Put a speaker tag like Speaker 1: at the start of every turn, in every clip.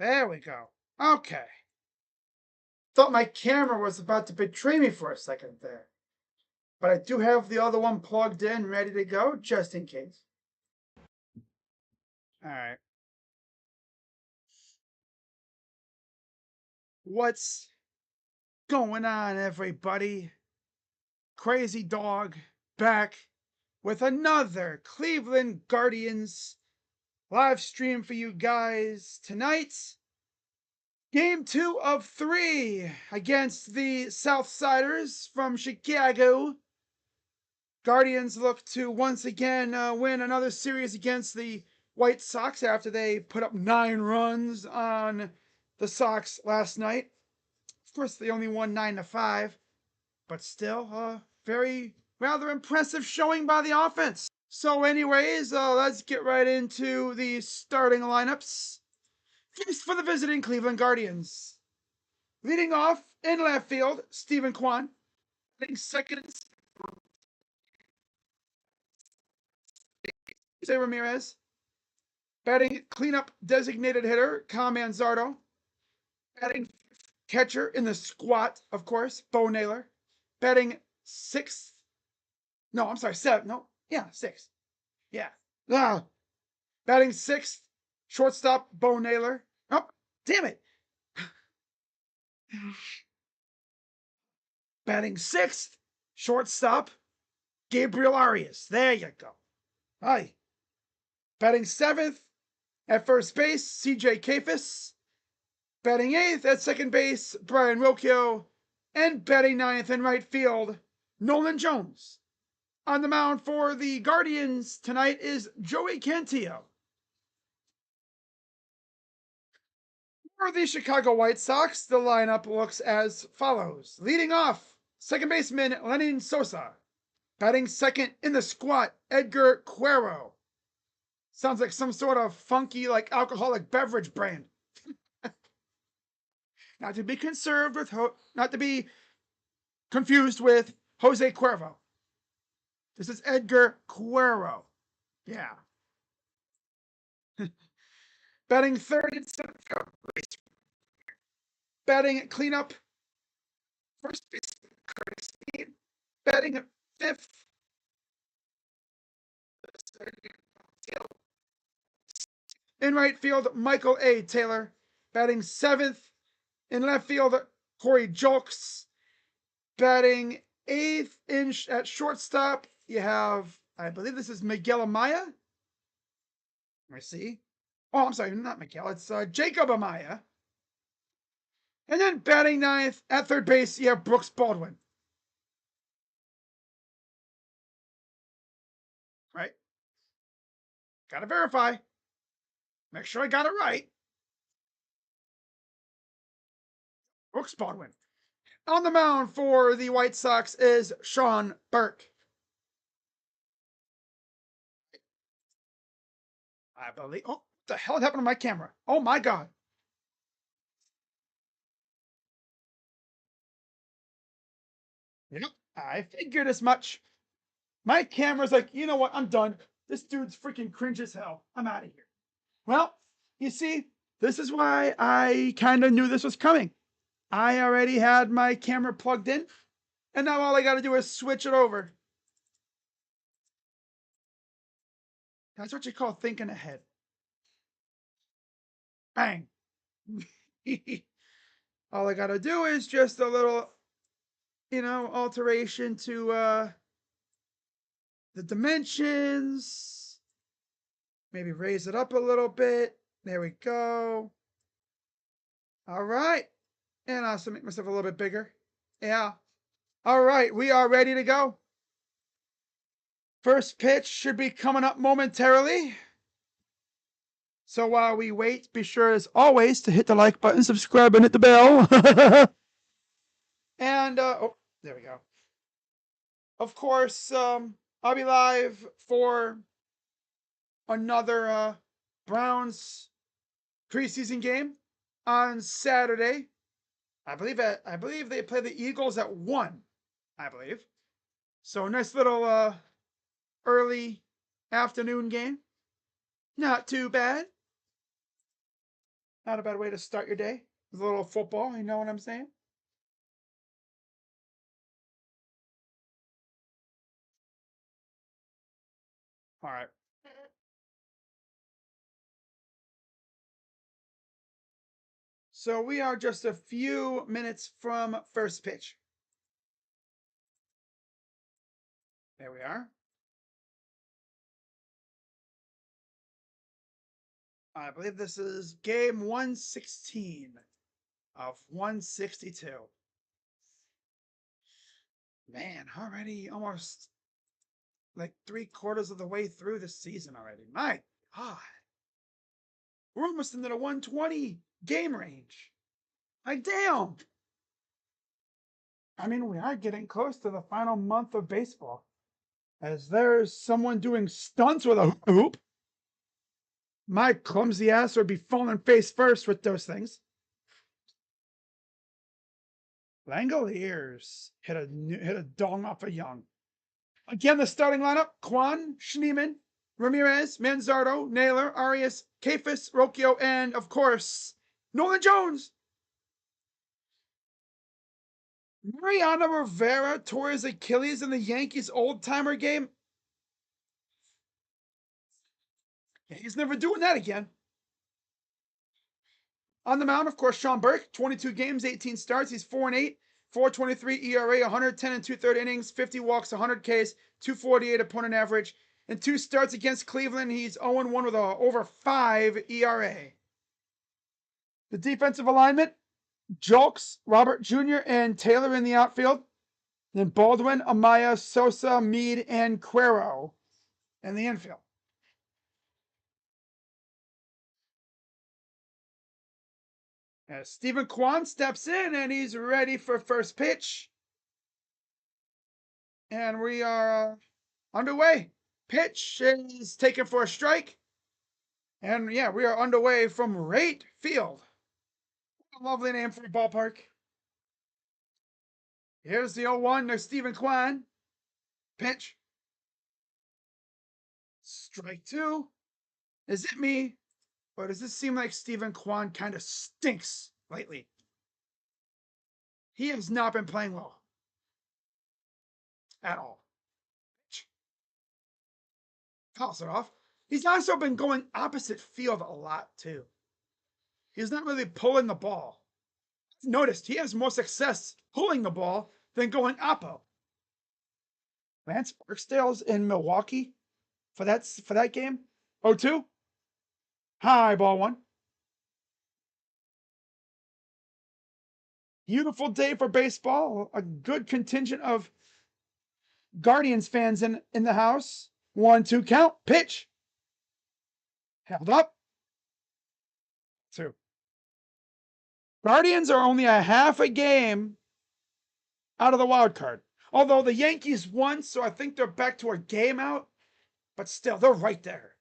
Speaker 1: There we go. Okay. Thought my camera was about to betray me for a second there. But I do have the other one plugged in, ready to go, just in case. Alright. What's going on, everybody? Crazy Dog back with another Cleveland Guardians live stream for you guys tonight. Game 2 of 3 against the Southsiders from Chicago. Guardians look to once again win another series against the White Sox after they put up 9 runs on the Sox last night. Of course, they only won 9-5, but still very rather impressive showing by the offense. So anyways, let's get right into the starting lineups. First for the visiting Cleveland Guardians. Leading off in left field, Stephen Kwan. Hitting second, Jose Ramirez. Batting cleanup designated hitter, Kyle Manzardo. Batting catcher in the squat, of course, Bo Naylor. Batting sixth. No, I'm sorry, seventh. No, yeah, sixth. Yeah. Ah. Batting sixth, shortstop, Bo Naylor. Oh, damn it. Batting sixth, shortstop, Gabriel Arias. There you go. Hi. Batting seventh, at first base, CJ Kafis. Batting eighth at second base, Brian Wilkio. And batting ninth in right field, Nolan Jones. On the mound for the Guardians tonight is Joey Cantillo. For the Chicago White Sox, the lineup looks as follows. Leading off, second baseman Lenin Sosa. Batting second in the squat, Edgar Cuero. Sounds like some sort of funky, like alcoholic beverage brand. Not to be not to be confused with Jose Cuervo. This is Edgar Cuero. Yeah. Batting third in center field. Batting cleanup, first base, Curtis Mead. Batting fifth, in right field, Michael A. Taylor. Batting seventh, in left field, Corey Julks. Batting eighth at shortstop, you have, I believe this is Miguel Amaya. Let me see. Oh, I'm sorry, not Miguel. It's Jacob Amaya. And then batting ninth at third base, you have Brooks Baldwin. Right? Gotta verify. Make sure I got it right. Brooks Baldwin. On the mound for the White Sox is Sean Burke. I believe. Oh, what the hell happened to my camera? Oh my God. Yep, I figured as much. My camera's like, you know what? I'm done. This dude's freaking cringe as hell. I'm out of here. Well, you see, this is why I kind of knew this was coming. I already had my camera plugged in, and now all I got to do is switch it over. That's what you call thinking ahead. Bang. All I got to do is just a little, alteration to the dimensions. Maybe raise it up a little bit. There we go. All right. And also make myself a little bit bigger. Yeah. All right. We are ready to go. First pitch should be coming up momentarily. So while we wait, be sure as always to hit the like button, subscribe, and hit the bell. And, oh, there we go. Of course, I'll be live for another Browns preseason game on Saturday. I believe they play the Eagles at 1, I believe. So nice little early afternoon game. Not too bad. Not a bad way to start your day with a little football. You know what I'm saying? All right. So we are just a few minutes from first pitch. There we are. I believe this is game 116 of 162. Man, already almost like 3/4 of the way through the season already. My God. We're almost into the 120 game range. Like, damn. I mean, we are getting close to the final month of baseball. As there's someone doing stunts with a hoop. My clumsy ass would be falling face first with those things. Langoliers hit a dong off a young. Again, the starting lineup: Kwan, Schneemann, Ramirez, Manzardo, Naylor, Arias, Kafis, Rocchio, and of course, Nolan Jones. Mariano Rivera tore his Achilles in the Yankees old timer game. Yeah, he's never doing that again. On the mound, of course, Sean Burke, 22 games, 18 starts. He's 4-8, 4.23 ERA, 110 and 2/3 innings, 50 walks, 100 Ks, 248 opponent average. In 2 starts against Cleveland, he's 0-1 with a over 5 ERA. The defensive alignment: Julks, Robert Jr., and Taylor in the outfield. Then Baldwin, Amaya, Sosa, Mead, and Cuero in the infield. As Stephen Kwan steps in and he's ready for first pitch. And we are underway. Pitch is taken for a strike. And yeah, we are underway from Rate Field. What a lovely name for a ballpark. Here's the 0-1 to Stephen Kwan. Pitch. Strike 2. Is it me? Or does this seem like Stephen Kwan kind of stinks lately? He has not been playing well at all. Fouls it off. He's also been going opposite field a lot, too. He's not really pulling the ball. I've noticed he has more success pulling the ball than going oppo. Lance Barksdale's in Milwaukee for that game. 0-2. High ball 1. Beautiful day for baseball. A good contingent of Guardians fans in the house. 1-2 count. Pitch. Held up. 2. Guardians are only a half a game out of the wild card. Although the Yankees won, so I think they're back to a game out. But still, they're right there.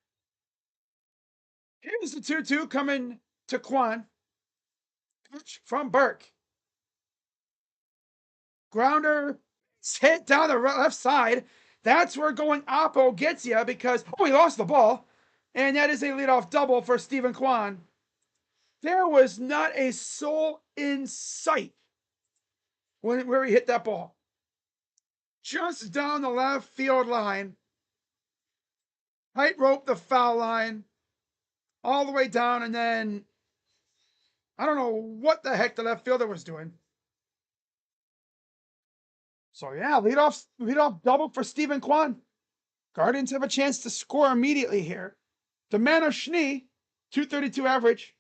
Speaker 1: Here's the 2-2 coming to Kwan. Pitch from Burke. Grounder, hit down the left side. That's where going oppo gets you because, he lost the ball. And that is a leadoff double for Stephen Kwan. There was not a soul in sight where he hit that ball. Just down the left field line. Tightrope the foul line. All the way down, and then I don't know what the heck the left fielder was doing. So yeah, leadoff double for Stephen Kwan. Guardians have a chance to score immediately here. The man of Schnee, 232 average.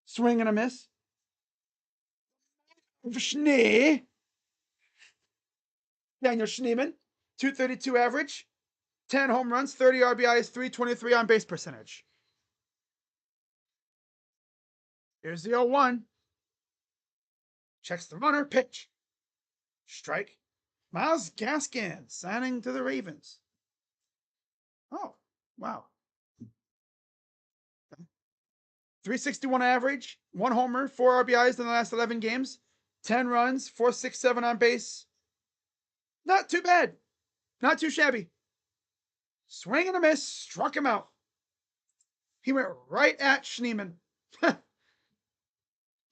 Speaker 1: Swing and a miss. Schnee. Daniel Schneemann, 232 average. 10 home runs, 30 RBIs, 323 on base percentage. Here's the 0-1. Checks the runner, pitch. Strike. Miles Gaskin signing to the Ravens. Oh, wow. 361 average, 1 homer, 4 RBIs in the last 11 games, 10 runs, 467 on base. Not too bad. Not too shabby. Swing and a miss, struck him out. He went right at Schneemann.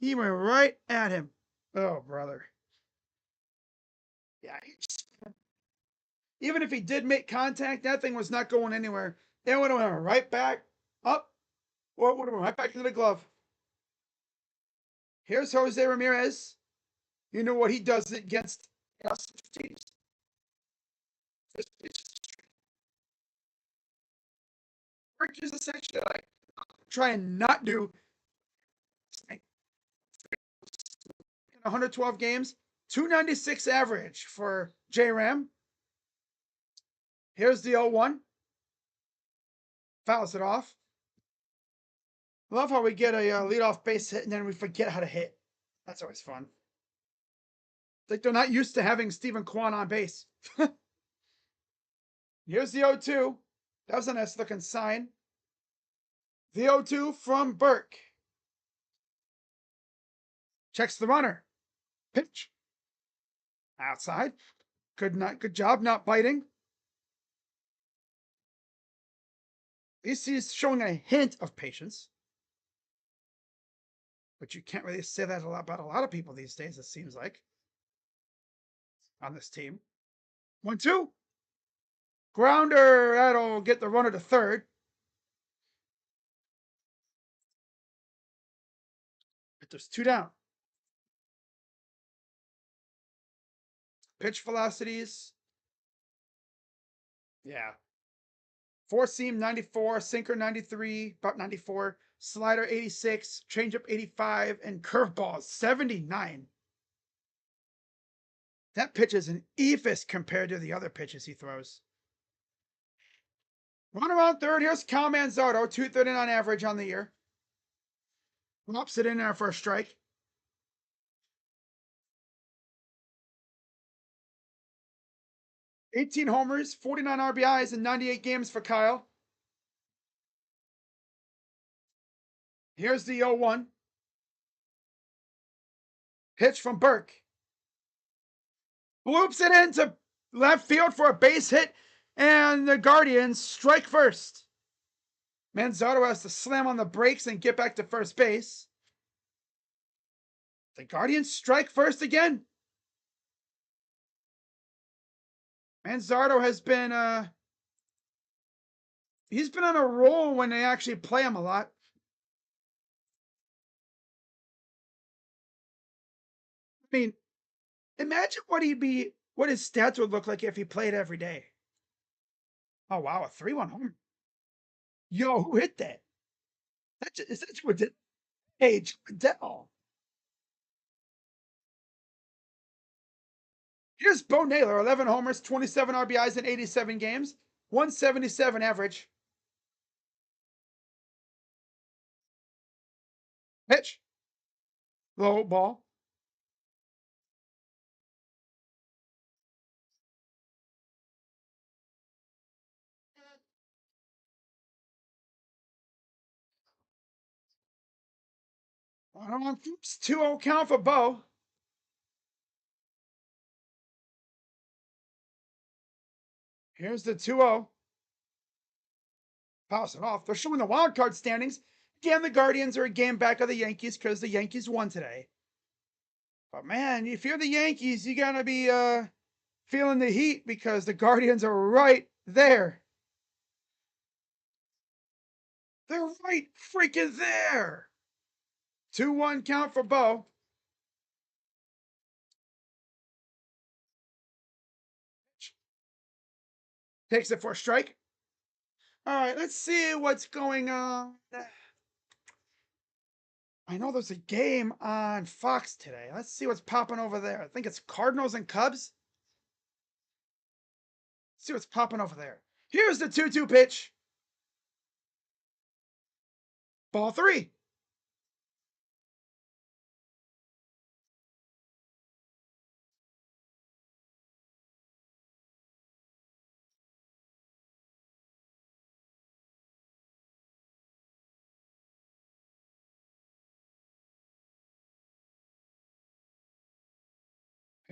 Speaker 1: He went right at him. Oh, brother. Yeah. Even if he did make contact, that thing was not going anywhere. It would have went right back up, or it would have went right back into the glove. Here's Jose Ramirez. You know what he does against us teams. Which is essentially like try and not do 112 games, 296 average for J Ram. Here's the 0-1. Fouls it off. Love how we get a leadoff base hit and then we forget how to hit. That's always fun. It's like they're not used to having Stephen Kwan on base. Here's the 0-2. That was a nice looking sign. The 0-2 from Burke. Checks the runner. Pitch. Outside. Good job not biting. At least he's showing a hint of patience. But you can't really say that about a lot of people these days, it seems like. On this team. 1-2. Grounder. That'll get the runner to third. But there's 2 down. Pitch velocities. Yeah. Four seam 94, sinker 93, about 94, slider 86, changeup 85, and curveball 79. That pitch is an eephus compared to the other pitches he throws. Run around third. Here's Cal Manzardo, 239 average on the year. Lops it in there for a strike. 18 homers, 49 RBIs, and 98 games for Kyle. Here's the 0-1. Pitch from Burke. Bloops it into left field for a base hit, and the Guardians strike first. Manzardo has to slam on the brakes and get back to first base. The Guardians strike first again. Manzardo has been he's been on a roll when they actually play him a lot. I mean, imagine what his stats would look like if he played every day. Oh wow, a 3-1 home. Yo, who hit that? Is that what did? Age Dell. Here's Bo Naylor, 11 homers, 27 RBIs in 87 games, 177 average. Pitch. Low ball. Oops, 2-0 count for Bo. Here's the 2-0. Pass it off. They're showing the wild card standings. Again, the Guardians are a game back of the Yankees because the Yankees won today. But man, if you're the Yankees, you gotta be feeling the heat because the Guardians are right there. They're right freaking there. 2-1 count for Bo. Takes it for a strike. All right, let's see what's going on. I know there's a game on Fox today. Let's see what's popping over there. I think it's Cardinals and Cubs. Let's see what's popping over there. Here's the 2-2 pitch. Ball 3.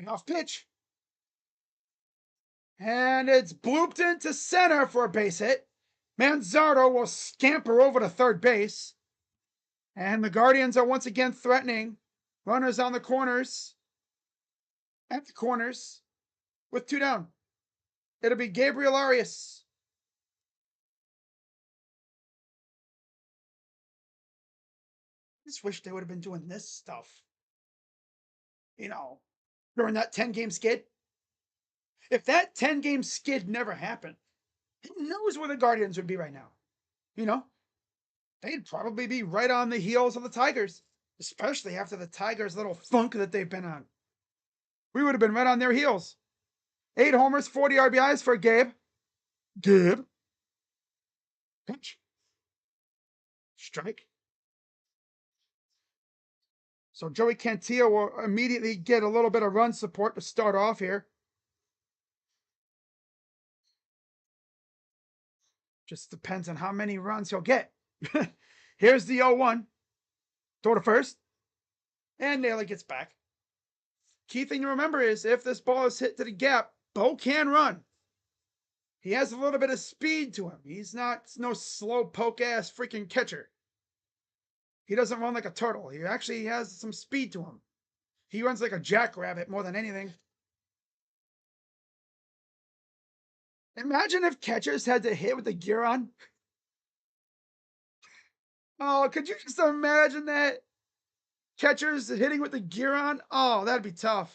Speaker 1: Off pitch. And it's blooped into center for a base hit. Manzardo will scamper over to third base. And the Guardians are once again threatening. Runners on the corners. At the corners. With 2 down. It'll be Gabriel Arias. I just wish they would have been doing this stuff. During that 10-game skid. If that 10-game skid never happened, who knows where the Guardians would be right now? They'd probably be right on the heels of the Tigers, especially after the Tigers' little funk that they've been on. We would have been right on their heels. 8 homers, 40 RBIs for Gabe. Pitch. Strike. So Joey Cantillo will immediately get a little bit of run support to start off here. Just depends on how many runs he'll get. Here's the 0-1. Throw to first. And Naylor gets back. Key thing to remember is if this ball is hit to the gap, Bo can run. He has a little bit of speed to him. He's no slow poke ass freaking catcher. He doesn't run like a turtle. He actually has some speed to him. He runs like a jackrabbit more than anything. Imagine if catchers had to hit with the gear on. Oh, could you just imagine that? Catchers hitting with the gear on? Oh, that'd be tough.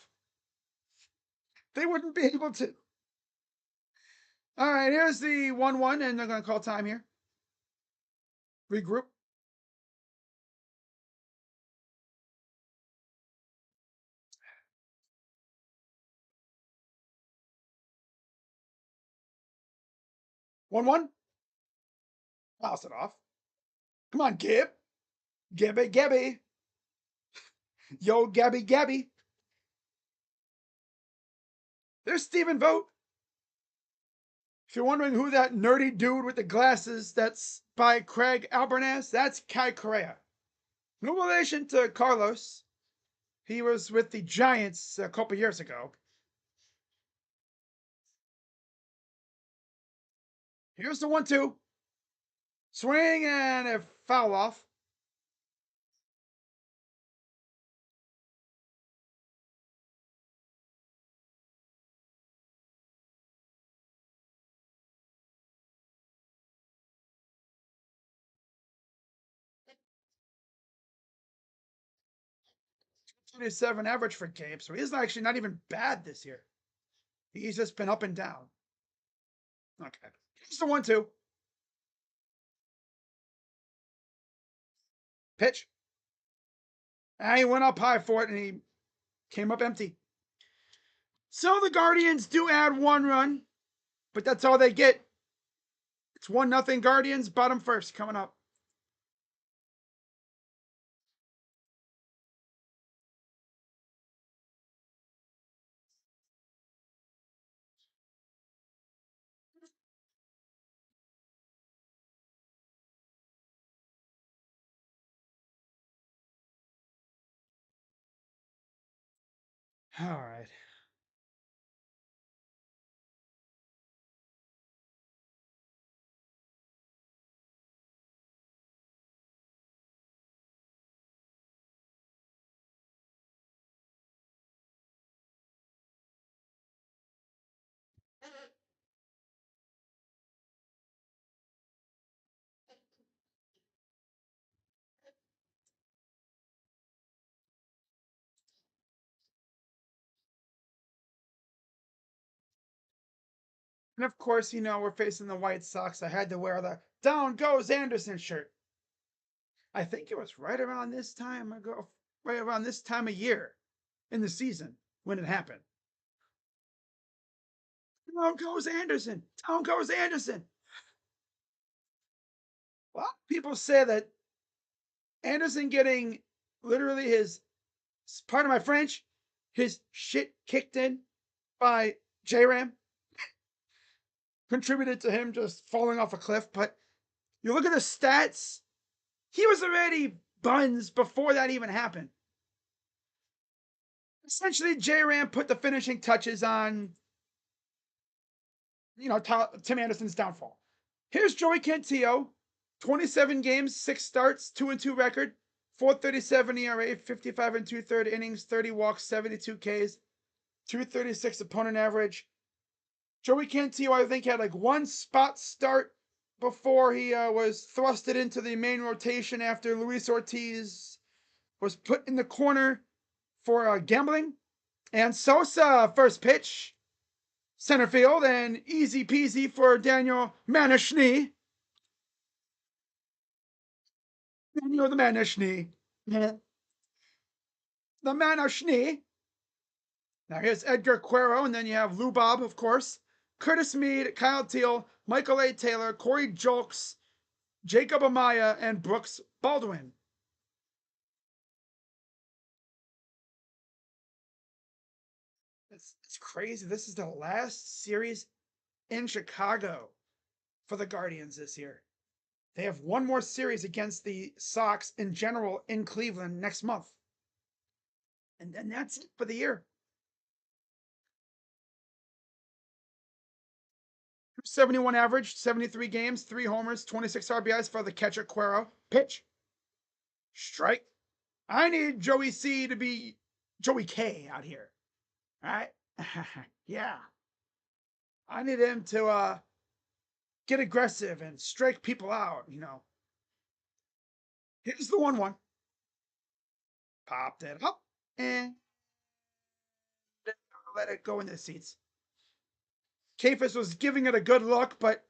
Speaker 1: They wouldn't be able to. All right, here's the 1-1, and they're going to call time here. Regroup. One. Pass it off. Come on, Gib. Gabby. Yo, Gabby. There's Stephen Vogt. If you're wondering who that nerdy dude with the glasses that's by Craig Albernaz, that's Kai Correa. No relation to Carlos. He was with the Giants a couple years ago. Here's the 1-2. Swing and a foul off. .27 average for Gabe, so he's actually not even bad this year. He's just been up and down. Okay. Here's the 1-2. Pitch. And he went up high for it, and he came up empty. So the Guardians do add 1 run, but that's all they get. It's 1-0 Guardians, bottom first coming up. All right. And of course, we're facing the White Sox. I had to wear the Down Goes Anderson shirt. I think it was right around this time of year in the season when it happened. Down goes Anderson. Down goes Anderson. Well, people say that Anderson getting literally pardon my French, his shit kicked in by J-Ram contributed to him just falling off a cliff. But you look at the stats, he was already buns before that even happened. Essentially, J-Ram put the finishing touches on, Tim Anderson's downfall. Here's Joey Cantillo, 27 games, 6 starts, 2-2 record. 4.37 ERA, 55 and 2/3 innings, 30 walks, 72 Ks, 236 opponent average. Joey Cantillo, I think, had like one spot start before he was thrusted into the main rotation after Luis Ortiz was put in the corner for gambling. And Sosa, first pitch, center field, and easy peasy for Daniel Manishny. Daniel the Manishny. The Manishny. Now here's Edgar Cuero, and then you have Lubob, of course, Curtis Mead, Kyle Teal, Michael A. Taylor, Corey Julks, Jacob Amaya, and Brooks Baldwin. It's crazy. This is the last series in Chicago for the Guardians this year. They have one more series against the Sox in general in Cleveland next month. And then that's it for the year. 71 average, 73 games, 3 homers, 26 RBIs for the catcher Cuero. Pitch. Strike. I need Joey C to be Joey K out here. All right? Yeah. I need him to get aggressive and strike people out, you know. Here's the 1-1. Popped it up and let it go in the seats. Kafis was giving it a good look, but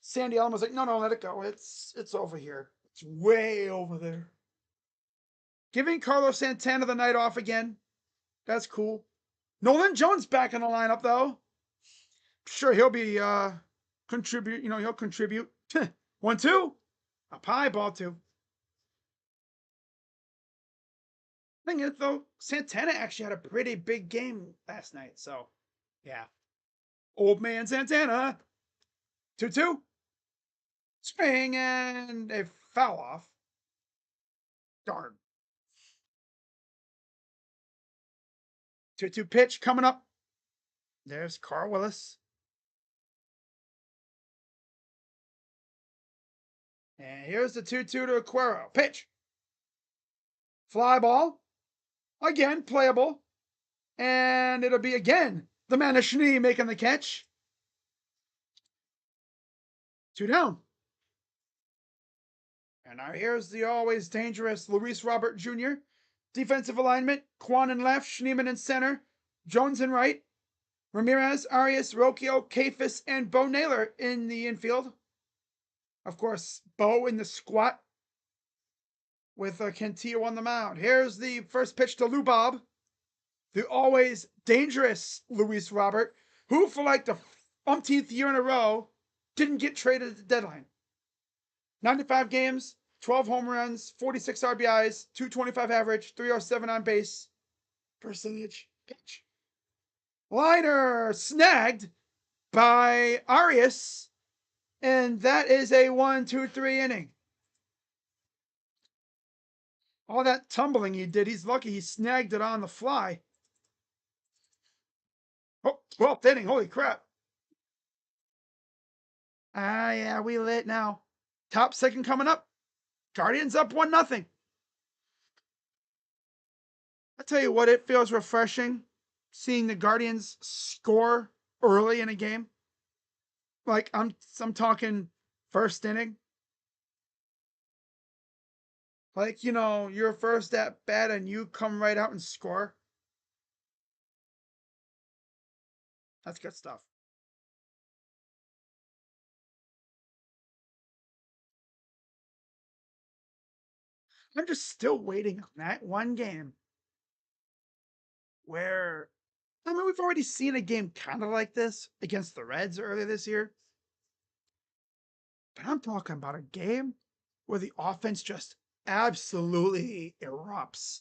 Speaker 1: Sandy Allen was like, no, let it go. It's over here. It's way over there. Giving Carlos Santana the night off again. That's cool. Nolan Jones back in the lineup, though. Sure, he'll be contribute. You know, he'll contribute. 1-2. Up high, ball 2. Thing is, though, Santana actually had a pretty big game last night. So, yeah. Old man Santana. 2-2. Swing and a foul off. Darn. 2-2 pitch coming up. There's Carl Willis. And here's the 2-2 to Cuero. Pitch. Fly ball. Again, playable. And it'll be again the Manishny making the catch. 2 down. And now here's the always dangerous Luis Robert Jr. Defensive alignment, Kwan in left, Schneemann in center, Jones in right, Ramirez, Arias, Rocchio, Kafis, and Bo Naylor in the infield. Of course, Bo in the squat with Cantillo on the mound. Here's the first pitch to Lubob, the always dangerous Luis Robert, who for like the umpteenth year in a row didn't get traded at the deadline. 95 games, 12 home runs, 46 RBIs, 225 average, 307 on base percentage. Pitch. Liner snagged by Arias, and that is a 1-2-3 inning. All that tumbling he did, he's lucky he snagged it on the fly. Oh, 12th inning, holy crap. Yeah, we lit now. Top second coming up. Guardians up 1-0. I tell you what, it feels refreshing seeing the Guardians score early in a game. Like I'm talking first inning. Like, you know, you're first at bat and you come right out and score. That's good stuff. I'm just still waiting on that one game where, I mean, we've already seen a game kind of like this against the Reds earlier this year. But I'm talking about a game where the offense just absolutely erupts.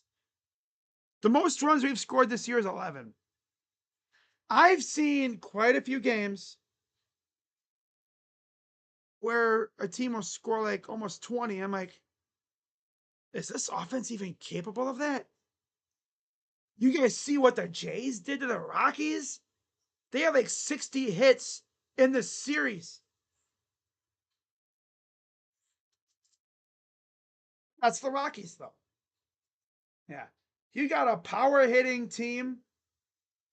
Speaker 1: The most runs we've scored this year is 11. I've seen quite a few games where a team will score like almost 20. I'm like, is this offense even capable of that? You guys see what the Jays did to the Rockies? They have like 60 hits in this series. That's the Rockies, though. Yeah. You got a power hitting team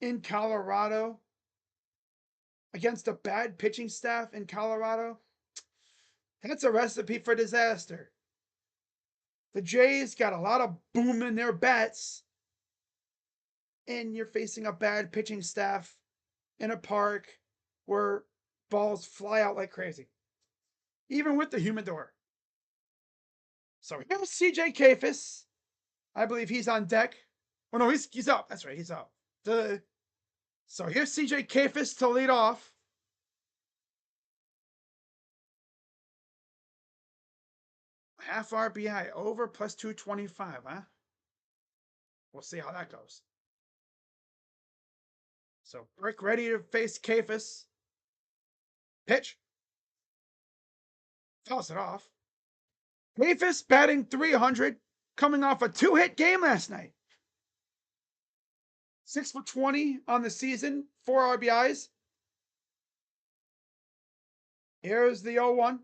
Speaker 1: in Colorado against a bad pitching staff in Colorado. That's a recipe for disaster. The Jays got a lot of boom in their bats, and you're facing a bad pitching staff in a park where balls fly out like crazy, even with the humidor. So here's CJ Kafis. I believe he's on deck. Oh no, he's up. That's right, he's up. So here's CJ Kafis to lead off. Half RBI over plus 225, huh? We'll see how that goes. So Brick ready to face Kafis. Pitch. Fouls it off. Kafis batting 300, coming off a 2-hit game last night. 6 for 20 on the season, 4 RBIs. Here's the 0-1.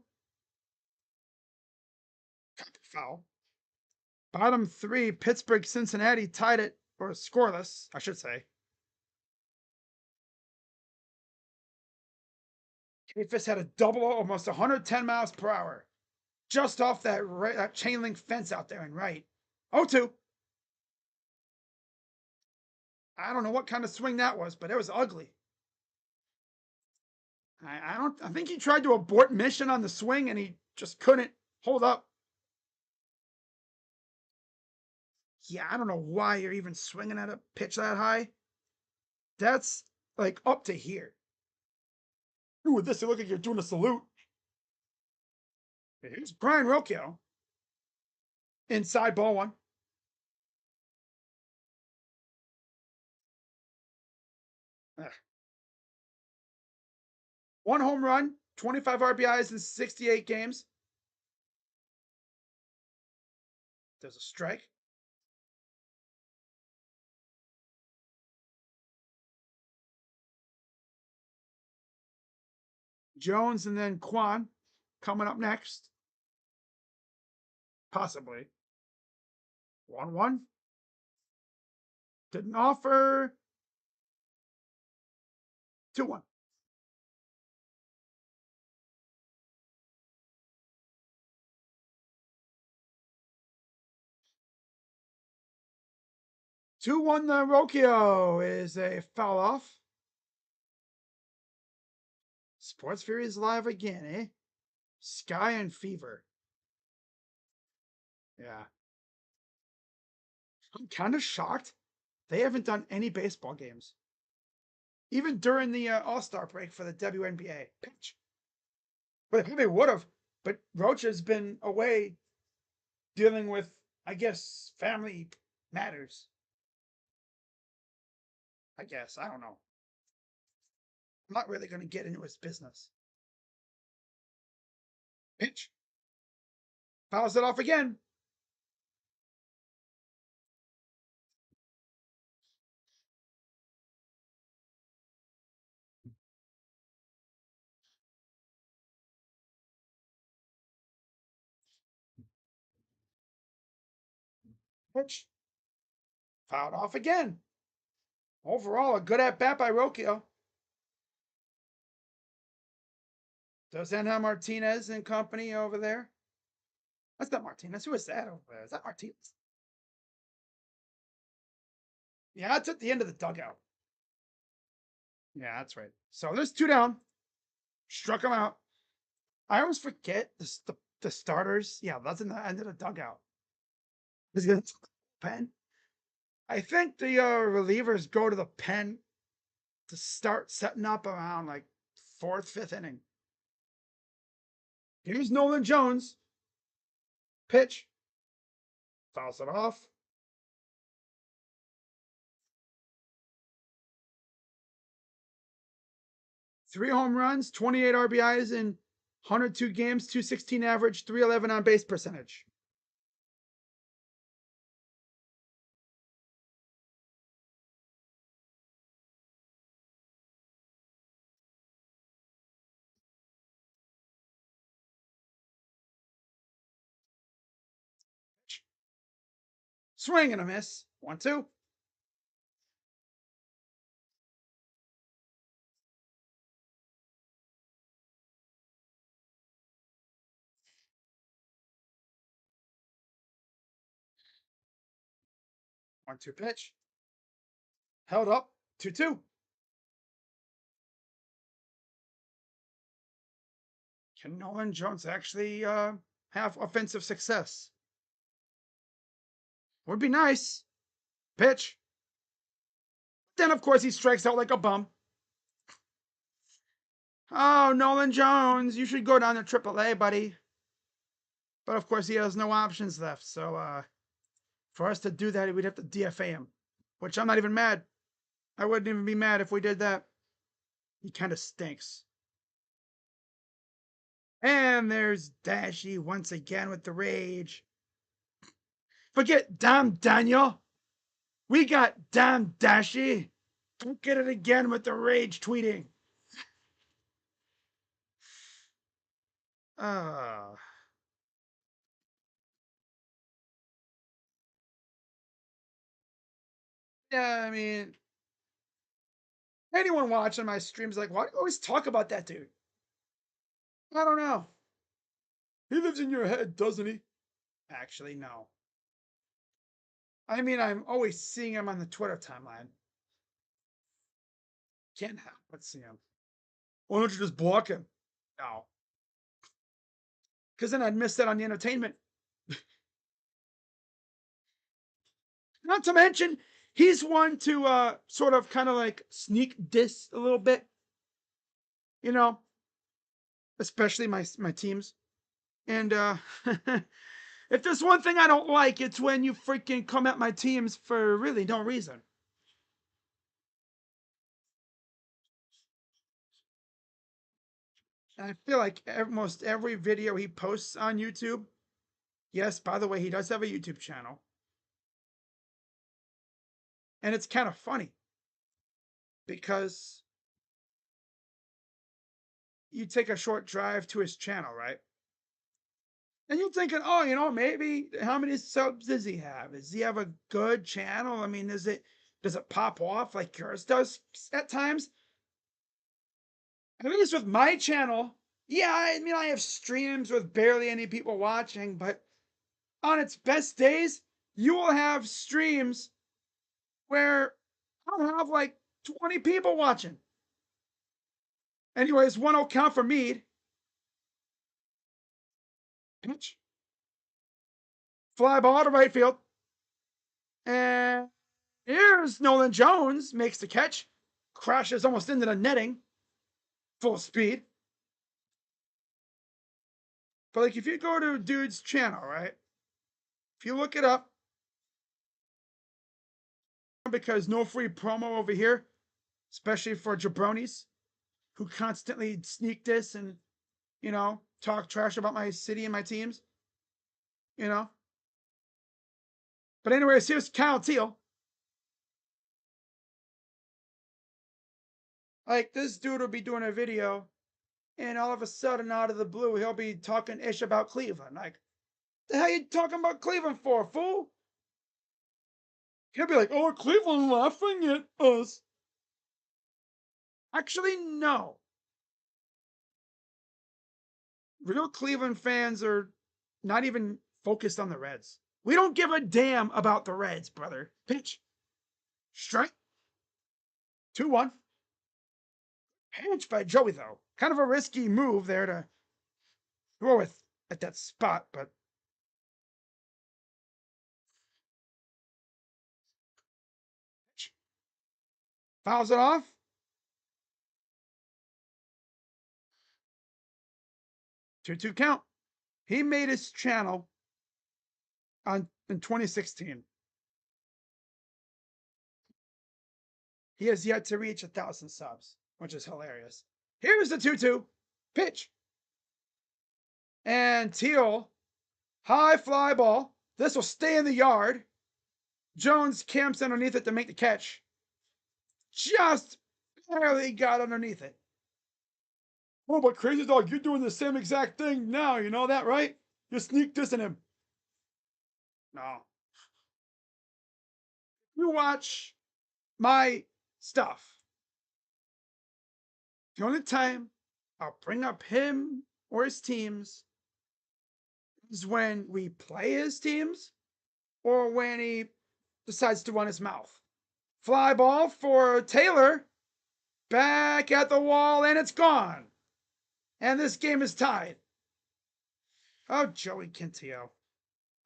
Speaker 1: Foul. Bottom 3, Pittsburgh, Cincinnati tied it, or scoreless, I should say. Kafis had a double, almost 110 miles per hour, just off that chain link fence out there and right. 0-2. I don't know what kind of swing that was, but it was ugly. I think he tried to abort mission on the swing and he just couldn't hold up. Yeah, I don't know why you're even swinging at a pitch that high. That's like up to here. With this, you look like you're doing a salute. Here's Brian Rocchio. Inside ball one. Ugh. 1 home run, 25 RBIs in 68 games. There's a strike. Jones and then Kwan coming up next. Possibly. 1-1. Didn't offer. 2-1. Two one. The Rocchio is a foul off. Sports Fury is live again, eh? Sky and Fever. Yeah. I'm kind of shocked. They haven't done any baseball games. Even during the All-Star break for the WNBA. Pitch. But they would have. But Roach has been away dealing with, I guess, family matters. I guess. I don't know. I'm not really going to get into his business. Pitch. Fouls it off again. Pitch. Fouled off again. Overall, a good at bat by Rocchio. Does that have Martinez and company over there? That's not Martinez. Who is that over there? Is that Martinez? Yeah, it's at the end of the dugout. Yeah, that's right. So there's 2 down. Struck him out. I always forget the starters. Yeah, that's in the end of the dugout. He's gonna pen. I think the relievers go to the pen to start setting up around like 4th, 5th inning. Here's Nolan Jones. Pitch. Fouls it off. 3 home runs, 28 RBIs in 102 games, 216 average, 311 on base percentage. Swing and a miss. 1-2. 1-2 pitch. Held up. 2-2. Can Nolan Jones actually have offensive success? Would be nice. Pitch. Then, of course, he strikes out like a bum. Oh, Nolan Jones, you should go down to AAA, buddy. But, of course, he has no options left. So, for us to do that, we'd have to DFA him. Which I'm not even mad. I wouldn't even be mad if we did that. He kind of stinks. And there's Dashy once again with the rage. Forget Dom Daniel. We got Dom Dashy. Don't get it again with the rage tweeting. Uh, yeah, I mean, anyone watching my streams like, why do you always talk about that dude? I don't know. He lives in your head, doesn't he? Actually, no. I mean, I'm always seeing him on the Twitter timeline. Can't help but see him. Why don't you just block him? No. Because then I'd miss that on the entertainment. Not to mention, he's one to sort of kind of like sneak diss a little bit. You know, especially my teams. And if there's one thing I don't like, it's when you freaking come at my teams for really no reason. And I feel like almost every video he posts on YouTube. Yes, by the way, he does have a YouTube channel. And it's kind of funny because you take a short drive to his channel, right? And you're thinking, oh, maybe how many subs does he have? Does he have a good channel? I mean, does it pop off like yours does at times? At least with my channel, yeah, I mean, I have streams with barely any people watching, but on its best days, you will have streams where I'll have like 20 people watching. Anyways, one will count for Mead. Pitch. Fly ball to right field. And here's Nolan Jones, makes the catch, crashes almost into the netting, full speed. But like if you go to dude's channel, right? If you look it up, because no free promo over here, especially for jabronis who constantly sneak this and talk trash about my city and my teams, you know. But anyways, here's Cal Teal. Like this dude will be doing a video, and all of a sudden, out of the blue, he'll be talking ish about Cleveland. Like, the hell you talking about Cleveland for, fool? He'll be like, "Oh, Cleveland laughing at us." Actually, no. Real Cleveland fans are not even focused on the Reds. We don't give a damn about the Reds, brother. Pitch. Strike. 2-1. Pitch by Joey, though. Kind of a risky move there to go with at that spot, but fouls it off. 2-2 count. He made his channel in 2016. He has yet to reach 1,000 subs, which is hilarious. Here's the 2-2 pitch. And Teal, high fly ball. This will stay in the yard. Jones camps underneath it to make the catch. Just barely got underneath it. Oh, but Crazy Dog, you're doing the same exact thing now. You know that, right? You're sneak dissing him. No. You watch my stuff. The only time I'll bring up him or his teams is when we play his teams or when he decides to run his mouth. Fly ball for Taylor. Back at the wall, and it's gone. And this game is tied. Oh, Joey Quintillo.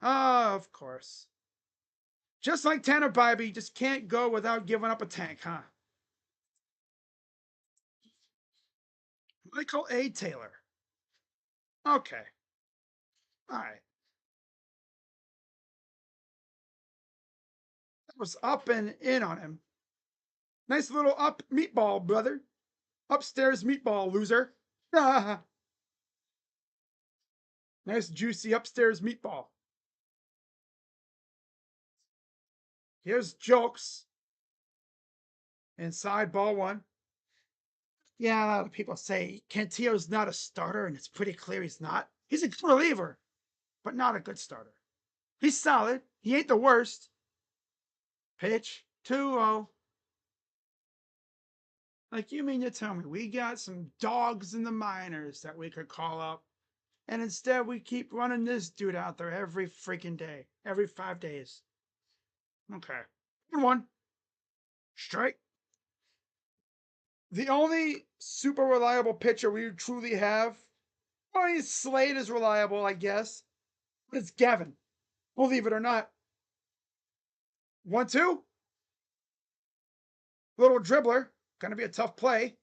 Speaker 1: Oh, of course. Just like Tanner Bybee, just can't go without giving up a tank, huh? Michael A. Taylor. Okay. All right. That was up and in on him. Nice little up meatball, brother. Upstairs meatball, loser. Nice juicy upstairs meatball. Here's Jokes. Inside ball one. Yeah, a lot of people say Cantillo's not a starter, and it's pretty clear he's not. He's a good reliever, but not a good starter. He's solid. He ain't the worst. Pitch 2-0. Like, you mean to tell me we got some dogs in the minors that we could call up, and instead we keep running this dude out there every freaking day, every 5 days? Okay. 1-1. Strike. The only super reliable pitcher we truly have, well, Slade is reliable, I guess, but it's Gavin. Believe it or not. 1-2. Little dribbler. Gonna be a tough play.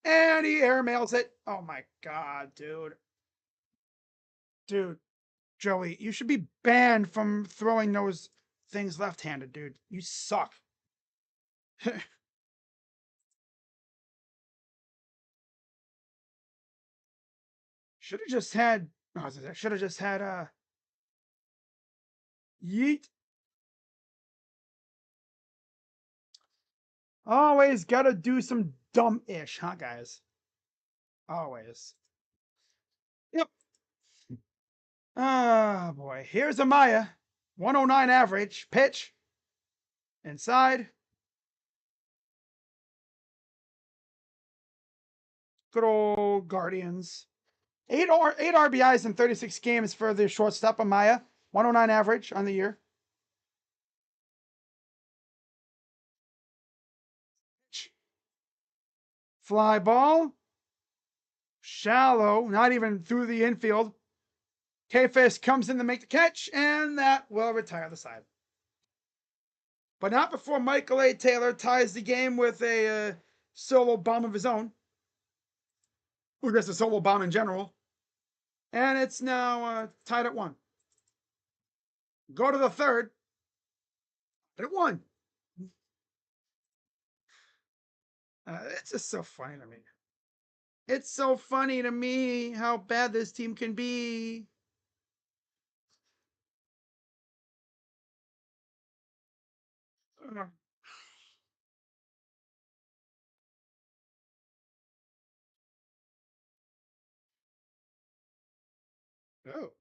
Speaker 1: And he airmails it. Oh my God, dude. Dude, Joey, you should be banned from throwing those things left-handed, dude. You suck. Should have just had. Oh, should have just had yeet. Always gotta do some dumb-ish, huh, guys? Always. Yep. Ah, boy. Here's Amaya. 109 average. Pitch. Inside. Good old Guardians. Eight RBIs in 36 games for the shortstop, Amaya. 109 average on the year. Fly ball. Shallow. Not even through the infield. K-Fish comes in to make the catch, and that will retire the side. But not before Michael A. Taylor ties the game with a solo bomb of his own. Or just a solo bomb in general. And it's now tied at 1. Go to the third. At 1. It's just so funny to me. It's so funny to me how bad this team can be. Oh.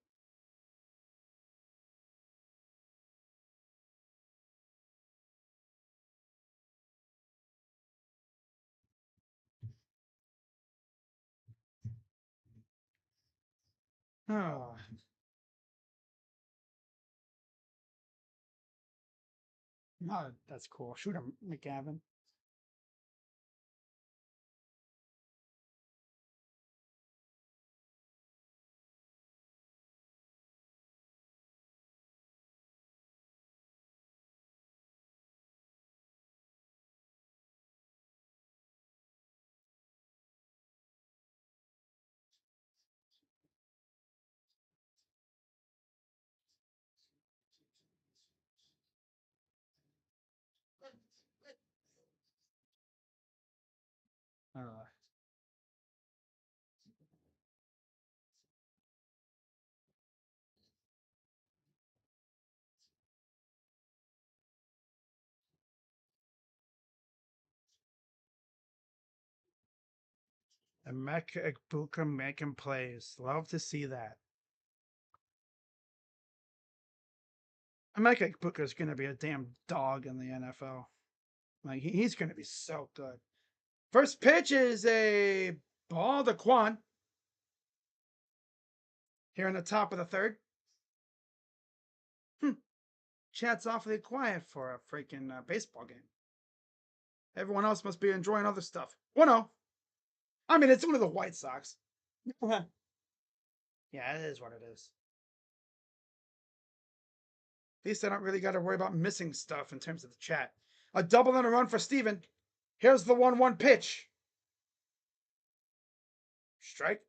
Speaker 1: Oh. Oh, that's cool. Shoot him, McGavin. Uh, Emeka Egbuka making plays. Love to see that. Micah Booker's going to be a damn dog in the NFL. Like, he's going to be so good. First pitch is a ball to Quan here in the top of the third. Chat's awfully quiet for a freaking baseball game. Everyone else must be enjoying other stuff. 1-0. I mean, it's one of the White Sox. Yeah, it is what it is. At least I don't really got to worry about missing stuff in terms of the chat. A double and a run for Steven. Here's the 1-1 pitch. Strike.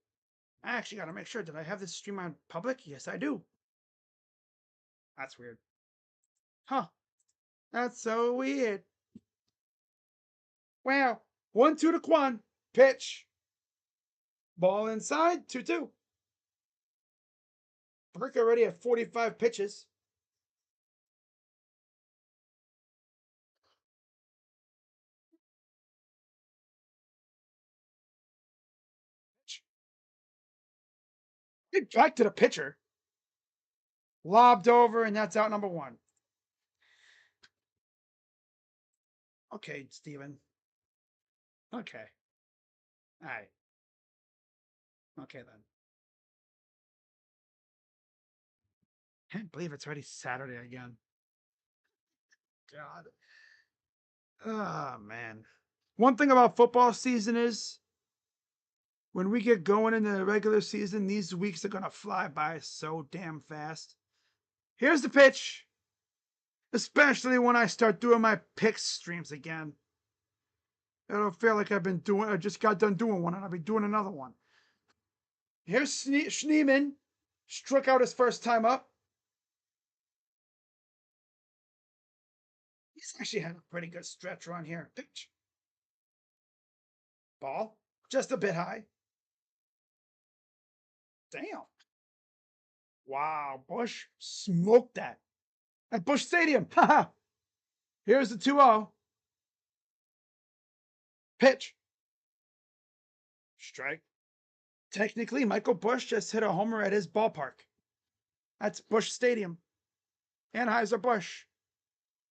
Speaker 1: I actually got to make sure. Did I have this stream on public? Yes, I do. That's weird. Huh. That's so weird. Wow. 1-2 to Quan. Pitch. Ball inside. 2-2. Brick already at 45 pitches. Back to the pitcher. Lobbed over, and that's out number 1. Okay, Steven. Okay. All right. Okay, then. Can't believe it's already Saturday again. God. Oh, man. One thing about football season is when we get going into the regular season, these weeks are going to fly by so damn fast. Here's the pitch. Especially when I start doing my pick streams again. It'll feel like I just got done doing one and I'll be doing another one. Here's Schneeman. Struck out his first time up. He's actually had a pretty good stretch run here. Pitch. Ball. Just a bit high. Damn. Wow. Bush smoked that. At Bush Stadium. Haha. Here's the 2-0. Pitch. Strike. Technically, Michael Bush just hit a homer at his ballpark. That's Bush Stadium. Anheuser-Busch.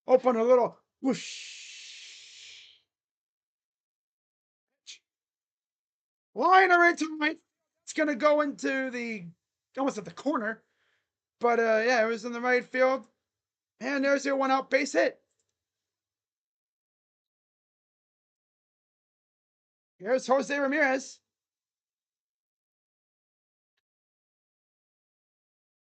Speaker 1: Open a little whoosh. Liner into right. It's going to go into almost at the corner. But yeah, it was in the right field. And there's your 1-out base hit. Here's Jose Ramirez.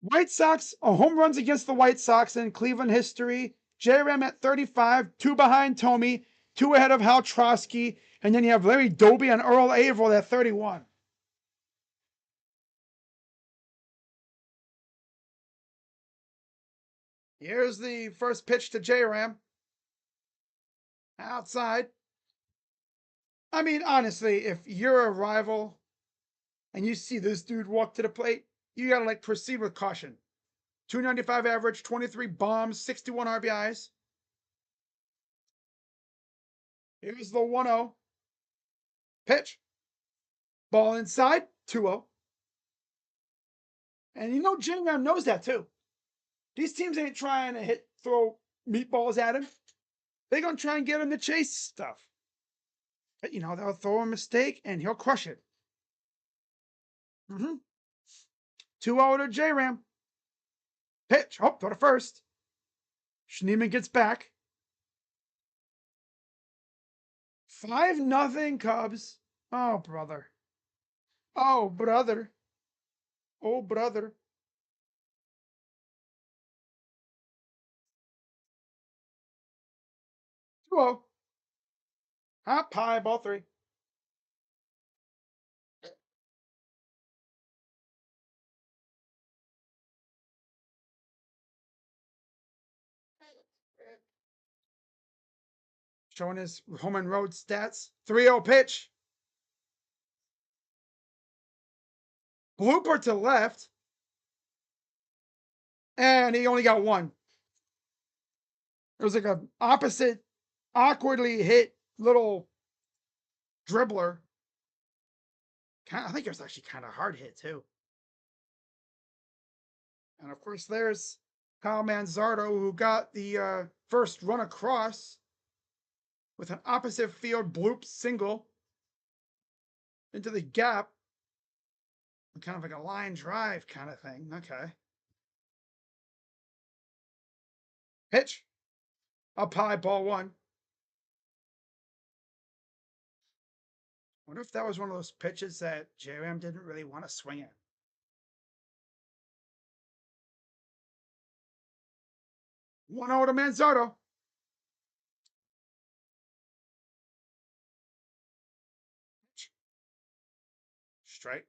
Speaker 1: White Sox, home runs against the White Sox in Cleveland history. J-Ram at 35, 2 behind Tomey, 2 ahead of Hal Trosky, and then you have Larry Doby and Earl Averill at 31. Here's the first pitch to J-Ram. Outside. I mean, honestly, if you're a rival and you see this dude walk to the plate, you got to proceed with caution. 295 average, 23 bombs, 61 RBIs. Here's the 1-0. Pitch. Ball inside, 2-0. And J-Ram knows that too. These teams ain't trying to throw meatballs at him. They're going to try and get him to chase stuff. But, they'll throw a mistake and he'll crush it. 2-0 to J-Ram. Pitch. Oh, throw to first. Schneeman gets back. 5-0 Cubs. Oh, brother. Oh, brother. Oh, brother. Whoa. Hot pie, ball 3. Showing his home and road stats. 3-0 pitch. Blooper to left. And he only got 1. It was like an opposite, awkwardly hit little dribbler. I think it was actually kind of hard hit too. And of course, there's Kyle Manzardo, who got the first run across with an opposite field bloop single into the gap. Kind of like a line drive kind of thing. Okay. Pitch. Up high, ball one. Wonder if that was one of those pitches that J-Ram didn't really want to swing at. 1-0 to Manzardo. Strike.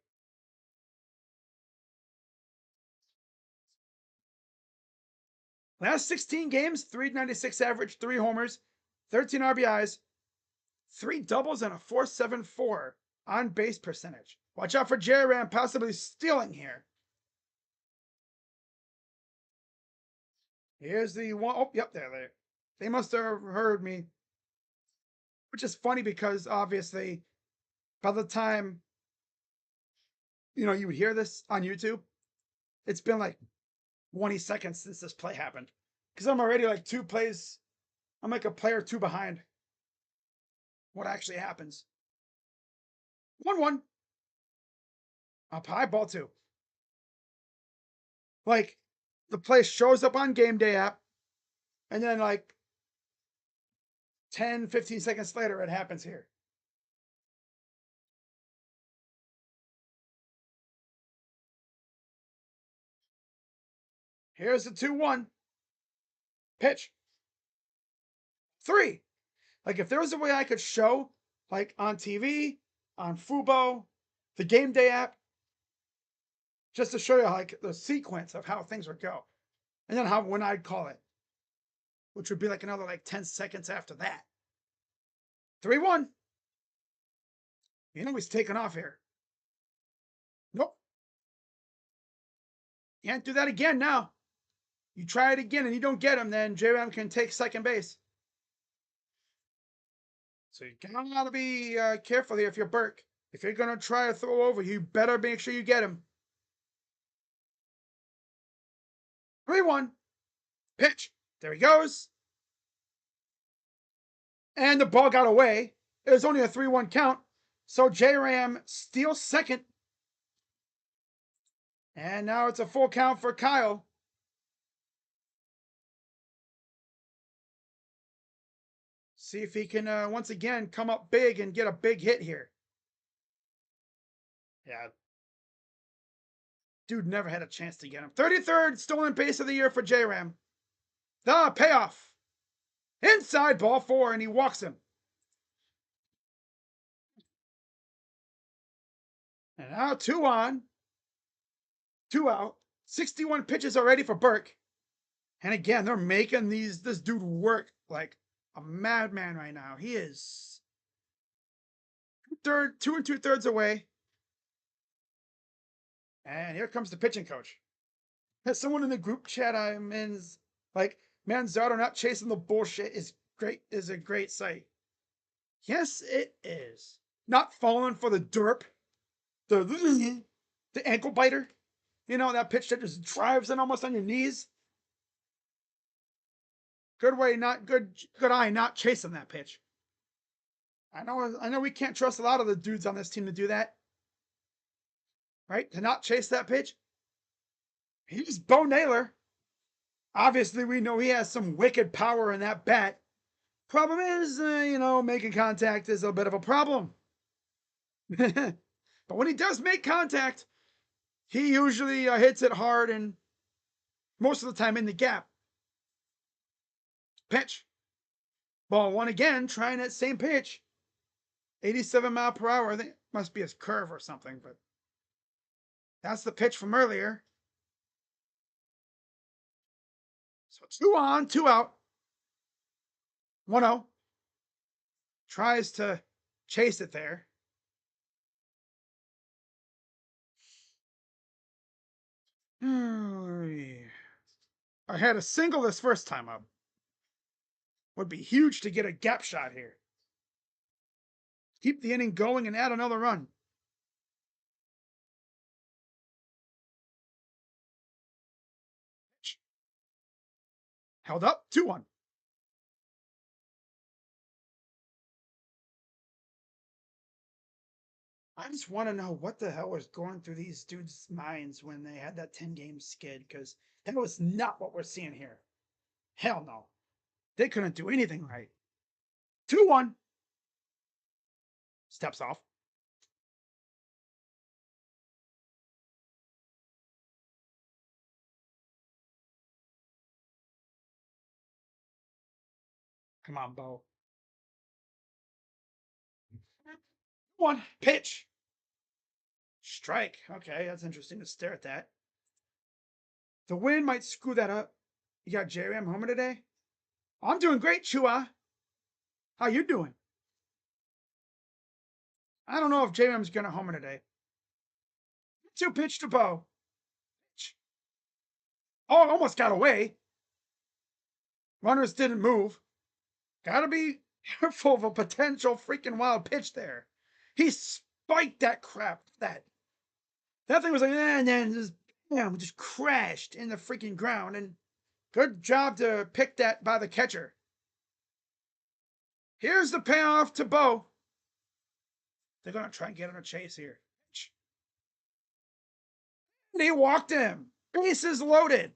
Speaker 1: Last 16 games, 396 average, 3 homers, 13 RBIs, 3 doubles, and a 4.74 on base percentage. Watch out for J-Ram possibly stealing here. Here's the one. Oh, yep, there. They must have heard me. Which is funny because obviously by the time you would hear this on YouTube, it's been like 20 seconds since this play happened. Because I'm already like 2 plays. I'm like a play or 2 behind what actually happens. 1-1. Up high, ball 2. Like, the play shows up on game day app, and then like 10, 15 seconds later, it happens here. Here's the 2-1. Pitch. 3. Like, if there was a way I could show, like on TV, on Fubo, the game day app, just to show you like the sequence of how things would go, and then when I'd call it, which would be like another like 10 seconds after that. 3-1. He's taking off here. Nope. Can't do that again now. You try it again and you don't get him, then J-Ram can take second base. So you gotta be careful here if you're Burke. If you're gonna try to throw over, you better make sure you get him. 3-1. Pitch. There he goes. And the ball got away. It was only a 3-1 count. So J-Ram steals second. And now it's a full count for Kyle. See if he can once again come up big and get a big hit here. Yeah. Dude never had a chance to get him. 33rd stolen base of the year for J-Ram. The payoff. Inside, ball 4, and he walks him. And now 2 on. 2 out. 61 pitches already for Burke. And again, they're making this dude work like a madman right now. He is 2 2/3 away. And here comes the pitching coach. As someone in the group chat I'm in's like, Manzardo not chasing the bullshit is a great sight. Yes, it is. Not falling for the derp. The ankle biter. That pitch that just drives in almost on your knees. Good eye not chasing that pitch. I know we can't trust a lot of the dudes on this team to do that. Right? To not chase that pitch. He's Bo Naylor. Obviously, we know he has some wicked power in that bat. Problem is, making contact is a bit of a problem. But when he does make contact, he usually hits it hard and most of the time in the gap. Pitch. Ball 1 again, trying that same pitch. 87 mile per hour. I think it must be his curve or something, but that's the pitch from earlier. So 2 on, 2 out. 1-0. Tries to chase it there. I had a single this first time up. Would be huge to get a gap shot here. Keep the inning going and add another run. Held up, 2-1. I just want to know what the hell was going through these dudes' minds when they had that 10-game skid, because that was not what we're seeing here. Hell no. They couldn't do anything right. 2-1. Steps off. Come on, Bo. 1 pitch. Strike. Okay, that's interesting to stare at that. The wind might screw that up. You got J-Ram homer today? I'm doing great, Chua. How you doing? I don't know if J-Ram's gonna homer today. 2 pitch to Bo. Oh, almost got away. Runners didn't move. Gotta be careful of a potential freaking wild pitch there. He spiked that crap. That thing was like, and then just, just crashed in the freaking ground. And good job to pick that by the catcher. Here's the payoff to Bo. They're going to try and get on a chase here. And he walked him. Bases loaded.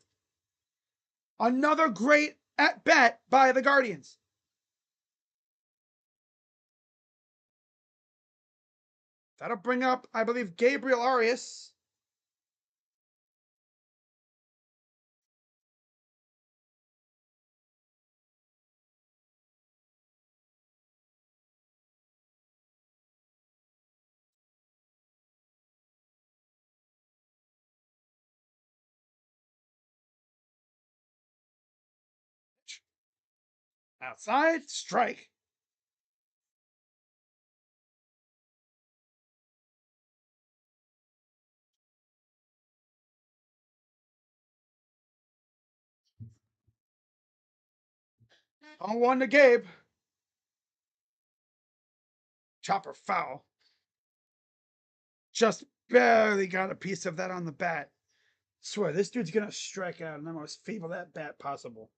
Speaker 1: Another great at bat by the Guardians. That'll bring up, I believe, Gabriel Arias. Outside, strike. On 1 to Gabe. Chopper foul. Just barely got a piece of that on the bat. Swear, this dude's gonna strike out in the most feeble at bat possible.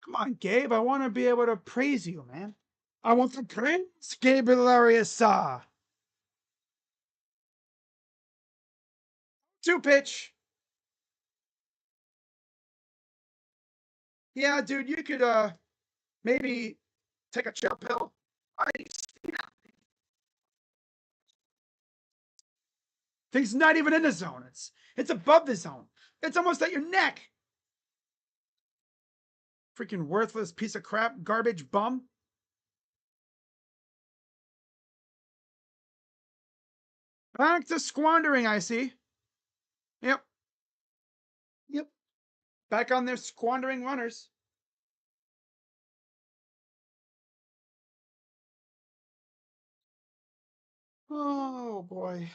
Speaker 1: Come on, Gabe. I want to be able to praise you, man. I want to praise Gabriel Arias. 2 pitch. Yeah, dude, you could maybe take a chill pill. Thing's not even in the zone. It's above the zone. It's almost at your neck. Freaking worthless piece of crap, garbage bum. Back to squandering, I see. Yep. Yep. Back on their squandering runners. Oh boy.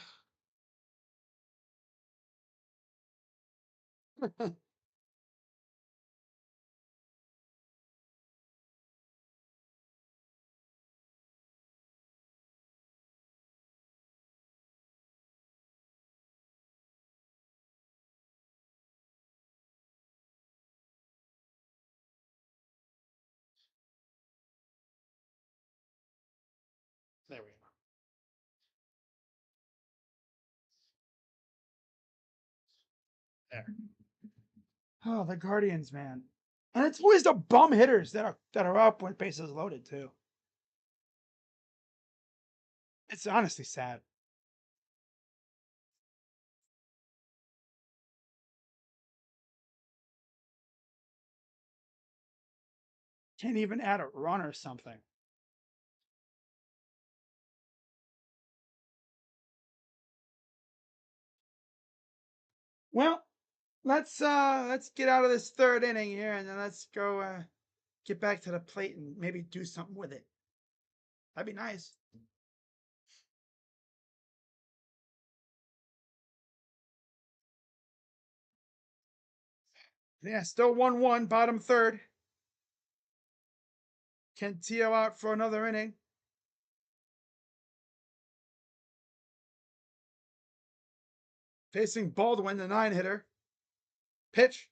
Speaker 1: There we go. There. Oh, the Guardians, man. And it's always the bum hitters that are up with bases loaded too. It's honestly sad. Can't even add a run or something. Well, let's get out of this 3rd inning here, and then let's go get back to the plate and maybe do something with it. That'd be nice. Yeah, still 1-1, bottom 3rd. Cantillo out for another inning. Facing Baldwin, the 9 hitter. Pitch.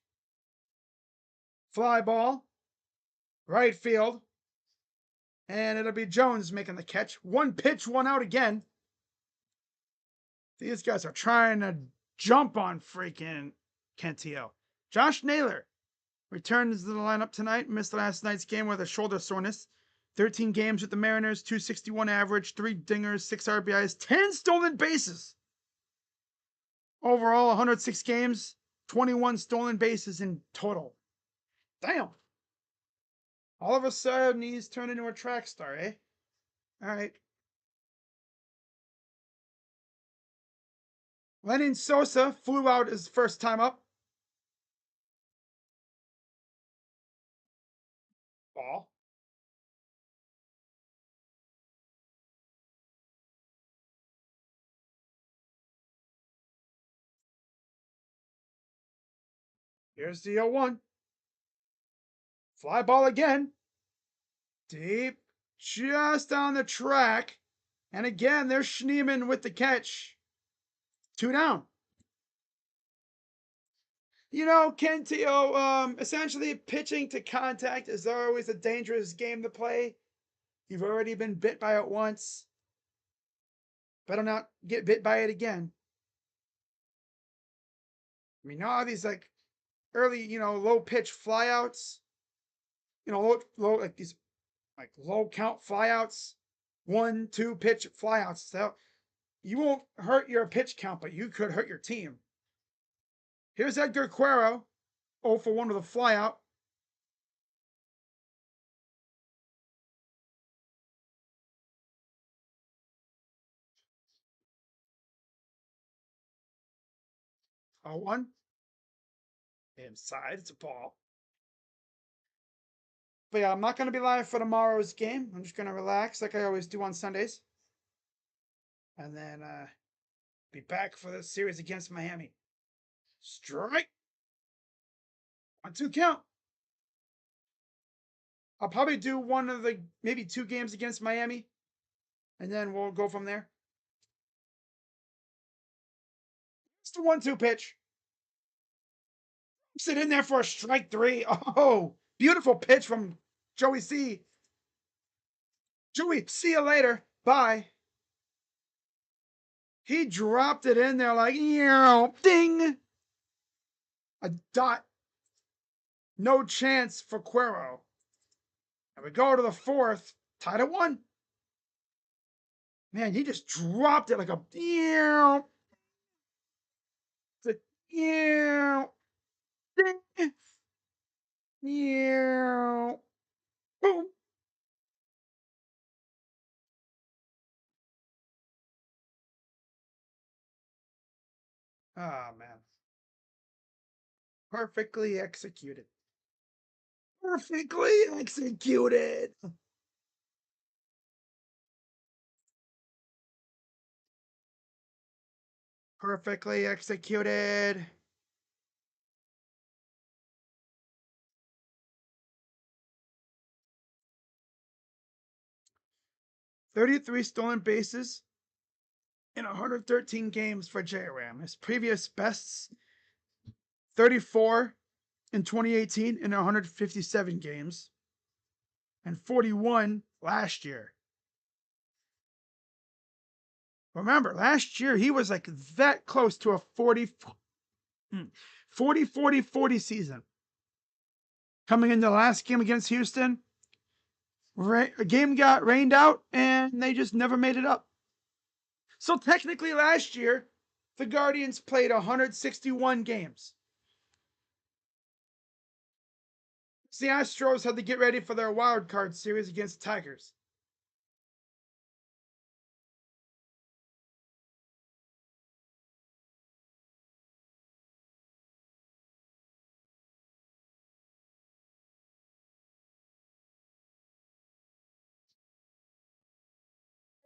Speaker 1: Fly ball, right field, and it'll be Jones making the catch. One pitch, one out again. These guys are trying to jump on freaking Cantillo. Josh Naylor returns to the lineup tonight. Missed last night's game with a shoulder soreness. 13 games with the Mariners, 261 average, 3 dingers, 6 RBIs, 10 stolen bases. Overall, 106 games, 21 stolen bases in total. Damn. All of a sudden, he's turned into a track star, eh? All right. Lenyn Sosa flew out his first time up. Ball. Here's the 0-1. Fly ball again. Deep. Just on the track. And again, there's Schneemann with the catch. 2 down. You know, Cantillo, essentially pitching to contact is always a dangerous game to play. You've already been bit by it once. Better not get bit by it again. I mean, all these like early, low pitch flyouts, low like these like low count flyouts, 1-2 pitch flyouts. So you won't hurt your pitch count, but you could hurt your team. Here's Edgar Quero, 0 for 1 with a flyout. A 1. Inside, it's a ball. But yeah, I'm not going to be live for tomorrow's game. I'm just going to relax like I always do on Sundays. And then be back for the series against Miami. Strike. 1-2 count. I'll probably do one of the maybe 2 games against Miami. And then we'll go from there. It's the 1-2 pitch. Sit in there for a strike 3. Oh, beautiful pitch from Joey C. Joey, see you later. Bye. He dropped it in there like, ding. A dot. No chance for Quero. And we go to the 4th, tied at 1. Man, he just dropped it like a it's a ding. Boom. Ah, man. Perfectly executed. Perfectly executed. Perfectly executed. "33 stolen bases in 113 games for J-Ram. His previous bests, 34 in 2018 in 157 games, and 41 last year. Remember, last year he was like that close to a 40 season. Coming into the last game against Houston, a game got rained out and they just never made it up. So technically last year, the Guardians played 161 games. The Astros had to get ready for their wild card series against the Tigers.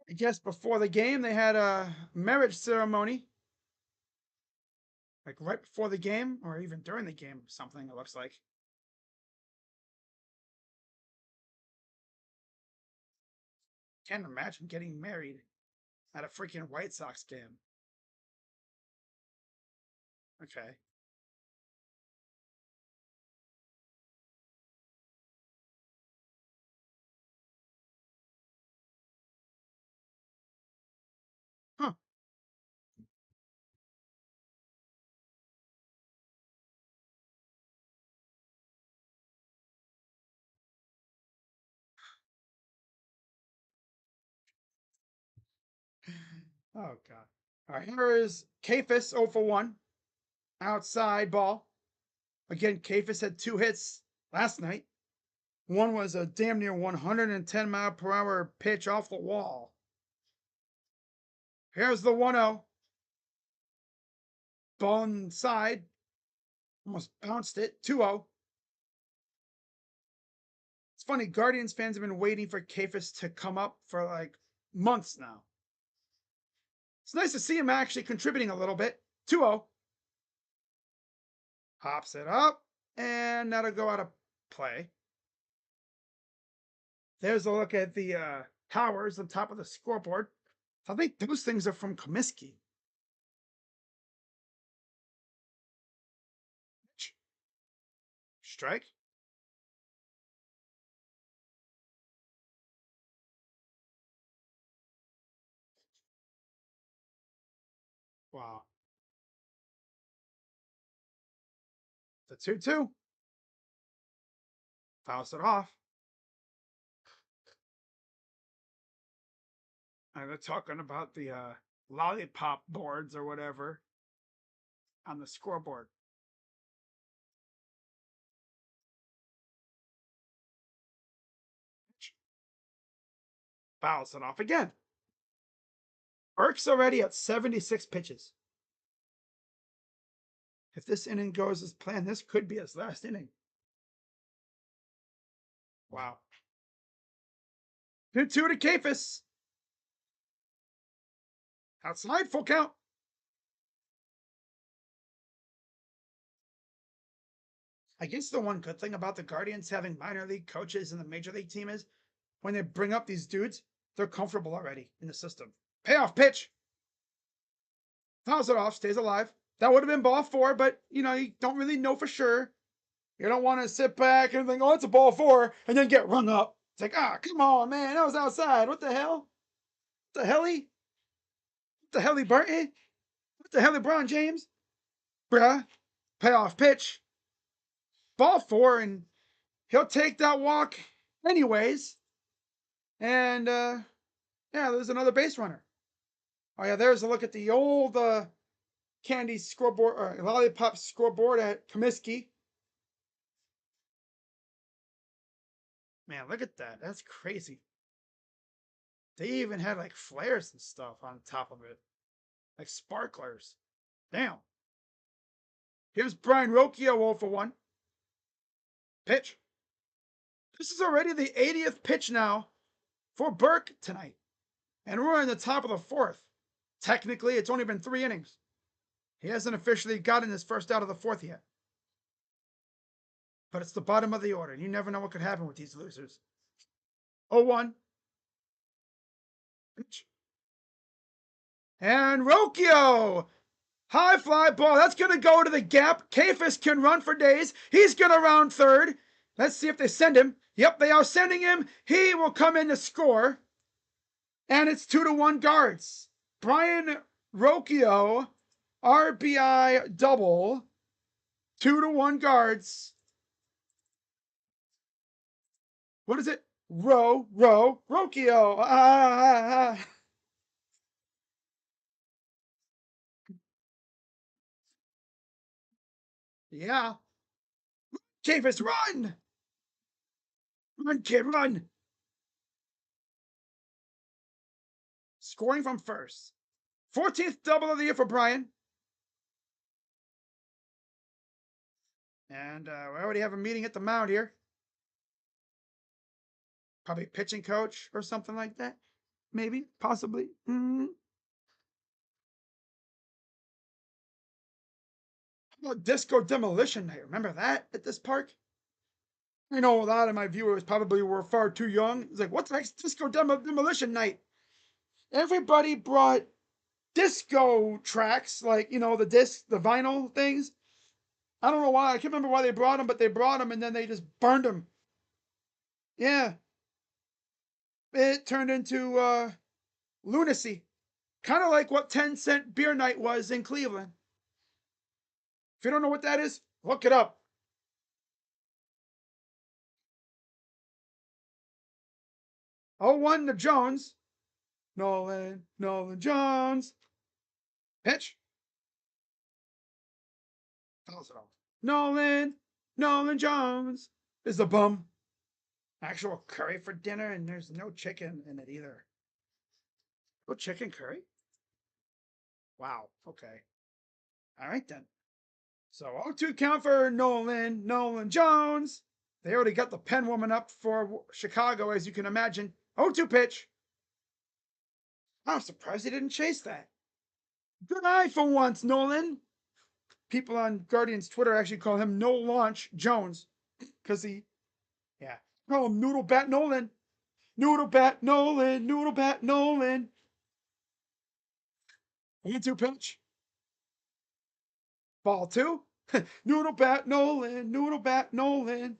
Speaker 1: I guess before the game, they had a marriage ceremony. Like right before the game, or even during the game, something it looks like. Can't imagine getting married at a freaking White Sox game. Okay. Oh God. All right, here is Kafis 0 for 1. Outside ball. Again, Kafis had 2 hits last night. One was a damn near 110-mile-per-hour pitch off the wall. Here's the 1-0. Ball inside. Almost bounced it. 2-0. It's funny, Guardians fans have been waiting for Kafis to come up for like months now. It's nice to see him actually contributing a little bit. 2-0. Hops it up, and that'll go out of play. There's a look at the towers on top of the scoreboard. I think those things are from Comiskey. Strike. Wow. The 2-2. Fouls it off. And they're talking about the lollipop boards or whatever on the scoreboard. Fouls it off again. Burke's already at 76 pitches. If this inning goes as planned, this could be his last inning. Wow. 2-2 to Kafis. Outside, full count. I guess the one good thing about the Guardians having minor league coaches in the major league team is when they bring up these dudes, they're comfortable already in the system. Payoff pitch. Fouls it off, stays alive. That would have been ball 4, but you don't really know for sure. You don't want to sit back and think, oh, it's a ball 4, and then get rung up. It's like, come on, man, that was outside. What the hell? What the helly? What the helly Barton? What the hell, LeBron James? Bruh. Payoff pitch. Ball 4, and he'll take that walk anyways. And yeah, there's another base runner. Oh yeah, there's a look at the old candy scoreboard or lollipop scoreboard at Comiskey. Man, look at that. That's crazy. They even had like flares and stuff on top of it. Like sparklers. Damn. Here's Brian Rocchio 0 for 1. Pitch. This is already the 80th pitch now for Burke tonight. And we're in the top of the 4th. Technically, it's only been 3 innings. He hasn't officially gotten his first out of the 4th yet. But it's the bottom of the order. You never know what could happen with these losers. 0-1. Pitch. And Rocchio! High fly ball. That's going to go to the gap. Kafis can run for days. He's going to round third. Let's see if they send him. Yep, they are sending him. He will come in to score. And it's 2-1 Guards. Brian Rocchio, RBI double. 2-1 Guards. What is it? Rocchio. Yeah. Kafis, run! Run, kid, run! Scoring from first. 14th double of the year for Brian. And we already have a meeting at the mound here. Probably pitching coach or something like that. Maybe, possibly. How about Disco Demolition Night? Remember that at this park? I know a lot of my viewers probably were far too young. It's like, what's the next Disco Demolition Night? Everybody brought disco tracks, like, the disc, the vinyl things. I don't know why. I can't remember why they brought them, but they brought them and then they just burned them. Yeah. It turned into lunacy. Kind of like what 10-cent beer night was in Cleveland. If you don't know what that is, look it up. 0-1 to Jones. Nolan Jones. Pitch. Fouls it off. Nolan Jones is the bum. Actual curry for dinner, and there's no chicken in it either. Oh, chicken curry? Wow. Okay. All right then. So 0-2 count for Nolan Jones. They already got the pen woman up for Chicago, as you can imagine. 0-2 pitch. I'm surprised he didn't chase that. Good eye for once, Nolan. People on Guardians Twitter actually call him No Launch Jones because call him Noodle Bat Nolan. Noodle Bat Nolan. 1-2 pitch. Ball two. Noodle Bat Nolan.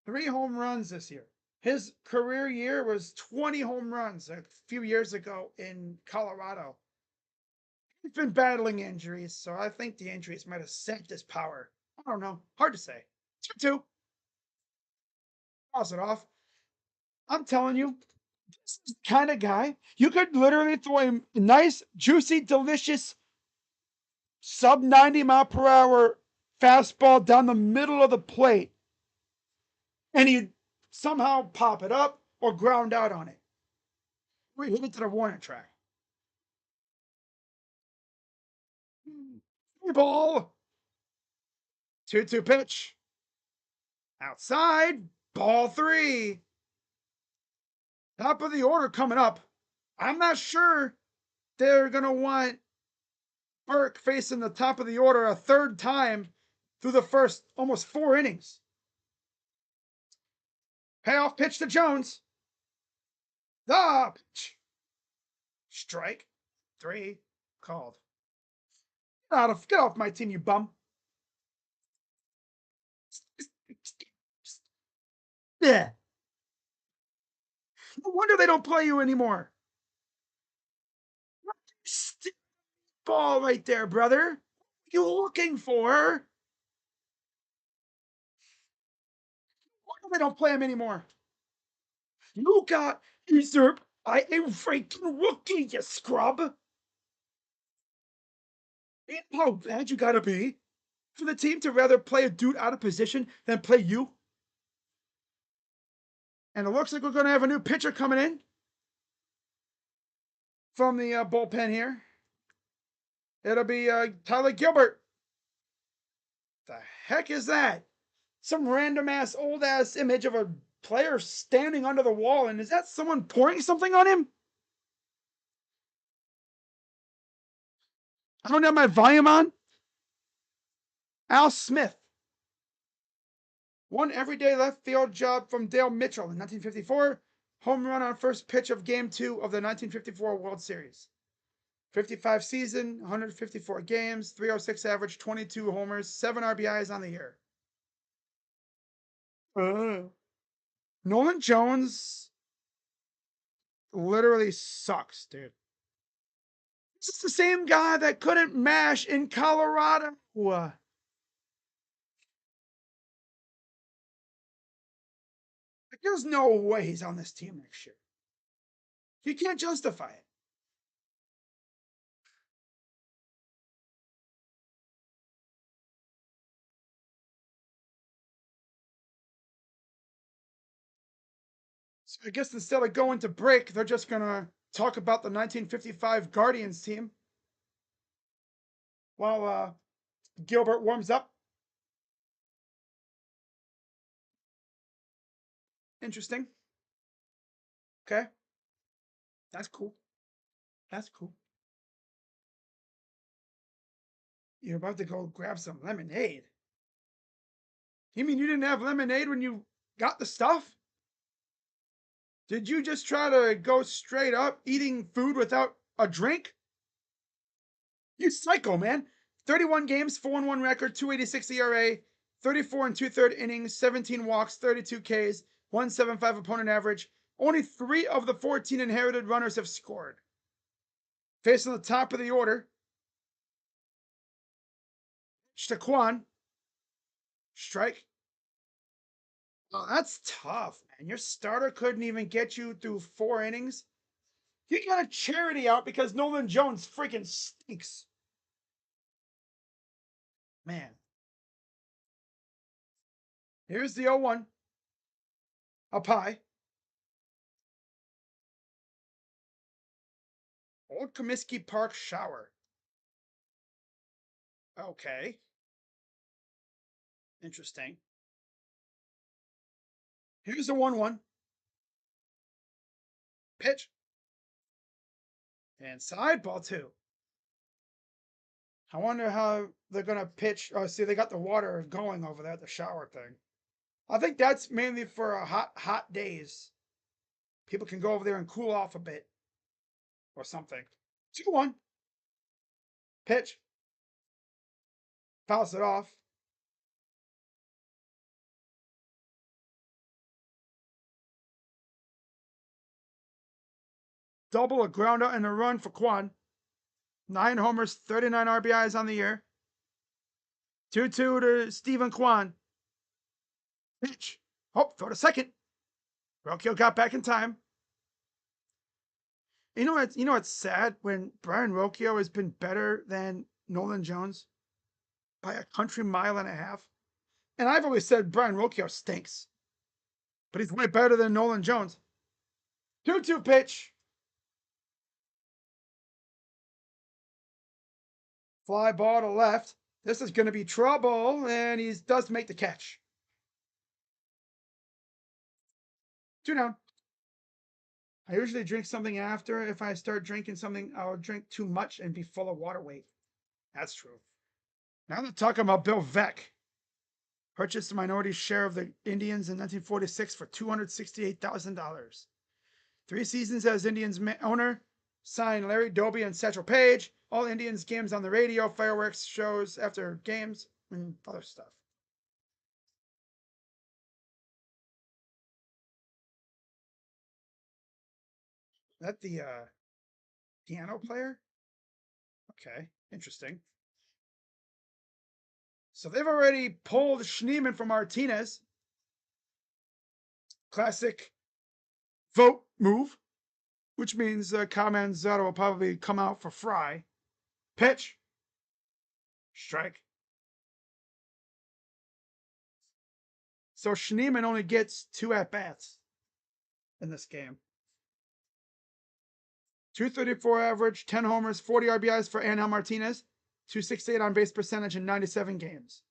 Speaker 1: 3 home runs this year. His career year was 20 home runs a few years ago in Colorado. He's been battling injuries, so I think the injuries might have sapped his power. I don't know. Hard to say. 2-2. Toss it off. I'm telling you, this is the kind of guy you could literally throw him a nice, juicy, delicious sub 90-mile-per-hour fastball down the middle of the plate, and he'd somehow pop it up or ground out on it. We hit it to the warning track. Ball. 2-2 pitch. Outside. Ball 3. Top of the order coming up. I'm not sure they're going to want Burke facing the top of the order a third time through the first almost 4 innings. Payoff pitch to Jones. The pitch. Strike 3 called. Get off my team, you bum. Yeah. No wonder they don't play you anymore. Ball right there, brother. What are you looking for? Why they don't play him anymore? You got usurped by a freaking rookie, you scrub. You know how bad you gotta be for the team to rather play a dude out of position than play you? And it looks like we're going to have a new pitcher coming in from the bullpen here. It'll be Tyler Gilbert. The heck is that? Some random ass old ass image of a player standing under the wall, and is that someone pouring something on him? I don't have my volume on. Al Smith. One everyday left field job from Dale Mitchell in 1954. Home run on first pitch of Game 2 of the 1954 World Series. 55 season, 154 games, 306 average, 22 homers, 7 RBIs on the year. Nolan Jones literally sucks, dude. This is the same guy that couldn't mash in Colorado. Like, there's no way he's on this team next year. You can't justify it. So I guess instead of going to break, they're just going to talk about the 1955 Guardians team while Gilbert warms up. Interesting. Okay. That's cool. That's cool. You're about to go grab some lemonade. You mean you didn't have lemonade when you got the stuff? Did you just try to go straight up eating food without a drink? You psycho, man. 31 games, 4-1 record, 286 ERA, 34 and 2/3 innings, 17 walks, 32 Ks, 175 opponent average. Only 3 of the 14 inherited runners have scored. Facing the top of the order, Shaquan. Strike. Oh, that's tough, man. Your starter couldn't even get you through 4 innings. You got a charity out because Nolan Jones freaking stinks. Man, here's the 0-1. Up high. Old Comiskey Park shower. Okay. Interesting. Here's the 1-1. Pitch. And side ball, too. I wonder how they're going to pitch. Oh, see, they got the water going over there, the shower thing. I think that's mainly for hot days. People can go over there and cool off a bit or something. 2-1. Pitch. Fouls it off. Double, a ground out, and a run for Quan. 9 homers, 39 RBIs on the year. 2-2 to Stephen Kwan. Pitch. Oh, throw to second. Rocchio got back in time. You know what's sad? When Brian Rocchio has been better than Nolan Jones by a country mile and a half. And I've always said Brian Rocchio stinks. But he's way better than Nolan Jones. 2-2 pitch. Fly ball to left. This is going to be trouble, and he does make the catch. 2 down. I usually drink something after. If I start drinking something, I'll drink too much and be full of water weight. That's true. Now they're talking about Bill Veeck. Purchased a minority share of the Indians in 1946 for $268,000. 3 seasons as Indians owner. Signed Larry Doby and Satchel Paige. All Indians games on the radio, fireworks shows after games, and other stuff. Is that the piano player? Okay, interesting. So they've already pulled Schneemann from Martinez. Classic vote move, which means Manzotto will probably come out for Fry. Pitch. Strike. So Schneemann only gets 2 at-bats in this game. 234 average, 10 homers, 40 RBIs for Angel Martinez, 268 on base percentage in 97 games.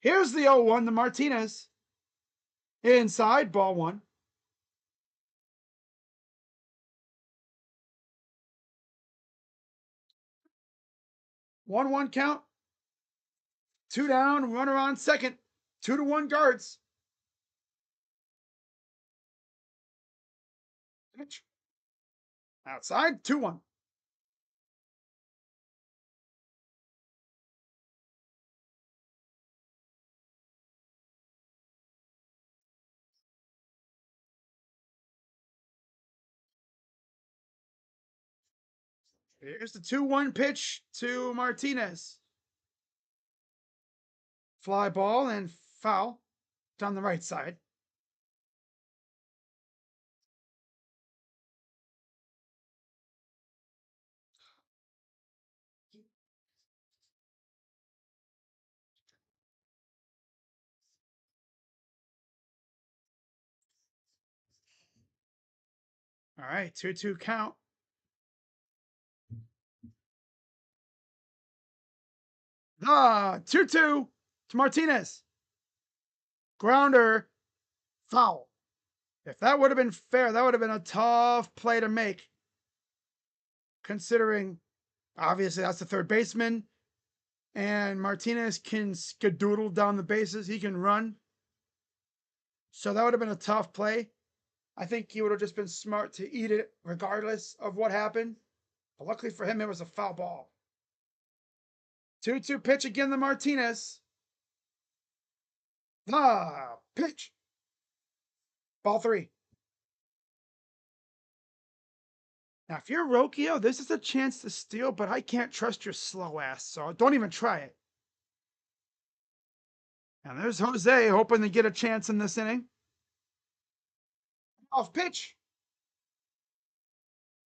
Speaker 1: Here's the 0-1 to Martinez. Inside, ball 1. 1-1 count. 2 down, runner on second. 2-1 guards. Pitch. Outside, 2-1. Here's the 2-1 pitch to Martinez. Fly ball and foul down the right side. All right, 2-2 count. Ah, 2-2 to Martinez. Grounder, foul. If that would have been fair, that would have been a tough play to make. Considering, obviously, that's the third baseman. And Martinez can skadoodle down the bases. He can run. So that would have been a tough play. I think he would have just been smart to eat it regardless of what happened. But luckily for him, it was a foul ball. 2-2 pitch again to Martinez. Pitch. Ball 3. Now, if you're Rocchio, this is a chance to steal, but I can't trust your slow ass, so don't even try it. And there's Jose hoping to get a chance in this inning. Off pitch.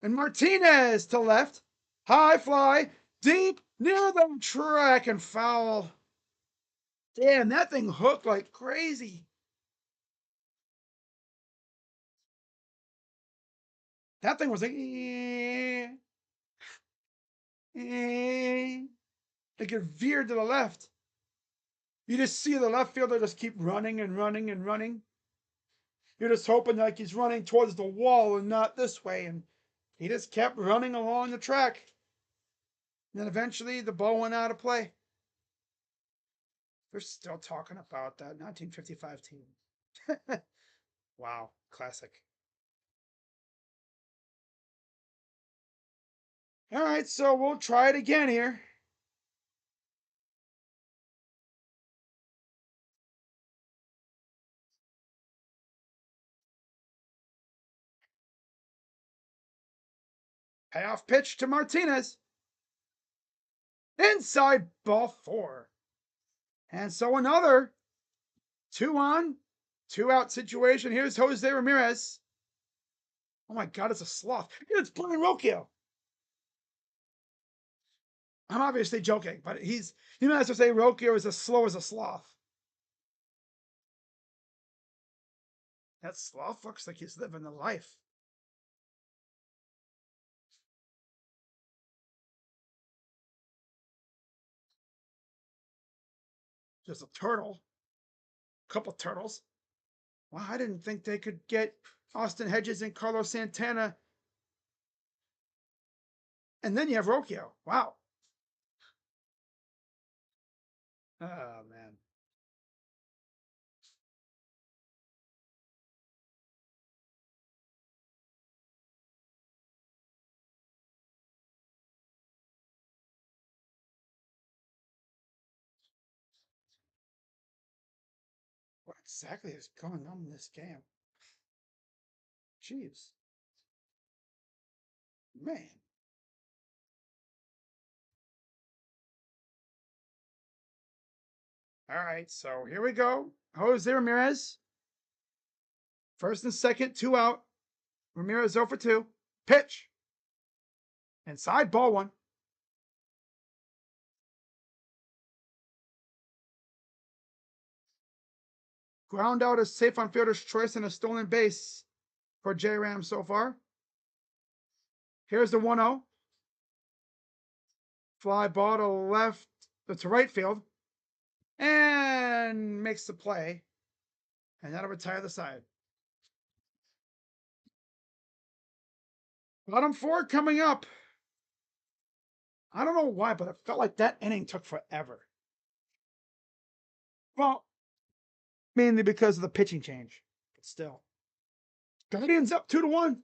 Speaker 1: And Martinez to left. High fly. Deep near the track and foul. Damn, that thing hooked like crazy. That thing was like, like it veered to the left. You just see the left fielder just keep running and running and running. You're just hoping like he's running towards the wall and not this way. And he just kept running along the track. And then eventually the ball went out of play. They're still talking about that 1955 team. Wow, classic. All right, so we'll try it again here. Payoff pitch to Martinez. Inside ball 4. And so another 2 on, 2 out situation. Here's Jose Ramirez. Oh my God, it's a sloth. It's Brian Rocchio. I'm obviously joking, but he might as well say Rocchio is as slow as a sloth. That sloth looks like he's living the life. Just a turtle. A couple turtles. Wow, I didn't think they could get Austin Hedges and Carlos Santana. And then you have Rocchio. Wow. Oh, man. What exactly is going on in this game? Jeez. Man. All right, so here we go. Jose Ramirez. First and second, 2 out. Ramirez 0 for 2. Pitch. Inside, ball 1. Ground out is safe on fielder's choice and a stolen base for J Ram so far. Here's the 1-0. Fly ball to left, to right field. And makes the play. And that'll retire the side. Bottom 4 coming up. I don't know why, but it felt like that inning took forever. Well, mainly because of the pitching change, but still. Guardians up 2-1.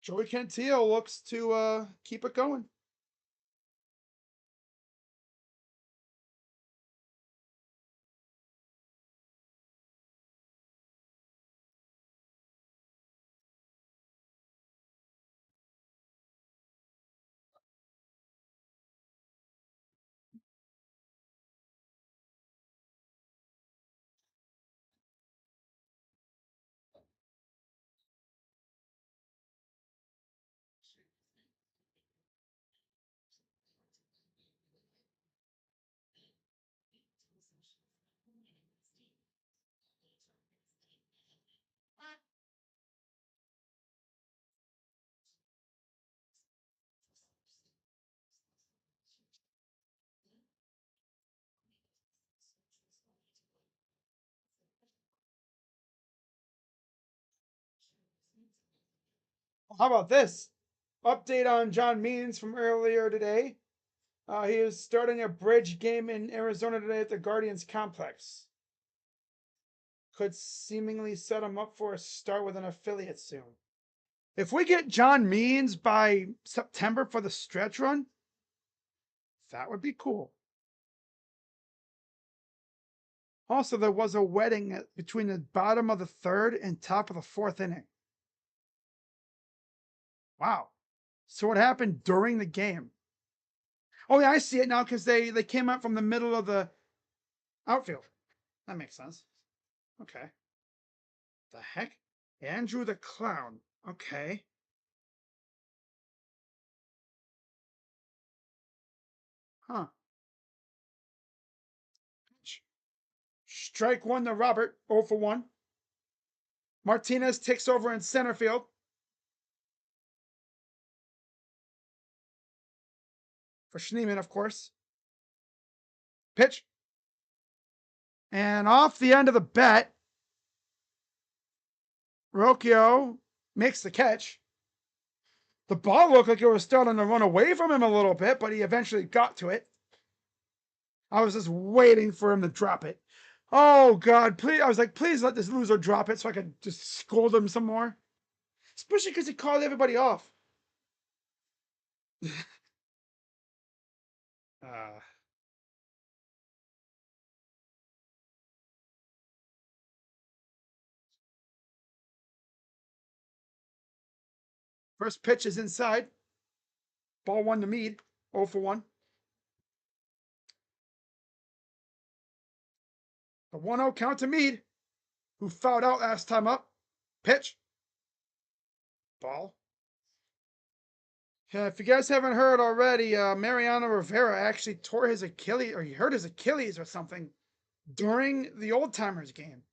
Speaker 1: Joey Cantillo looks to keep it going. How about this? Update on John Means from earlier today. He is starting a bridge game in Arizona today at the Guardians complex. Could seemingly set him up for a start with an affiliate soon. If we get John Means by September for the stretch run, that would be cool. Also, there was a wedding between the bottom of the 3rd and top of the 4th inning. Wow. So what happened during the game? Oh yeah, I see it now because they came out from the middle of the outfield. That makes sense. Okay. The heck? Andrew the Clown. Okay. Huh. Strike one to Robert. 0 for 1. Martinez takes over in center field. For Schneeman, of course. Pitch. And off the end of the bat, Rocchio makes the catch. The ball looked like it was starting to run away from him a little bit, but he eventually got to it. I was just waiting for him to drop it. Oh, God, please. I was like, please let this loser drop it so I could just scold him some more. Especially because he called everybody off. uh, First pitch is inside. Ball one to Mead. 0 for 1. The 1-0 count to Mead, who fouled out last time up. Pitch. Ball. Yeah, if you guys haven't heard already, Mariano Rivera actually tore his Achilles, or he hurt his Achilles or something during the Old Timers game.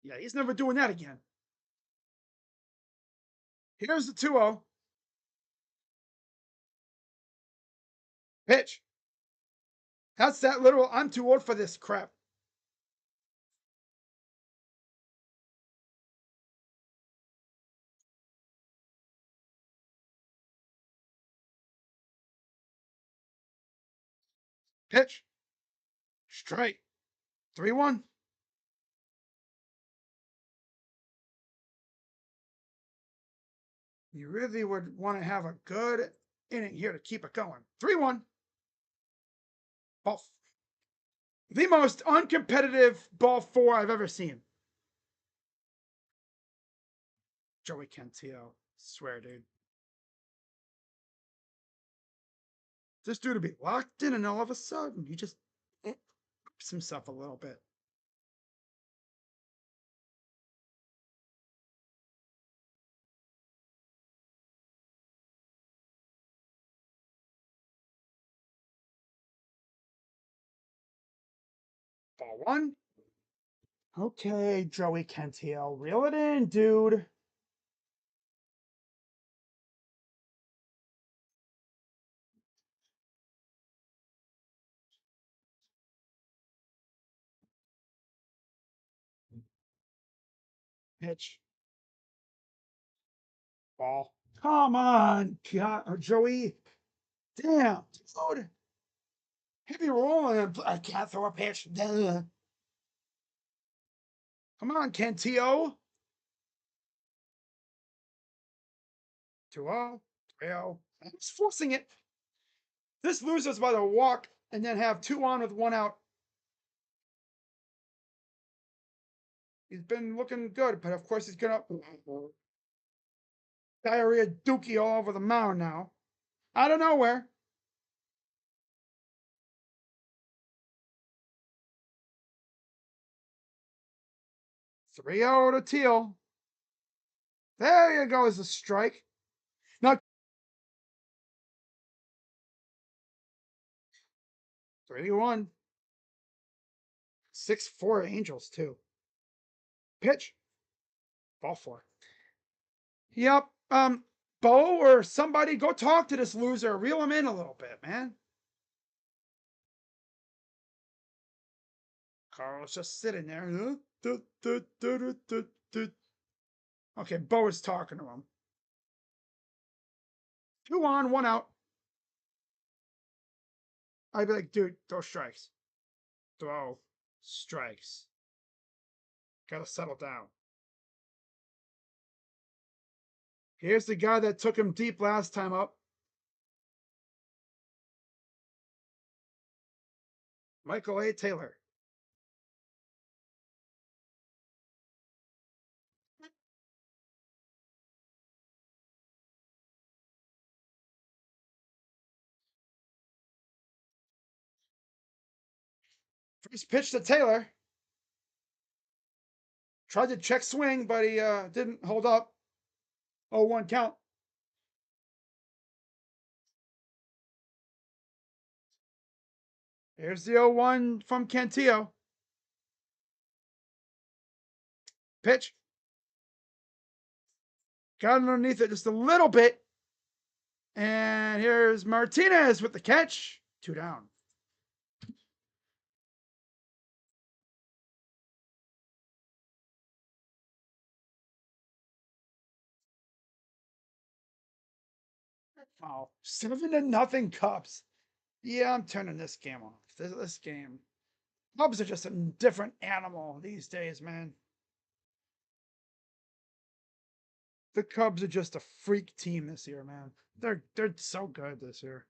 Speaker 1: Yeah, he's never doing that again. Here's the 2-0. Pitch. That's that little, I'm too old for this crap. Pitch. Strike. 3-1. You really would want to have a good inning here to keep it going. 3-1. Ball. The most uncompetitive ball four I've ever seen. Joey Cantillo. Swear, dude. This dude would be locked in, and all of a sudden, he just oops himself a little bit. Ball one. Okay, Joey Cantillo. Reel it in, dude. Pitch. Ball. Come on, God, Joey. Damn, dude. Hit me rolling. I can't throw a pitch. Duh. Come on, Cantillo. 2-0, 3-0. I'm just forcing it. This loses by the walk and then have 2 on with 1 out. He's been looking good, but of course he's gonna diarrhea dookie all over the mound now. Out of nowhere. 3-0 to Teal. There you go, is a strike. Now 3-1. 6-4 Angels too. Pitch. Ball 4. Yep. Bo or somebody go talk to this loser. Reel him in a little bit, man. Carl's just sitting there. Okay, Bo is talking to him. 2 on, 1 out. I'd be like, dude, throw strikes. Throw strikes. Gotta settle down. Here's the guy that took him deep last time up. Michael A. Taylor. First pitch to Taylor. Tried to check swing, but he didn't hold up. 0-1 count. Here's the 0-1 from Cantillo. Pitch. Got underneath it just a little bit. And here's Martinez with the catch. 2 down. Oh, 7-0 Cubs. Yeah, I'm turning this game off. This game. Cubs are just a different animal these days, man. The Cubs are just a freak team this year, man. They're so good this year.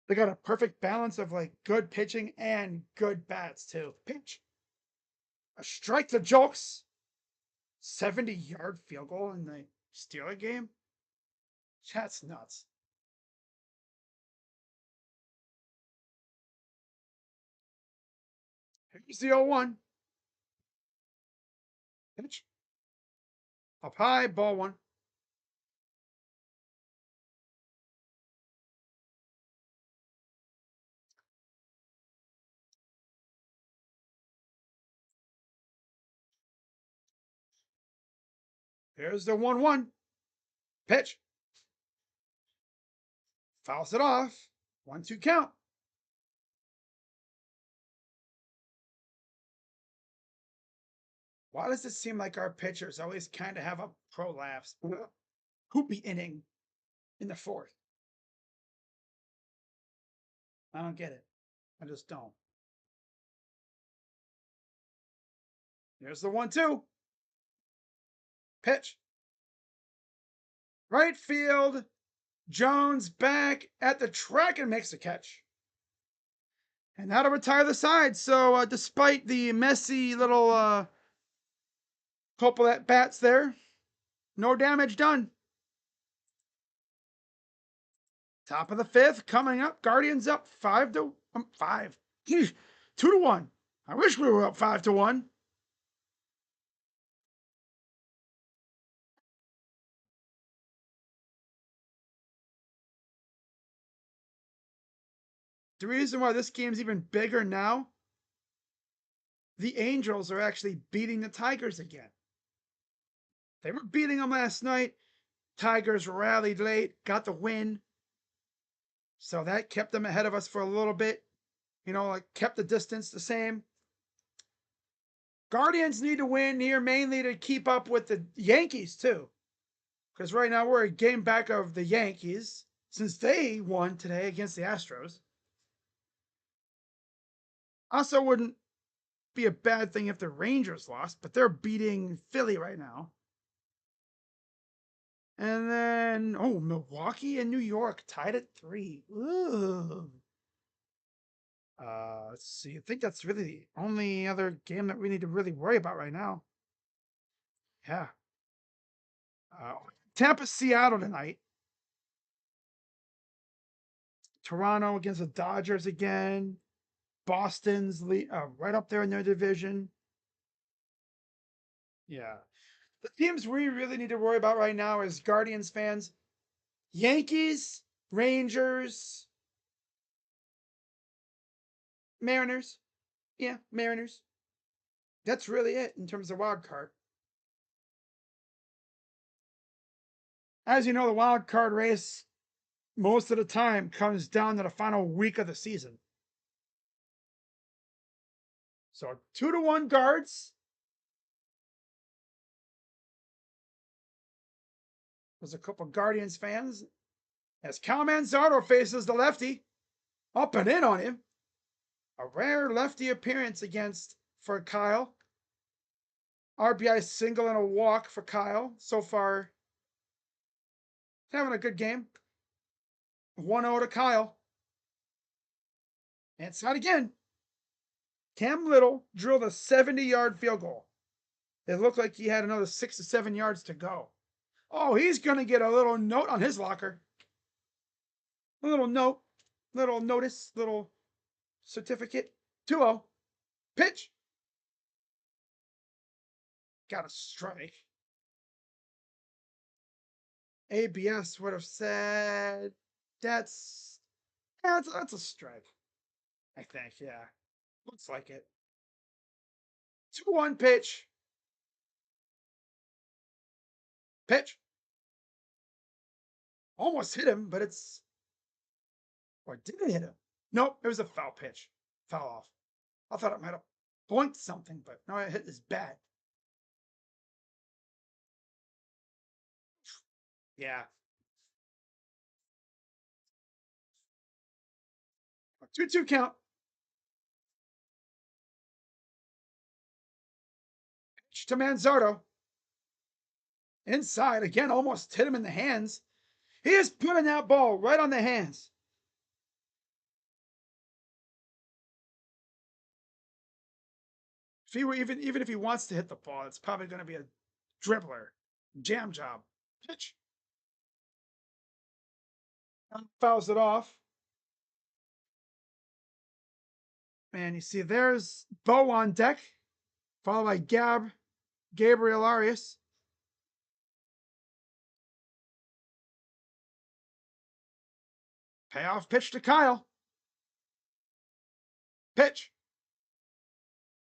Speaker 1: They got a perfect balance of like good pitching and good bats too. Pitch. A strike to Jokes. 70-yard field goal in the Steeler game. That's nuts. Here's the 0-1. Pitch. Up high, ball 1. Here's the 1-1. Pitch. Fouls it off. 1-2 count. Why does it seem like our pitchers always kind of have a prolapse? Hoopy inning in the 4th. I don't get it. I just don't. There's the 1-2. Pitch. Right field. Jones back at the track and makes the catch. And that'll retire the side. So despite the messy little couple at bats there, no damage done. Top of the 5th coming up. Guardians up 5-5. 2-1. I wish we were up 5-1. The reason why this game's even bigger now, the Angels are actually beating the Tigers again. They were beating them last night. Tigers rallied late, got the win. So that kept them ahead of us for a little bit. You know, like kept the distance the same. Guardians need to win here mainly to keep up with the Yankees too. Because right now we're a game back of the Yankees since they won today against the Astros. Also wouldn't be a bad thing if the Rangers lost, but they're beating Philly right now. And then, Milwaukee and New York tied at 3. Ooh. Let's see. I think that's really the only other game that we need to really worry about right now. Yeah. Tampa, Seattle tonight. Toronto against the Dodgers again. Boston's right up there in their division. Yeah. The teams we really need to worry about right now as Guardians fans, Yankees, Rangers, Mariners. Yeah, Mariners. That's really it in terms of wild card. As you know, the wild card race most of the time comes down to the final week of the season. So 2-1 Guards. There's a couple Guardians fans. As Cal Manzardo faces the lefty, up and in on him. A rare lefty appearance for Kyle. RBI single and a walk for Kyle. So far, having a good game. 1-0 to Kyle. And it's not again. Cam Little drilled a 70-yard field goal. It looked like he had another 6 to 7 yards to go. Oh, he's going to get a little note on his locker. A little note, little notice, little certificate. 2-0. Pitch. Got a strike. ABS would have said that's that's a strike. I think, yeah. Looks like it. 2-1 pitch. Pitch. Almost hit him, but it's or did it hit him? Nope, it was a foul pitch. Foul off. I thought it might have boinked something, but no, it hit his bat. Yeah. 2-2 count. Pitch to Manzardo. Inside again, almost hit him in the hands. He is putting that ball right on the hands. If he were even if he wants to hit the ball, it's probably going to be a dribbler, jam job. Pitch. Fouls it off. And you see there's Bo on deck, followed by Gabriel Arias. Payoff pitch to Kyle. Pitch.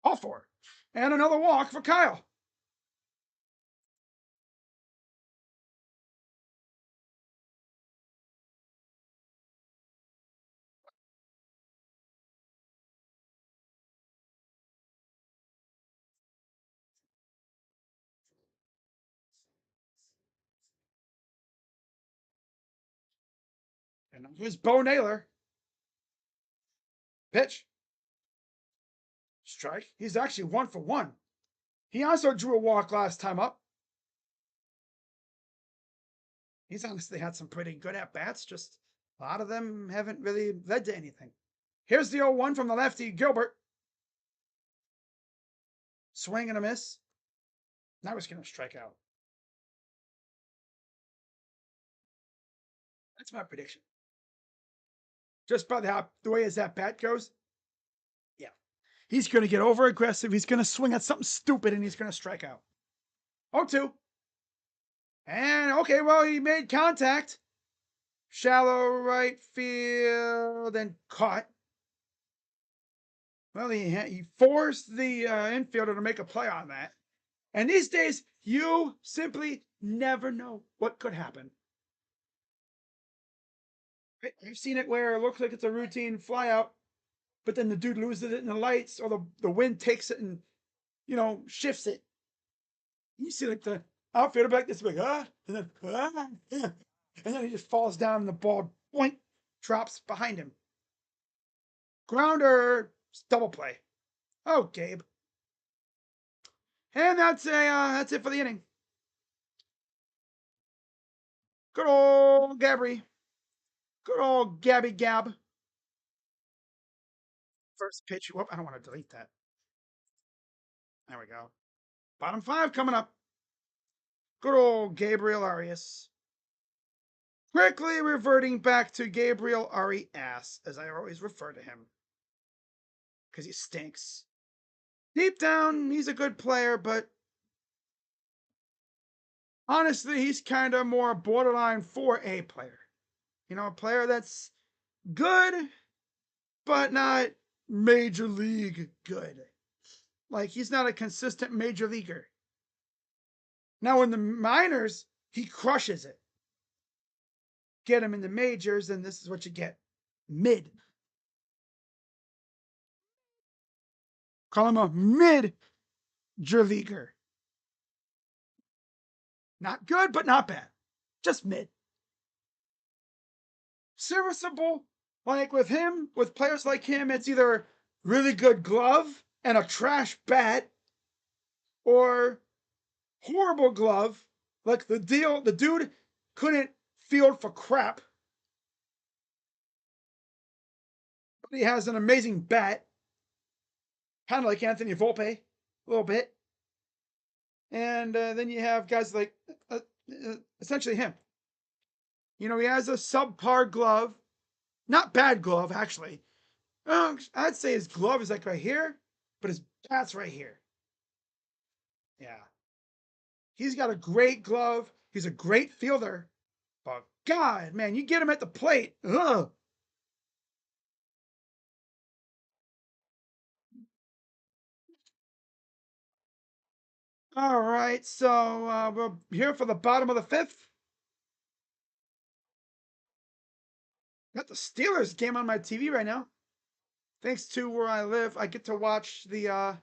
Speaker 1: All four. And another walk for Kyle. And here's Bo Naylor. Pitch. Strike. He's actually 1 for 1. He also drew a walk last time up. He's honestly had some pretty good at-bats, just a lot of them haven't really led to anything. Here's the 0-1 from the lefty, Gilbert. Swing and a miss. Now he's going to strike out. That's my prediction. Just by the way his at-bat goes. Yeah. He's going to get over-aggressive. He's going to swing at something stupid, and he's going to strike out. 0-2. And, okay, well, he made contact. Shallow right field and caught. Well, he forced the infielder to make a play on that. And these days, you simply never know what could happen. You've seen it where it looks like it's a routine flyout, but then the dude loses it in the lights, or the wind takes it and, shifts it. You see like the outfielder back this way, and then he just falls down and the ball boink, drops behind him. Grounder, double play. Oh, Gabe. And that's it for the inning. Good old Gabby. Good old Gabby Gab. First pitch. Whoop, I don't want to delete that. There we go. Bottom 5 coming up. Good old Gabriel Arias. Quickly reverting back to Gabriel Arias, as I always refer to him. Because he stinks. Deep down, he's a good player, but honestly, he's kind of more borderline 4A player. A player that's good, but not major league good. Like, he's not a consistent major leaguer. Now, in the minors, he crushes it. Get him in the majors, and this is what you get. Mid. Call him a mid-major leaguer. Not good, but not bad. Just mid. Serviceable. Like with him, with players like him, it's either really good glove and a trash bat, or horrible glove. Like the dude couldn't field for crap, but he has an amazing bat. Kind of like Anthony Volpe, a little bit. And then you have guys like essentially him. He has a subpar glove. Not bad glove, actually. I'd say his glove is like right here, but his bat's right here. Yeah. He's got a great glove. He's a great fielder. But God, man, you get him at the plate. Ugh. All right, so we're here for the bottom of the fifth. Got the Steelers game on my TV right now. Thanks to where I live, I get to watch the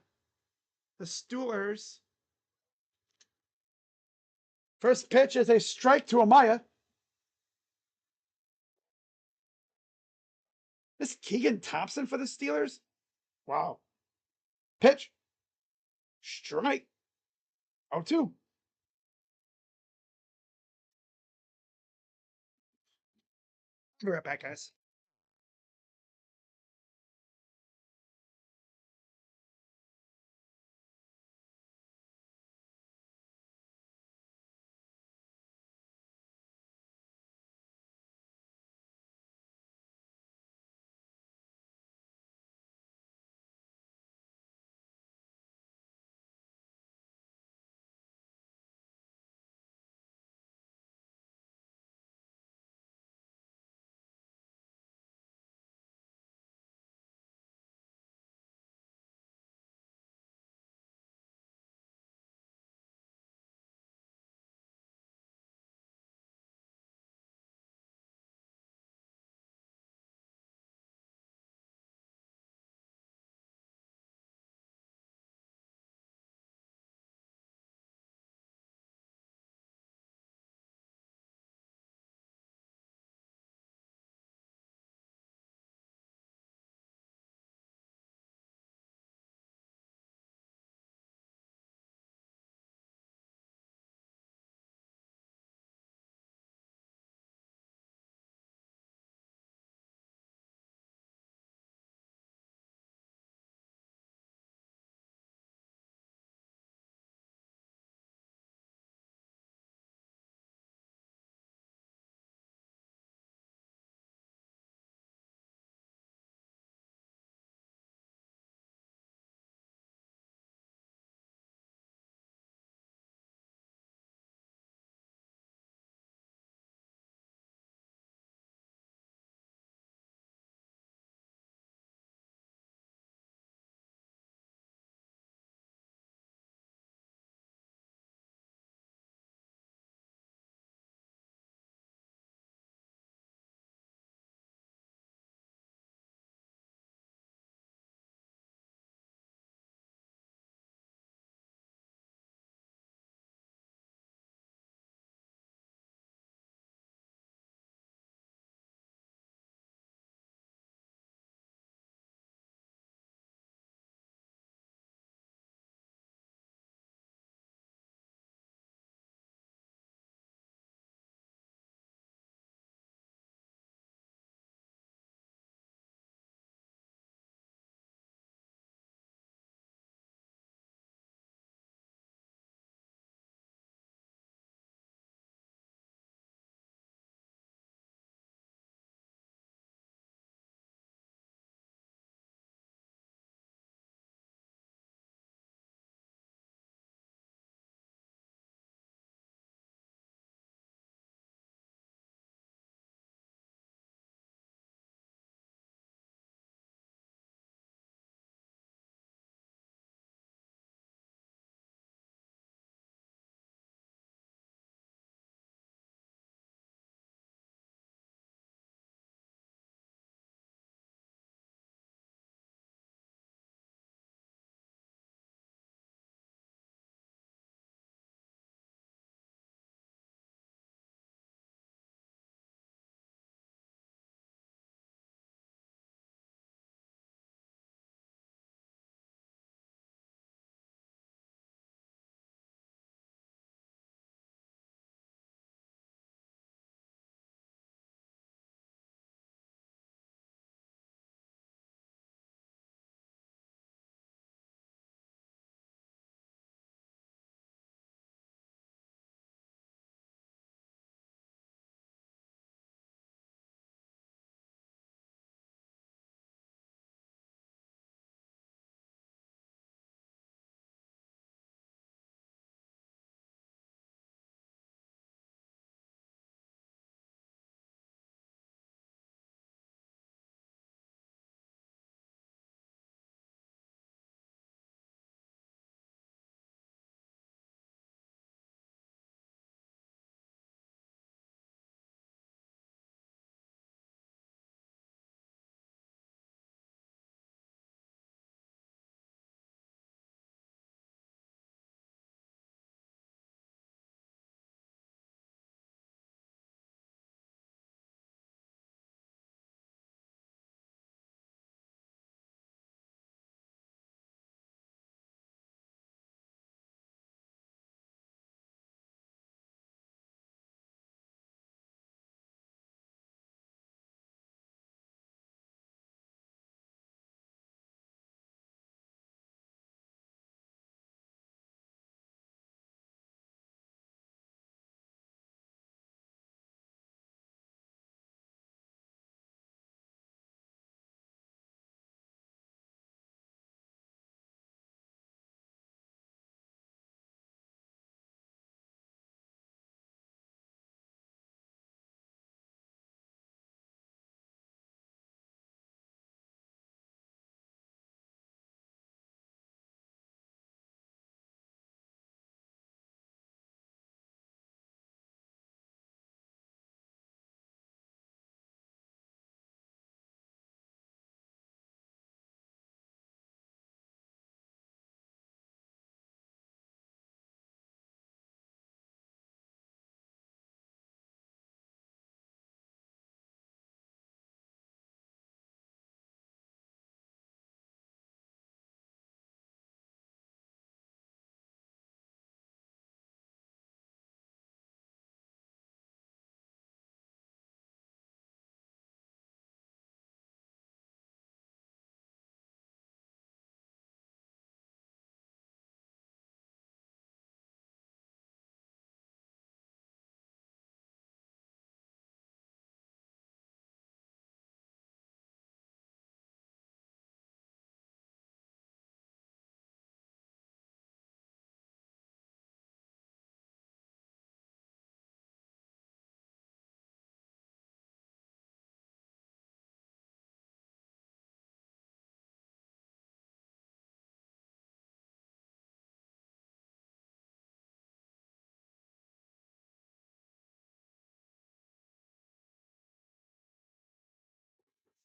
Speaker 1: Steelers. First pitch is a strike to Amaya. This Keegan Thompson for the Steelers. Wow. Pitch. Strike. 0-2. Be right back, guys.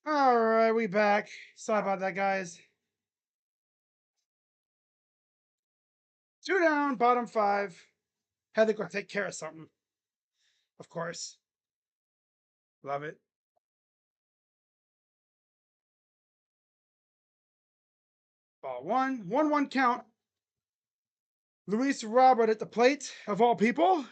Speaker 1: All right, we back. Sorry about that, guys. Two down, bottom five. Had to go take care of something, of course. Love it. Ball one, 1-1 count. Luis Robert at the plate, of all people.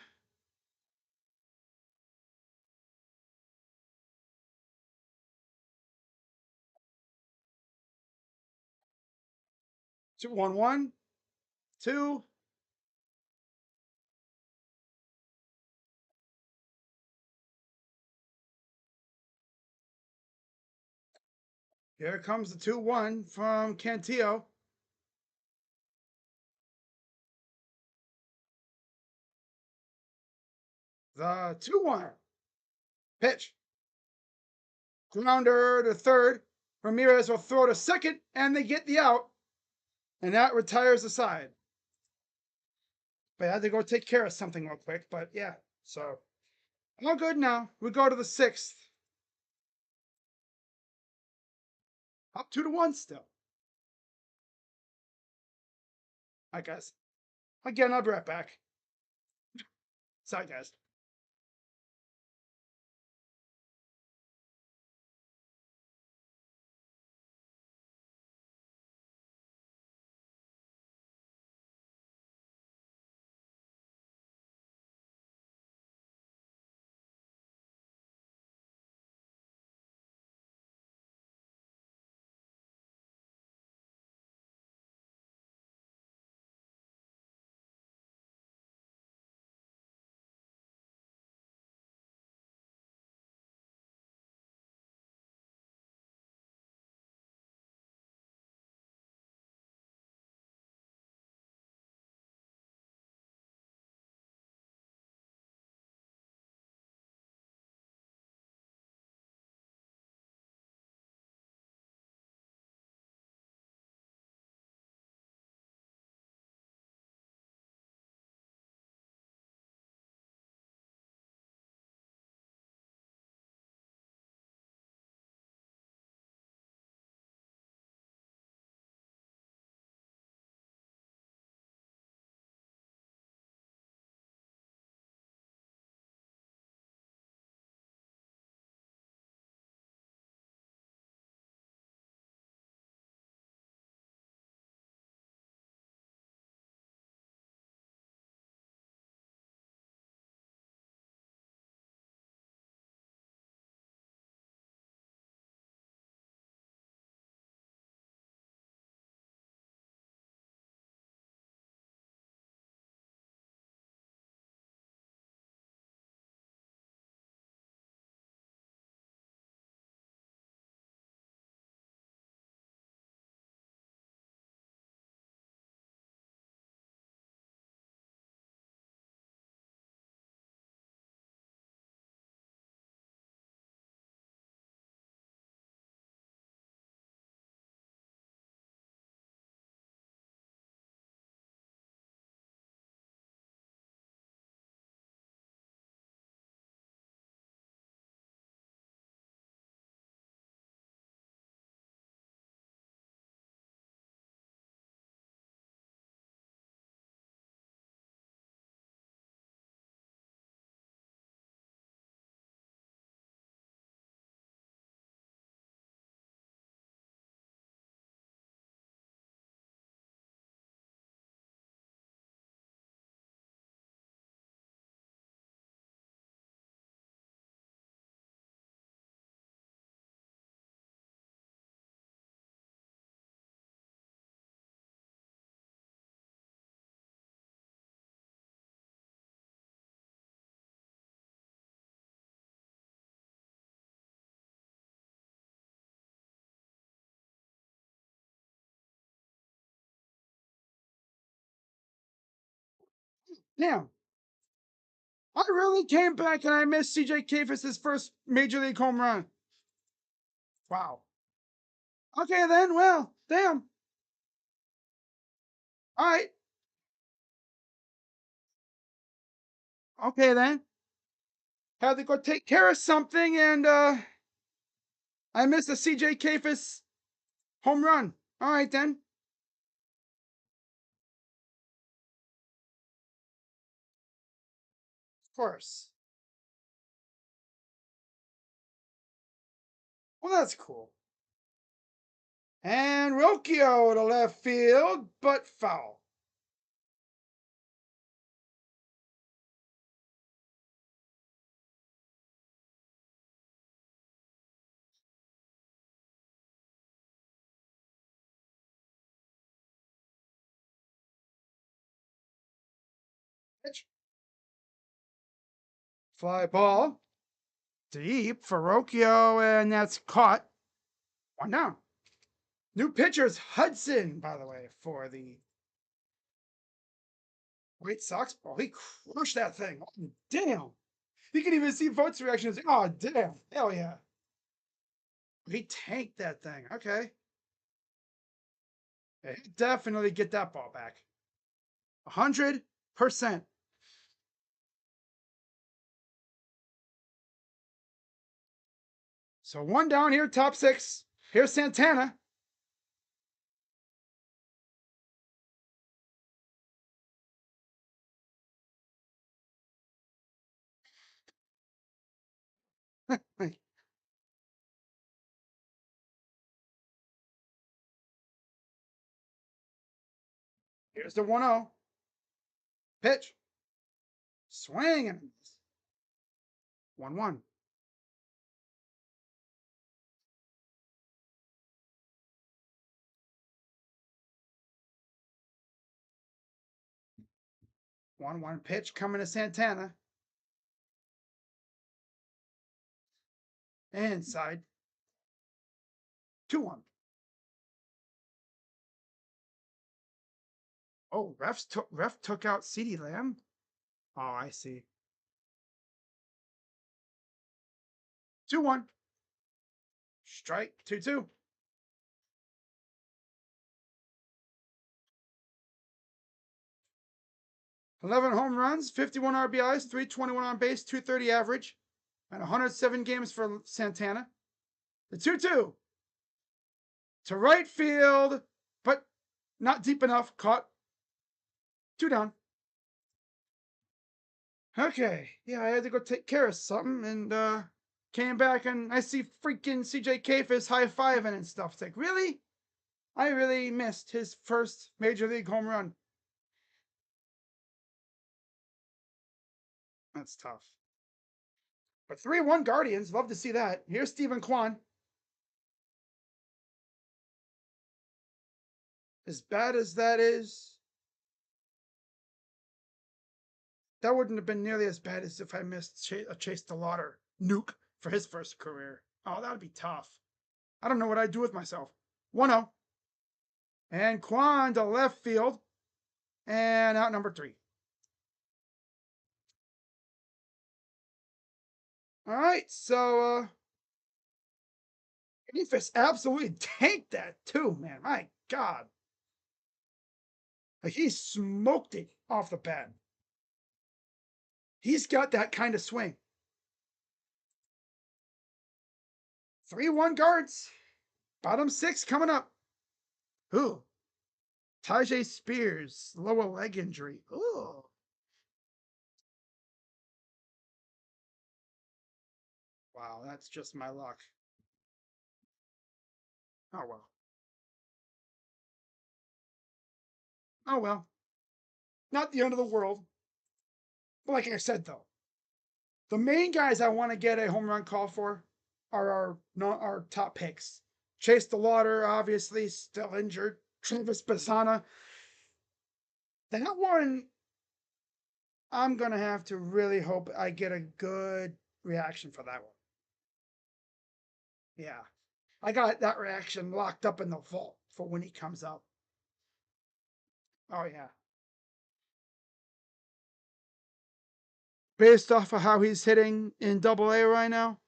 Speaker 1: 1-1, 2. Here comes the 2-1 from Cantillo. The 2-1 pitch. Grounder to third. Ramirez will throw to second, and they get the out. And that retires the side. But I had to go take care of something real quick. But yeah, so all good now. We go to the sixth. Up 2-1 still. I guess. Again, I'll be right back. Sorry, guys. Damn. I really came back and I missed CJ Kifis' first major league home run. Wow. Okay, then. Well, damn. All right. Okay, then. Had to go take care of something and I missed a CJ Kafis home run. All right, then. Of course. Well, that's cool. And Rocchio to left field, but foul. Pitch. Fly ball. Deep for Rocchio, and that's caught. One down. New pitcher's Hudson, by the way, for the White Sox. Oh, he crushed that thing. Oh, damn. You can even see Vote's reaction. Oh, damn. Hell yeah. He tanked that thing. Okay. Yeah, definitely get that ball back. 100%. So one down here, top six. Here's Santana. Here's the 1-0. Pitch. Swing and 1-1. 1-1 pitch coming to Santana. Inside. 2-1. Oh, ref took out CeeDee Lamb. Oh, I see. 2-1. Strike. 2-2. 11 home runs, 51 RBIs, 321 on base, 230 average, and 107 games for Santana. The 2-2 to right field, but not deep enough. Caught. 2 down. Okay, yeah, I had to go take care of something, and came back and I see freaking CJ Kafis high-fiving and stuff. It's like, really? I really missed his first major league home run. That's tough. But 3-1 Guardians, love to see that. Here's Stephen Kwan. As bad as that is, that wouldn't have been nearly as bad as if I missed a Chase DeLauder nuke for his first career. Oh, that would be tough. I don't know what I'd do with myself. 1-0. And Kwan to left field. And out number 3. All right, so Ephus absolutely tanked that too, man. My God. Like he smoked it off the bat. He's got that kind of swing. 3-1 guards. Bottom 6 coming up. Who? Tajay Spears, lower leg injury. Ooh. Wow, that's just my luck. Oh well. Oh well. Not the end of the world. But like I said though, the main guys I want to get a home run call for are our top picks. Chase DeLauder, obviously, still injured. Travis Bassana. That one, I'm going to have to really hope I get a good reaction for that one. Yeah. I got that reaction locked up in the vault for when he comes up. Oh, yeah. Based off of how he's hitting in Double-A right now,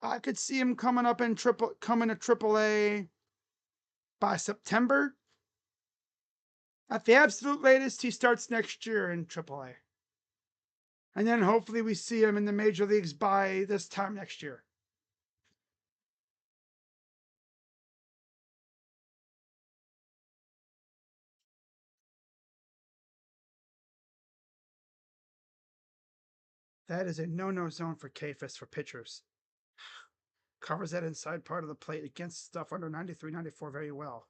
Speaker 1: I could see him coming to Triple-A by September. At the absolute latest, he starts next year in Triple-A. And then hopefully we see him in the major leagues by this time next year. That is a no-no zone for Kfist for pitchers. Covers that inside part of the plate against stuff under 93, 94 very well.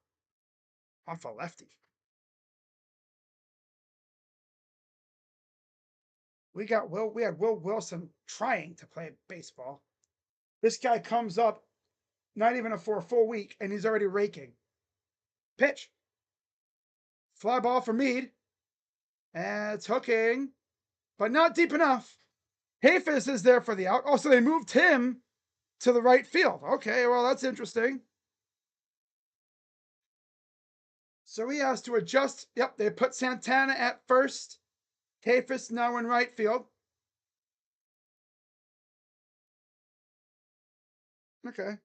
Speaker 1: Off a lefty. We had Will Wilson trying to play baseball. This guy comes up, not even for a full week, and he's already raking. Pitch. Fly ball for Mead. And it's hooking, but not deep enough. Hayfus is there for the out. Oh, so they moved him to the right field. Okay, well, that's interesting. So he has to adjust. Yep, they put Santana at first. Hayfus now in right field. Okay.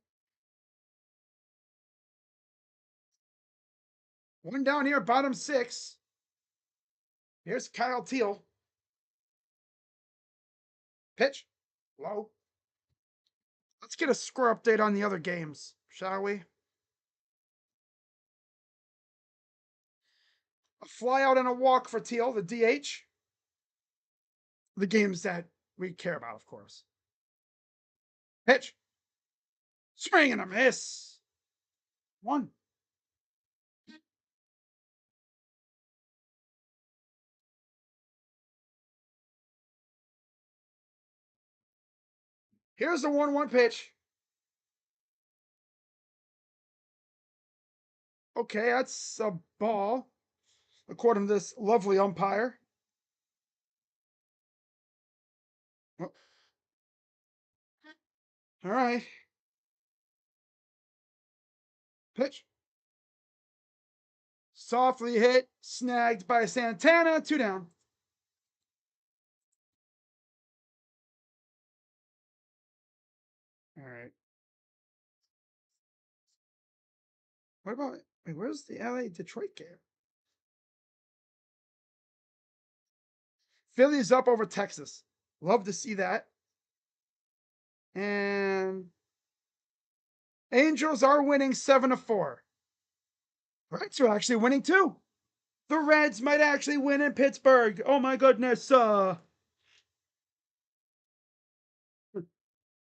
Speaker 1: One down here, bottom 6. Here's Kyle Teal. Pitch. Low. Let's get a score update on the other games, shall we? A fly out and a walk for Teal, the DH. The games that we care about, of course. Pitch. Swing and a miss. 1. Here's the 1-1 pitch. Okay, that's a ball, according to this lovely umpire. Oh. All right. Pitch. Softly hit, snagged by Santana, 2 down. All right. What about, wait, where's the LA Detroit game? Phillies up over Texas. Love to see that. And Angels are winning 7-4. Reds are actually winning too. The Reds might actually win in Pittsburgh. Oh my goodness.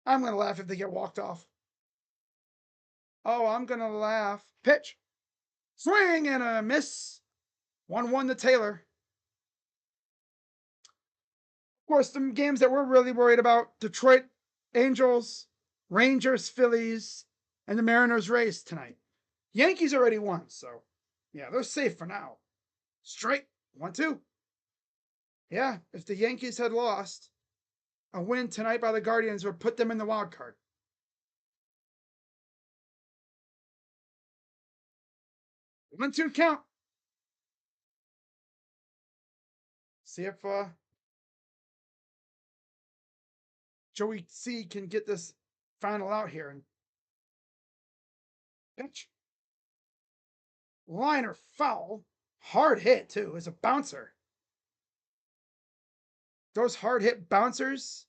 Speaker 1: I'm going to laugh if they get walked off. Oh, I'm going to laugh. Pitch. Swing and a miss. 1-1 to Taylor. Of course, the games that we're really worried about: Detroit Angels, Rangers, Phillies, and the Mariners Rays tonight. Yankees already won, so yeah, they're safe for now. Straight 1-2. Yeah, if the Yankees had lost, a win tonight by the Guardians would put them in the wild card. 1-2 count. See if Joey C can get this final out here. And pitch. Liner foul. Hard hit, too. It's a bouncer. Those hard hit bouncers,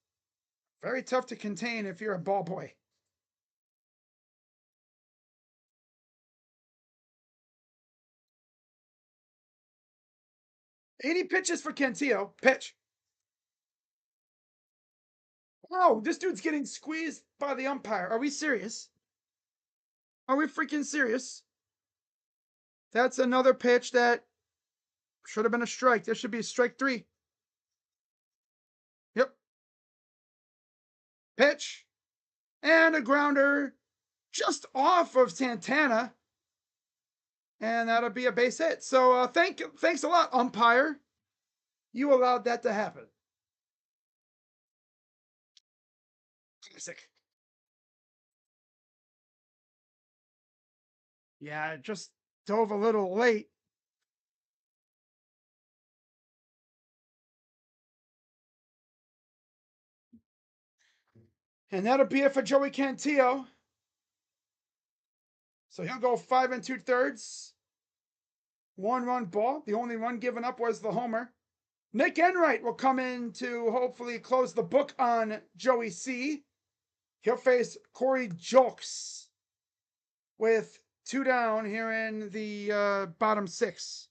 Speaker 1: very tough to contain if you're a ball boy. '80 pitches for Cantillo. Pitch. Wow, this dude's getting squeezed by the umpire. Are we serious? Are we freaking serious? That's another pitch that should have been a strike. There should be a strike 3. Yep. Pitch. And a grounder just off of Santana. And that'll be a base hit. So thanks a lot, umpire. You allowed that to happen. Classic. Yeah, it just dove a little late. And that'll be it for Joey Cantillo. So he'll go 5 2/3. 1-run ball. The only run given up was the homer. Nick Enright will come in to hopefully close the book on Joey C. He'll face Corey Julks with 2 down here in the bottom 6.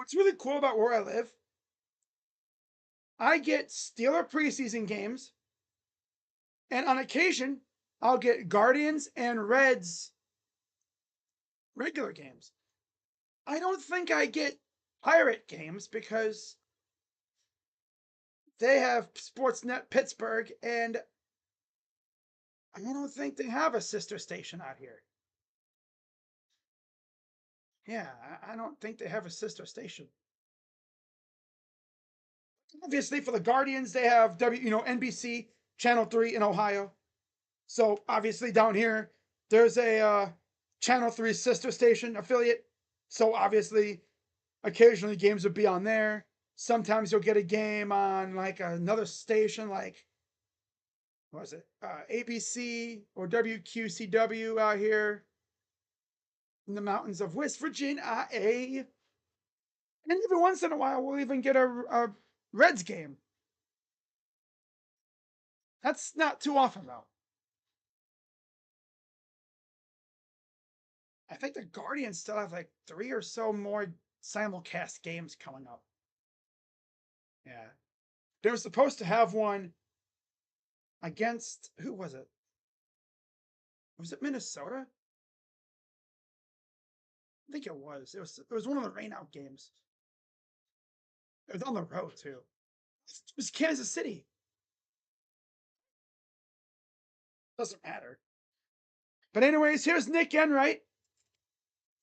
Speaker 1: What's really cool about where I live, I get Steeler preseason games, and on occasion, I'll get Guardians and Reds regular games. I don't think I get Pirate games because they have Sportsnet Pittsburgh, and I don't think they have a sister station out here. Yeah, I don't think they have a sister station. Obviously, for the Guardians, they have NBC Channel 3 in Ohio. So obviously down here, there's a Channel 3 sister station affiliate. So obviously, occasionally games would be on there. Sometimes you'll get a game on like another station, like what was it, ABC or WQCW out here in the mountains of West Virginia. And every once in a while, we'll even get a Reds game. That's not too often though. I think the Guardians still have like 3 or so more simulcast games coming up. Yeah. They were supposed to have one against, who was it? Was it Minnesota? I think it was. It was one of the rainout games. It was on the road too. It was Kansas City. Doesn't matter. But anyways, here's Nick Enright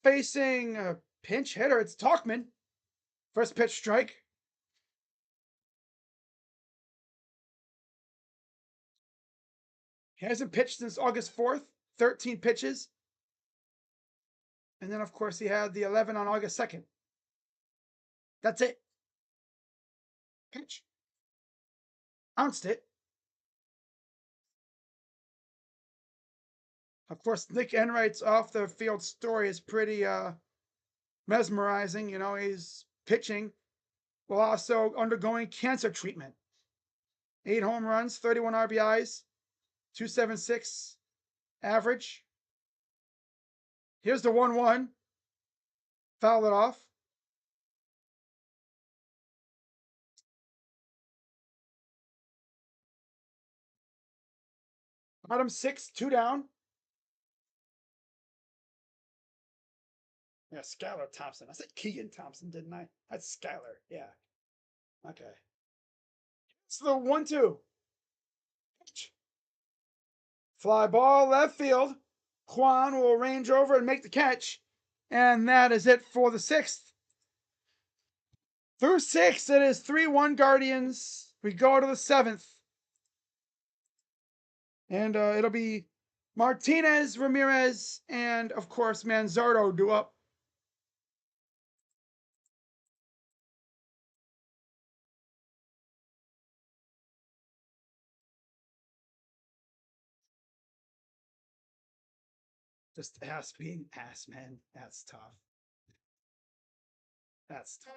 Speaker 1: facing a pinch hitter. It's Talkman. First pitch strike. He hasn't pitched since August 4th. 13 pitches. And then, of course, he had the 11 on August 2nd. That's it. Pitch. Bounced it. Of course, Nick Enright's off the field story is pretty mesmerizing. He's pitching while also undergoing cancer treatment. 8 home runs, 31 RBIs, 276 average. Here's the 1-1. Foul it off. Bottom 6, 2 down. Yeah, Skylar Thompson. I said Keegan Thompson, didn't I? That's Skylar. Yeah. Okay. It's the 1-2. Fly ball left field. Juan will range over and make the catch. And that is it for the 6th. Through 6, it is 3-1 Guardians. We go to the 7th. And it'll be Martinez, Ramirez, and of course Manzardo due up. Just ass being ass, man. That's tough. That's tough.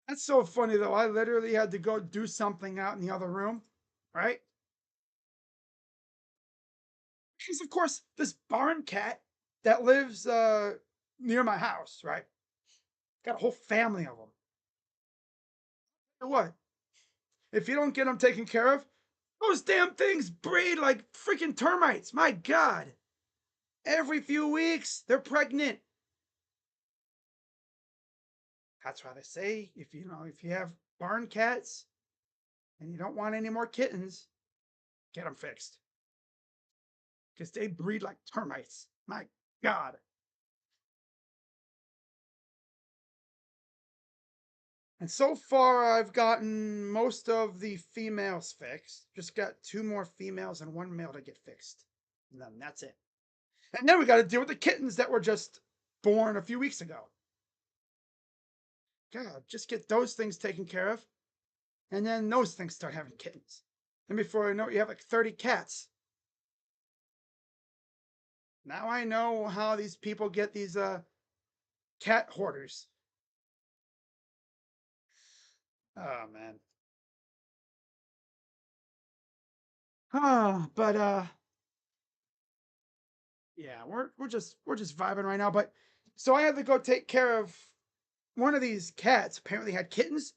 Speaker 1: That's so funny though. I literally had to go do something out in the other room, right? Because of course this barn cat that lives near my house, right? Got a whole family of them. What? If you don't get them taken care of, those damn things breed like freaking termites. My God. Every few weeks, they're pregnant. That's why they say if you have barn cats and you don't want any more kittens, get them fixed. Because they breed like termites. My God. And so far, I've gotten most of the females fixed. Just got 2 more females and 1 male to get fixed. And then that's it. And then we got to deal with the kittens that were just born a few weeks ago. God, just get those things taken care of. And then those things start having kittens. And before you know it, you have like 30 cats. Now I know how these people get these cat hoarders. Oh man. But yeah, we're just vibing right now. But so I have to go take care of one of these cats apparently had kittens,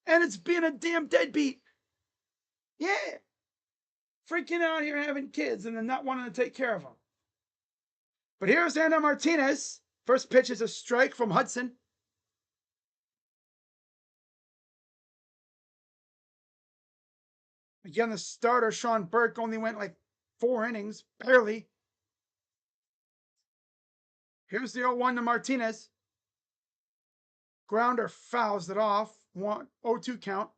Speaker 1: and it's being a damn deadbeat. Yeah, freaking out here having kids and then not wanting to take care of them. But here's Ana Martinez. First pitch is a strike from Hudson. Again, the starter, Sean Burke, only went like 4 innings, barely. Here's the 0-1 to Martinez. Grounder fouls it off. 0-2 count.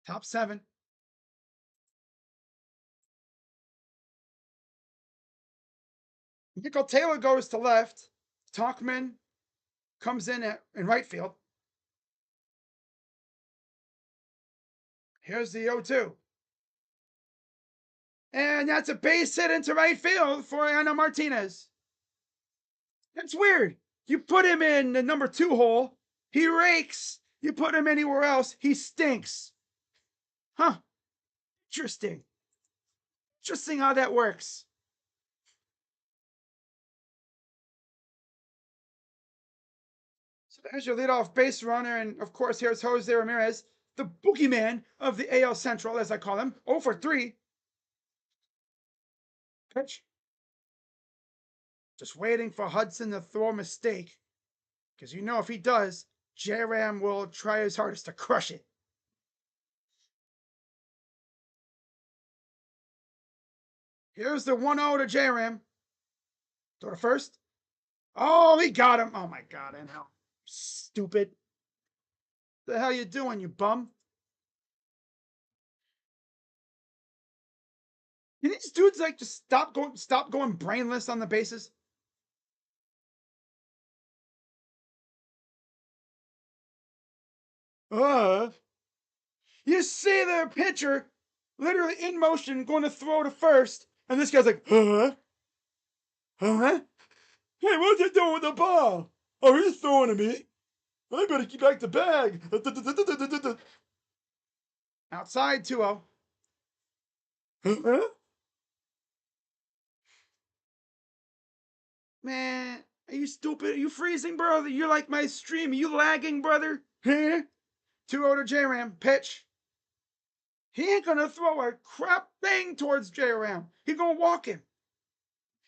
Speaker 1: Top 7. Nickel Taylor goes to left. Talkman comes in right field. Here's the 0-2. And that's a base hit into right field for Ana Martinez. That's weird. You put him in the number 2 hole, he rakes. You put him anywhere else, he stinks. Huh. Interesting. Interesting how that works. So there's your leadoff base runner. And of course, here's Jose Ramirez, the boogeyman of the AL Central, as I call him. 0 for 3. Pitch. Just waiting for Hudson to throw a mistake. Because you know if he does, J-Ram will try his hardest to crush it. Here's the 1-0 to J-Ram. Throw to first. Oh, he got him. Oh my God, NL. Stupid. The hell you doing, you bum? Can these dudes like just stop going brainless on the bases? You see the pitcher literally in motion going to throw to first, and this guy's like, Huh? Hey, what's he doing with the ball? Oh, he's throwing to me. I better keep back the bag. Outside 2-0. Huh? Man, are you stupid? Are you freezing, bro? You're like my stream. Are you lagging, brother? Huh? 2-0 to J-Ram. Pitch. He ain't gonna throw a crap thing towards J-Ram. He gonna walk him.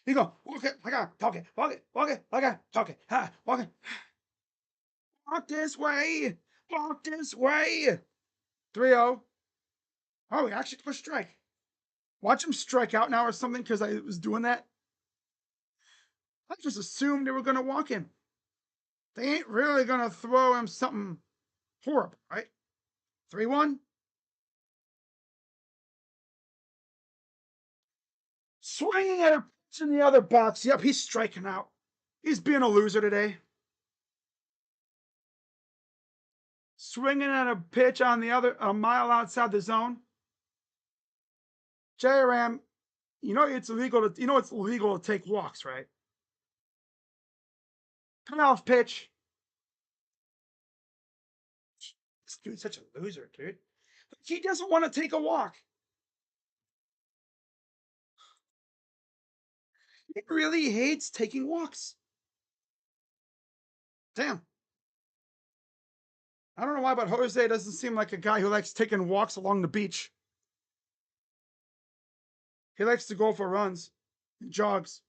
Speaker 1: He gonna walk it. I got talk it. Walk it. Walk it. I got talk it. Ha, walk it. Walk this way. Walk this way. 3-0. Oh, he actually took a strike. Watch him strike out now or something because I was doing that. I just assumed they were gonna walk him. They ain't really gonna throw him something horrible, right? 3-1. Swinging at a pitch in the other box. Yep, he's striking out. He's being a loser today. Swinging at a pitch on the other, a mile outside the zone. J-Ram, it's illegal to take walks, right? Payoff pitch. This dude's such a loser, dude. He doesn't want to take a walk. He really hates taking walks. Damn. I don't know why, but Jose doesn't seem like a guy who likes taking walks along the beach. He likes to go for runs and jogs.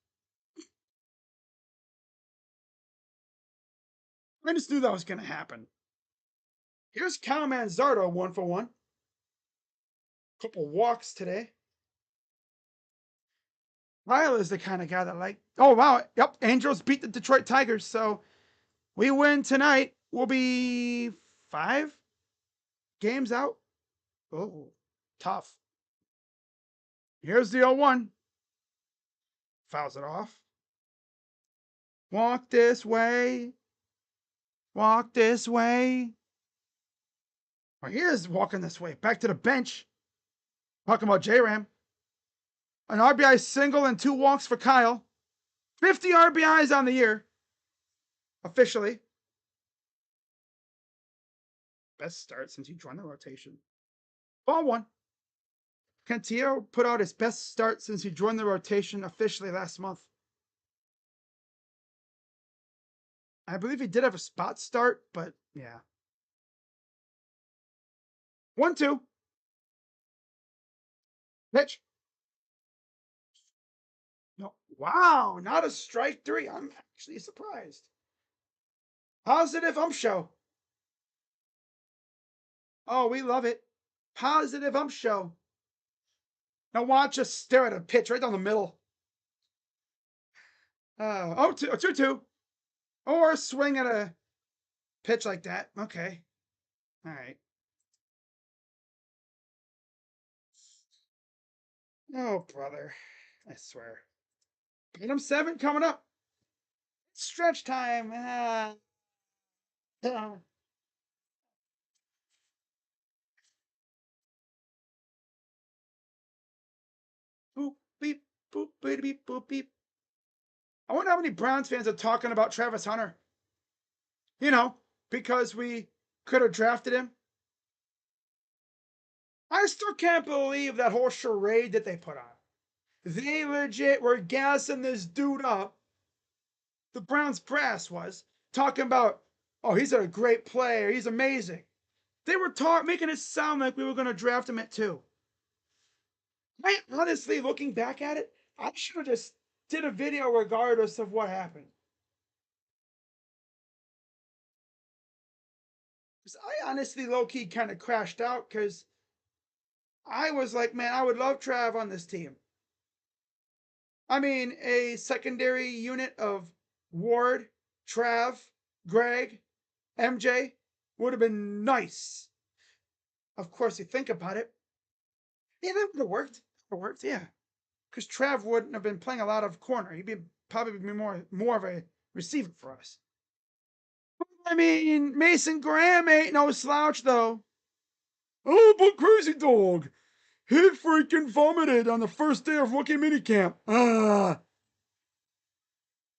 Speaker 1: I just knew that was going to happen. Here's Cowman Zardo, 1 for 1. Couple walks today. Lyle is the kind of guy that oh, wow. Yep, Angels beat the Detroit Tigers. So we win tonight. We'll be 5 games out. Oh, tough. Here's the 0-1. Fouls it off. Walk this way. Walk this way. Oh, he is walking this way. Back to the bench. Talking about J-Ram. An RBI single and 2 walks for Kyle. 50 RBIs on the year. Officially. Best start since he joined the rotation. Ball 1. Cantillo put out his best start since he joined the rotation officially last month. I believe he did have a spot start, but yeah. 1-2. Pitch. No. Wow, not a strike three. I'm actually surprised. Positive ump show. Oh, we love it. Positive ump show. Now watch us stare at a pitch right down the middle. Oh, 2-2. Or swing at a pitch like that. Okay. All right. Oh, brother. I swear. Bottom 7 coming up. Stretch time. Boop, beep, boop, beep, beep, boop, beep. I wonder how many Browns fans are talking about Travis Hunter. You know, because we could have drafted him. I still can't believe that whole charade that they put on. They legit were gassing this dude up. The Browns brass was talking about, oh, he's a great player. He's amazing. They were making it sound like we were going to draft him at 2. I honestly, looking back at it, I should have just did a video regardless of what happened. Because I honestly, low key, kind of crashed out because I was like, man, I would love Trav on this team. I mean, a secondary unit of Ward, Trav, Greg, MJ would have been nice. Of course, you think about it. Yeah, that would have worked. It worked, yeah. Because Trav wouldn't have been playing a lot of corner. He'd be probably be more of a receiver for us. I mean, Mason Graham ain't no slouch though. Oh, but crazy dog. He freaking vomited on the first day of rookie minicamp.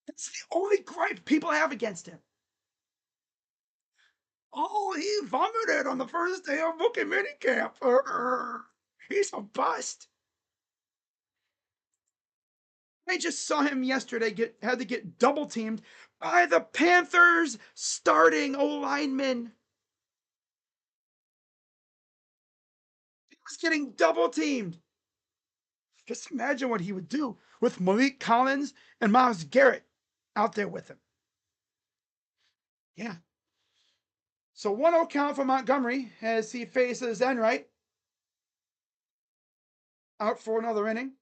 Speaker 1: That's the only gripe people have against him. Oh, he vomited on the first day of rookie minicamp. He's a bust. I just saw him yesterday had to get double teamed by the Panthers starting O lineman. He was getting double teamed. Just imagine what he would do with Malik Collins and Myles Garrett out there with him. Yeah. So 1-0 count for Montgomery as he faces Enright out for another inning.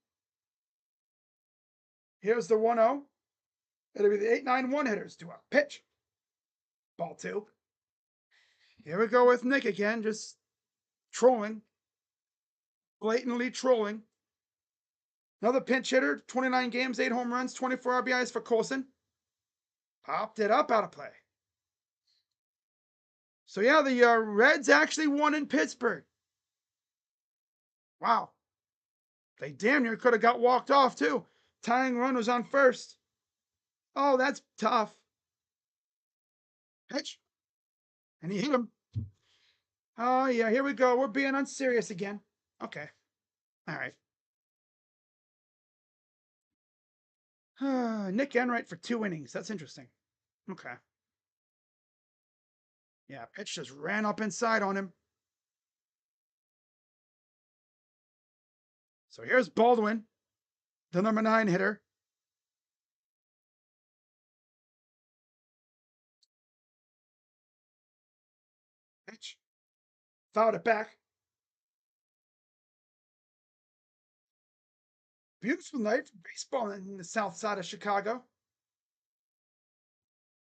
Speaker 1: Here's the 1-0. It'll be the 8-9-1 hitters to a pitch. Ball 2. Here we go with Nick again, just trolling. Blatantly trolling. Another pinch hitter, 29 games, 8 home runs, 24 RBIs for Colson. Popped it up out of play. So yeah, the Reds actually won in Pittsburgh. Wow. They damn near could have got walked off too. Tying run was on first. Oh, that's tough. Pitch. And he hit him. Oh yeah, here we go. We're being unserious again. Okay. All right. Nick Enright for 2 innings. That's interesting. Okay. Yeah, pitch just ran up inside on him. So here's Baldwin, the number 9 hitter. Pitch. Fouled it back. Beautiful night for baseball in the south side of Chicago.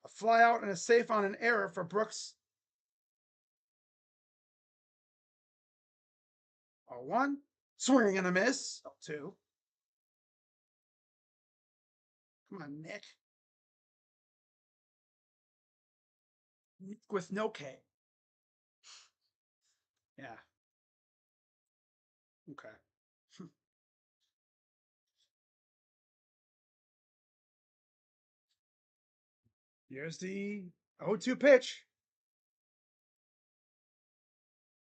Speaker 1: A fly out and a safe on an error for Brooks. 0-1. Swing and a miss. 0-2. Come on, Nick. Nick with no K. Yeah. Okay. Here's the 0-2 pitch.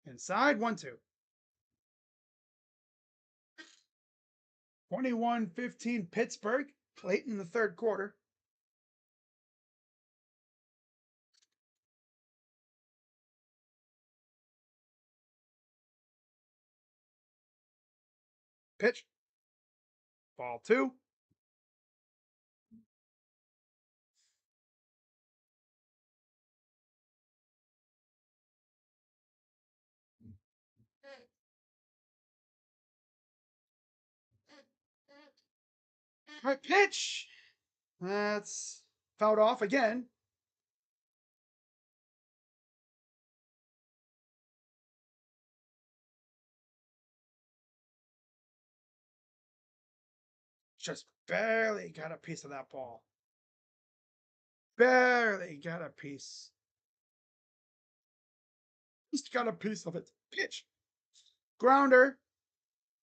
Speaker 1: Inside, 1-2. 21-15 Pittsburgh, late in the third quarter. Pitch. Ball two. Right pitch. That's fouled off again. Just barely got a piece of that ball. Barely got a piece. Just got a piece of it. Pitch. Grounder.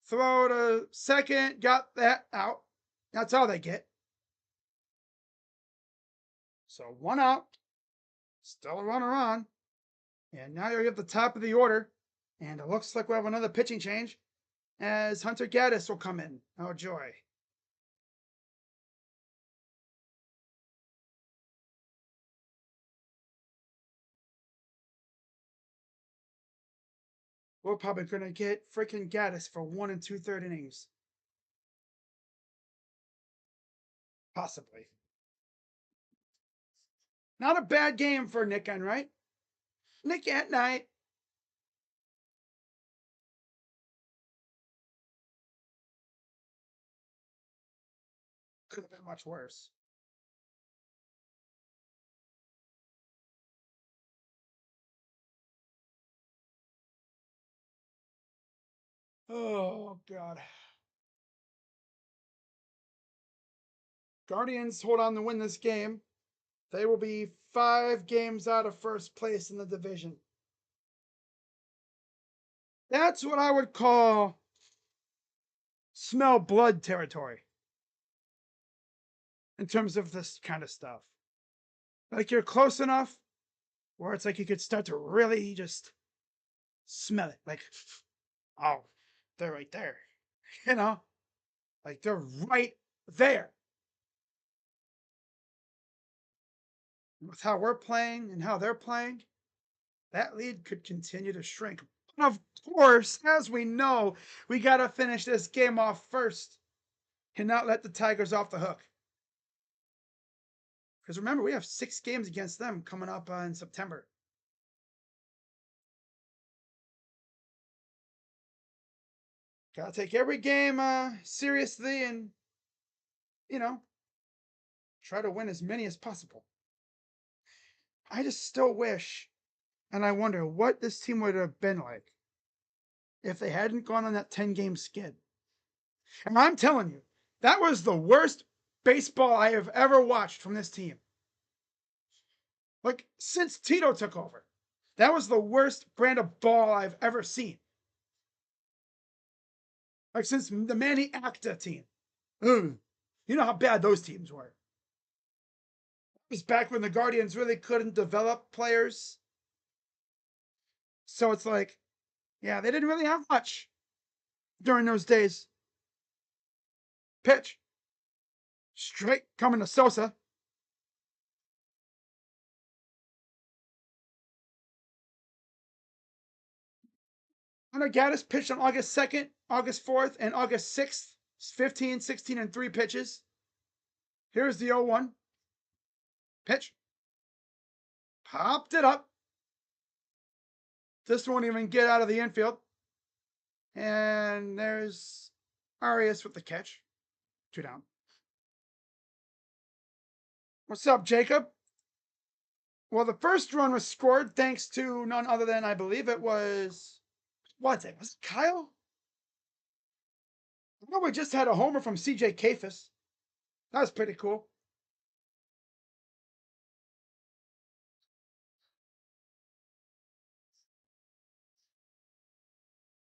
Speaker 1: Throw to second. Got that out. That's all they get. So one out. Still a runner on. And now you're at the top of the order. And it looks like we have another pitching change as Hunter Gaddis will come in. Oh, joy. We're probably going to get freaking Gaddis for 1 2/3 innings. Possibly. Not a bad game for Nick Enright. Nick at night. Could have been much worse. Oh, God. Guardians hold on to win this game. They will be 5 games out of first place in the division. That's what I would call smell blood territory in terms of this kind of stuff. Like you're close enough where it's like you could start to really just smell it. Like, oh, they're right there. You know? Like they're right there. With how we're playing and how they're playing, that lead could continue to shrink. But of course, as we know, we got to finish this game off first and not let the Tigers off the hook. Because remember, we have 6 games against them coming up in September. Got to take every game seriously and, you know, try to win as many as possible. I just still wish, and I wonder what this team would have been like if they hadn't gone on that 10-game skid. And I'm telling you, that was the worst baseball I have ever watched from this team. Like, since Tito took over, that was the worst brand of ball I've ever seen. Like, since the Manny Acta team. Ugh. You know how bad those teams were. It was back when the Guardians really couldn't develop players. So it's like, yeah, they didn't really have much during those days. Pitch. Straight coming to Sosa. Hunter Gaddis pitched on August 2nd, August 4th, and August 6th. 15, 16, and 3 pitches. Here's the 0-1. Pitch. Popped it up. This won't even get out of the infield. And there's Arias with the catch. 2 down. What's up, Jacob? Well, the first run was scored thanks to none other than, I believe it was, what's it? Was it Kyle? I know we just had a homer from CJ Kafis. That was pretty cool.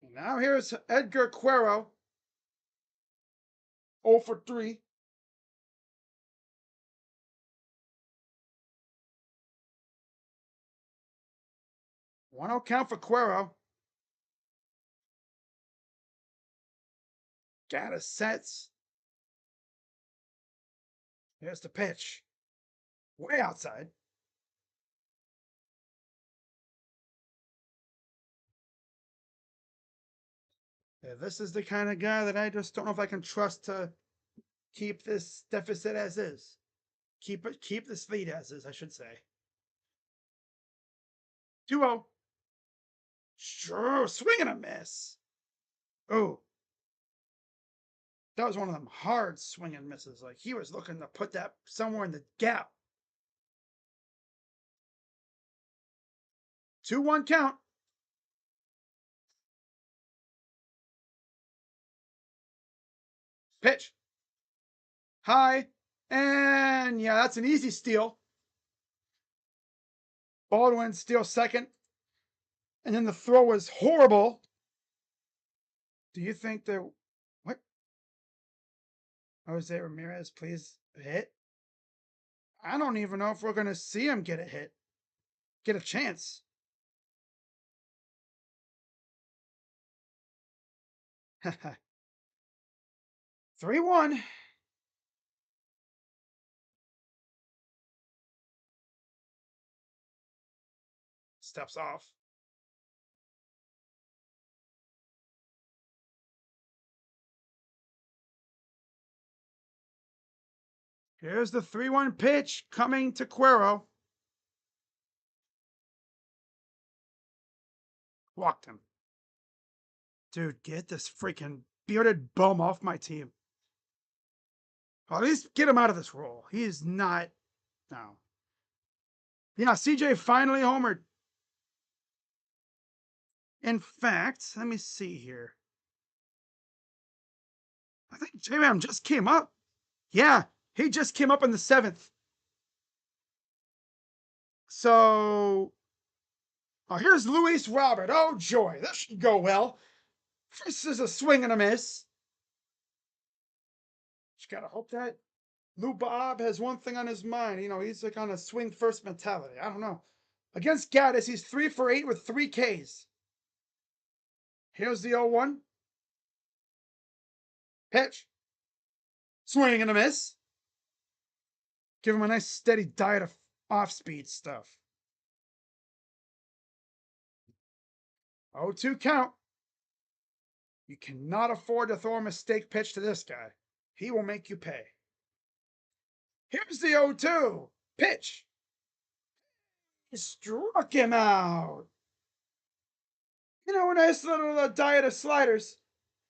Speaker 1: And now here's Edgar Cuero. 0 for 3. 1-0 count for Cuero. Gaddis sets. Here's the pitch. Way outside. Yeah, this is the kind of guy that I just don't know if I can trust to keep this deficit as is. Keep this lead as is, I should say. 2-0. Sure, swing and a miss. Oh, that was one of them hard swing and misses. Like he was looking to put that somewhere in the gap. 2-1 count. Pitch. High. And yeah, that's an easy steal. Baldwin steals second. And then the throw was horrible. Do you think that what? Jose Ramirez, please hit? I don't even know if we're gonna see him get a hit. Get a chance. 3-1. Steps off. Here's the 3-1 pitch coming to Cuero. Walked him. Dude, get this freaking bearded bum off my team. Well, at least get him out of this role. He is not. No. Yeah, CJ finally homered. In fact, let me see here. I think J-Ram just came up. Yeah, he just came up in the 7th. So, oh, here's Luis Robert. Oh, joy. This should go well. This is a swing and a miss. Just gotta hope that Lou Bob has one thing on his mind. You know, he's like on a swing first mentality. I don't know. Against Gaddis, he's 3 for 8 with 3 Ks. Here's the 0-1. Pitch. Swing and a miss. Give him a nice steady diet of off-speed stuff. 0-2 count. You cannot afford to throw a mistake pitch to this guy. He will make you pay. Here's the 0-2. Pitch. He struck him out. You know, a nice little diet of sliders.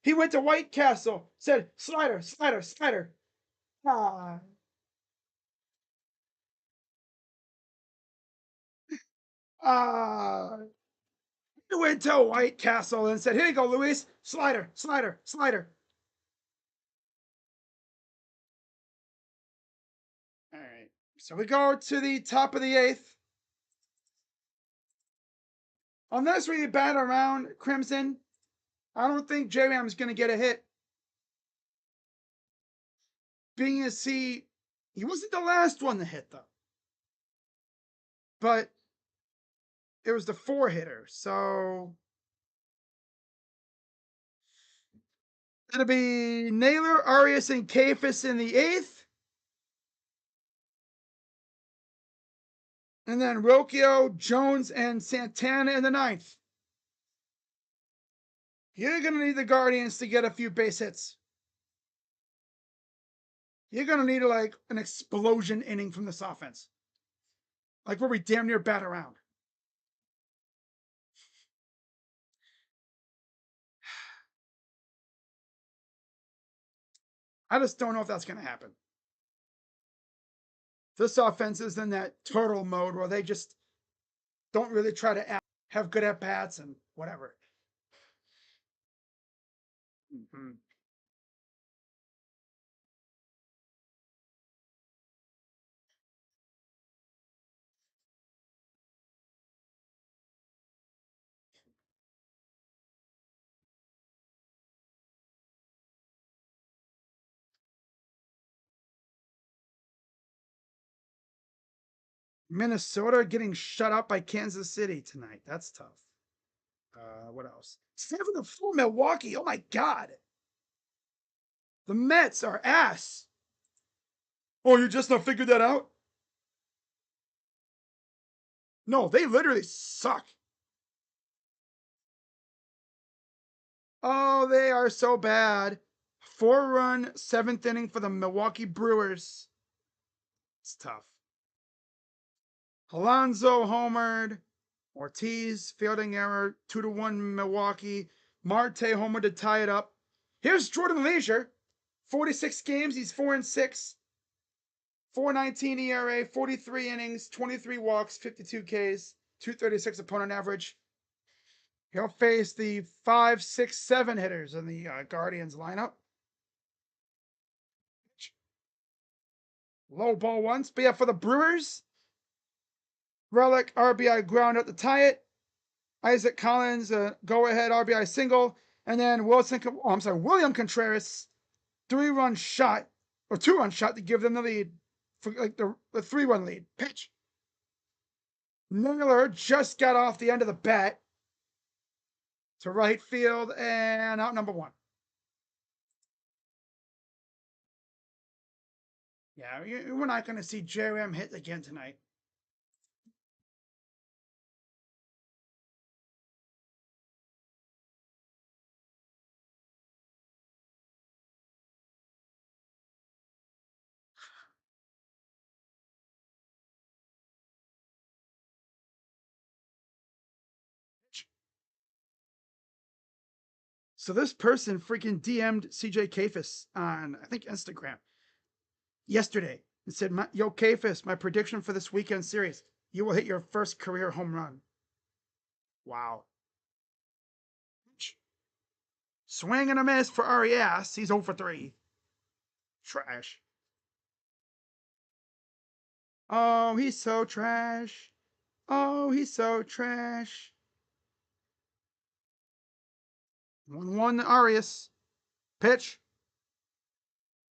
Speaker 1: He went to White Castle, said, slider, slider, slider. Ah. He went to White Castle and said, here you go, Luis. Slider, slider, slider. All right. So we go to the top of the 8th. Unless we bat around Crimson, I don't think J-Ram's going to get a hit. Being as he wasn't the last one to hit, though. But it was the 4-hitter. So it'll be Naylor, Arias, and Kafis in the 8th. And then Rocchio, Jones, and Santana in the 9th. You're going to need the Guardians to get a few base hits. You're going to need like an explosion inning from this offense. Like where we damn near bat around. I just don't know if that's going to happen. This offense is in that turtle mode where they just don't really try to have good at bats and whatever. Mm-hmm. Minnesota getting shut up by Kansas City tonight. That's tough. What else? 7-4 Milwaukee. Oh my God. The Mets are ass. Oh, you just not figured that out? No, they literally suck. Oh, they are so bad. 4-run, 7th inning for the Milwaukee Brewers. It's tough. Alonso homered. Ortiz, fielding error, 2-1 Milwaukee. Marte homered to tie it up. Here's Jordan Leisure. 46 games, he's 4-6. 4.19 ERA, 43 innings, 23 walks, 52 Ks, 236 opponent average. He'll face the 5, 6, 7 hitters in the Guardians lineup. Low ball once, but yeah, for the Brewers, Relic RBI ground out to tie it. Isaac Collins, go ahead RBI single, and then William Contreras, 3-run shot or 2-run shot to give them the lead for like the 3-run lead. Pitch. Naylor just got off the end of the bat to right field and out number 1. Yeah, we're not going to see JM hit again tonight. So this person freaking DM'd CJ Kafis on, I think, Instagram yesterday and said, yo, Kafis, my prediction for this weekend series, you will hit your first career home run. Wow. Swing and a miss for Arias. He's 0 for 3. Trash. Oh, he's so trash. Oh, he's so trash. 1-1 Arias. Pitch.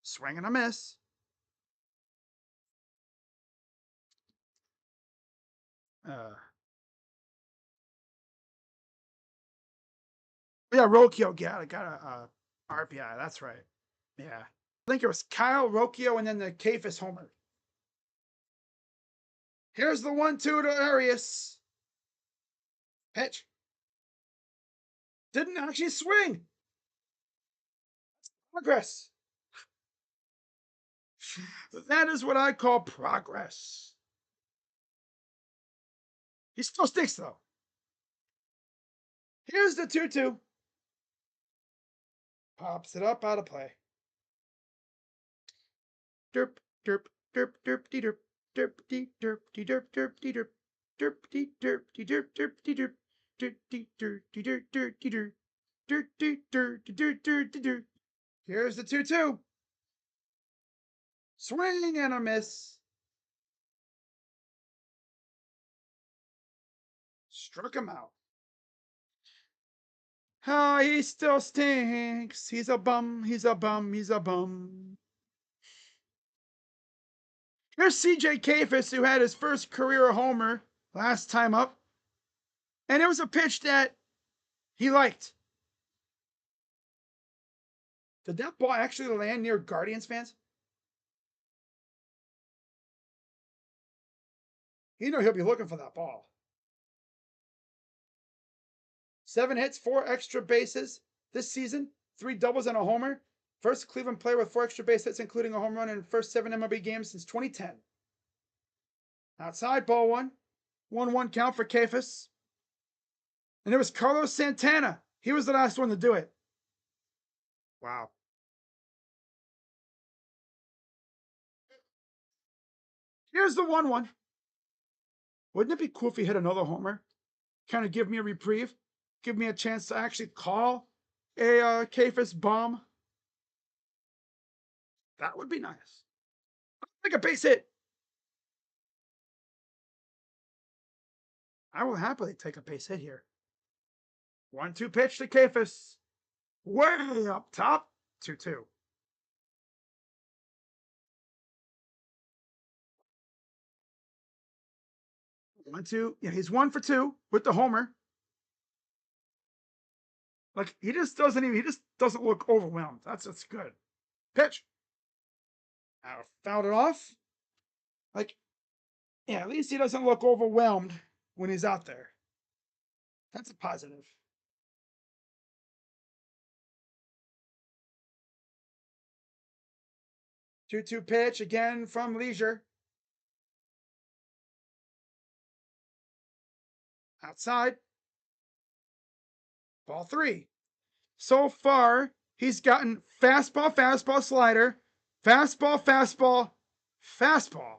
Speaker 1: Swing and a miss. Yeah, Rocchio got a RBI. That's right. Yeah. I think it was Kyle Rocchio and then the Kafis homer. Here's the 1-2 to Arias. Pitch. Didn't actually swing. Progress. That is what I call progress. He still stinks though. Here's the 2-2. Pops it up out of play. Derp, derp, derp, derp, de derp, derp, de derp, de derp, derp, de derp, derp, de derp, de derp, derp, de derp, derp, de derp, de derp, derp, de derp, derp, de derp, de derp, derp, de derp. Here's the 2-2. Swing and a miss. Struck him out. Ah, he still stinks. He's a bum. He's a bum. He's a bum. Here's CJ Kafis, who had his first career homer last time up. And it was a pitch that he liked. Did that ball actually land near Guardians fans? You know he'll be looking for that ball. 7 hits, 4 extra bases this season, 3 doubles and a homer. First Cleveland player with 4 extra base hits, including a home run in first 7 MLB games since 2010. Outside, ball 1. 1-1 count for Kafis. And it was Carlos Santana. He was the last one to do it. Wow. Here's the 1-1. Wouldn't it be cool if he hit another homer? Kind of give me a reprieve? Give me a chance to actually call a Kafis bomb? That would be nice. Like a base hit. I will happily take a base hit here. 1-2 pitch to Kafis. Way up top. 2-2. 1-2. Yeah, he's 1 for 2 with the homer. Like he just doesn't look overwhelmed. That's good. Pitch. Fouled it off. Like, yeah, at least he doesn't look overwhelmed when he's out there. That's a positive. 2-2 pitch again from Leisure. Outside. Ball three. So far, he's gotten fastball, fastball, slider, fastball, fastball, fastball.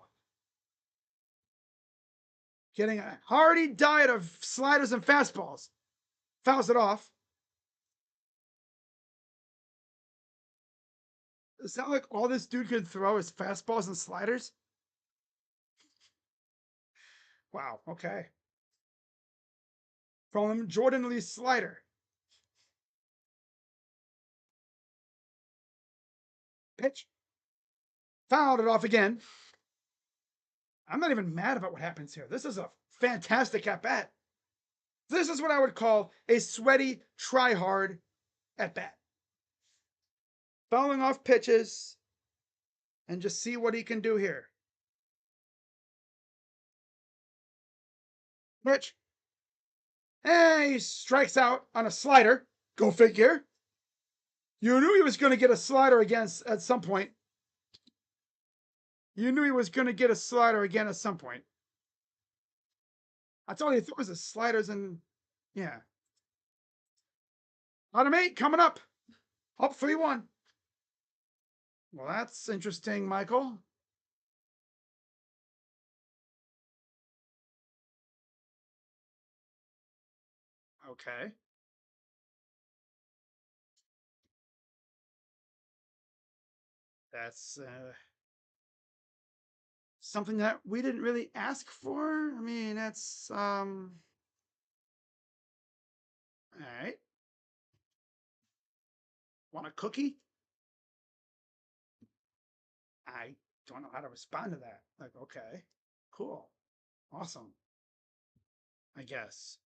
Speaker 1: Getting a hearty diet of sliders and fastballs. Fouls it off. Is that like all this dude could throw is fastballs and sliders? Wow, okay. From Jordan Lee's slider. Pitch. Fouled it off again. I'm not even mad about what happens here. This is a fantastic at bat. This is what I would call a sweaty, try hard at bat. Fouling off pitches and just see what he can do here. Pitch. And he strikes out on a slider. Go figure. You knew he was going to get a slider again at some point. You knew he was going to get a slider again at some point. That's all he threw was the sliders and yeah. Bottom eight coming up. Up 3-1. Well, that's interesting, Michael. Okay. That's something that we didn't really ask for. I mean, that's all right. Want a cookie? I don't know how to respond to that. Like, okay, cool, awesome, I guess.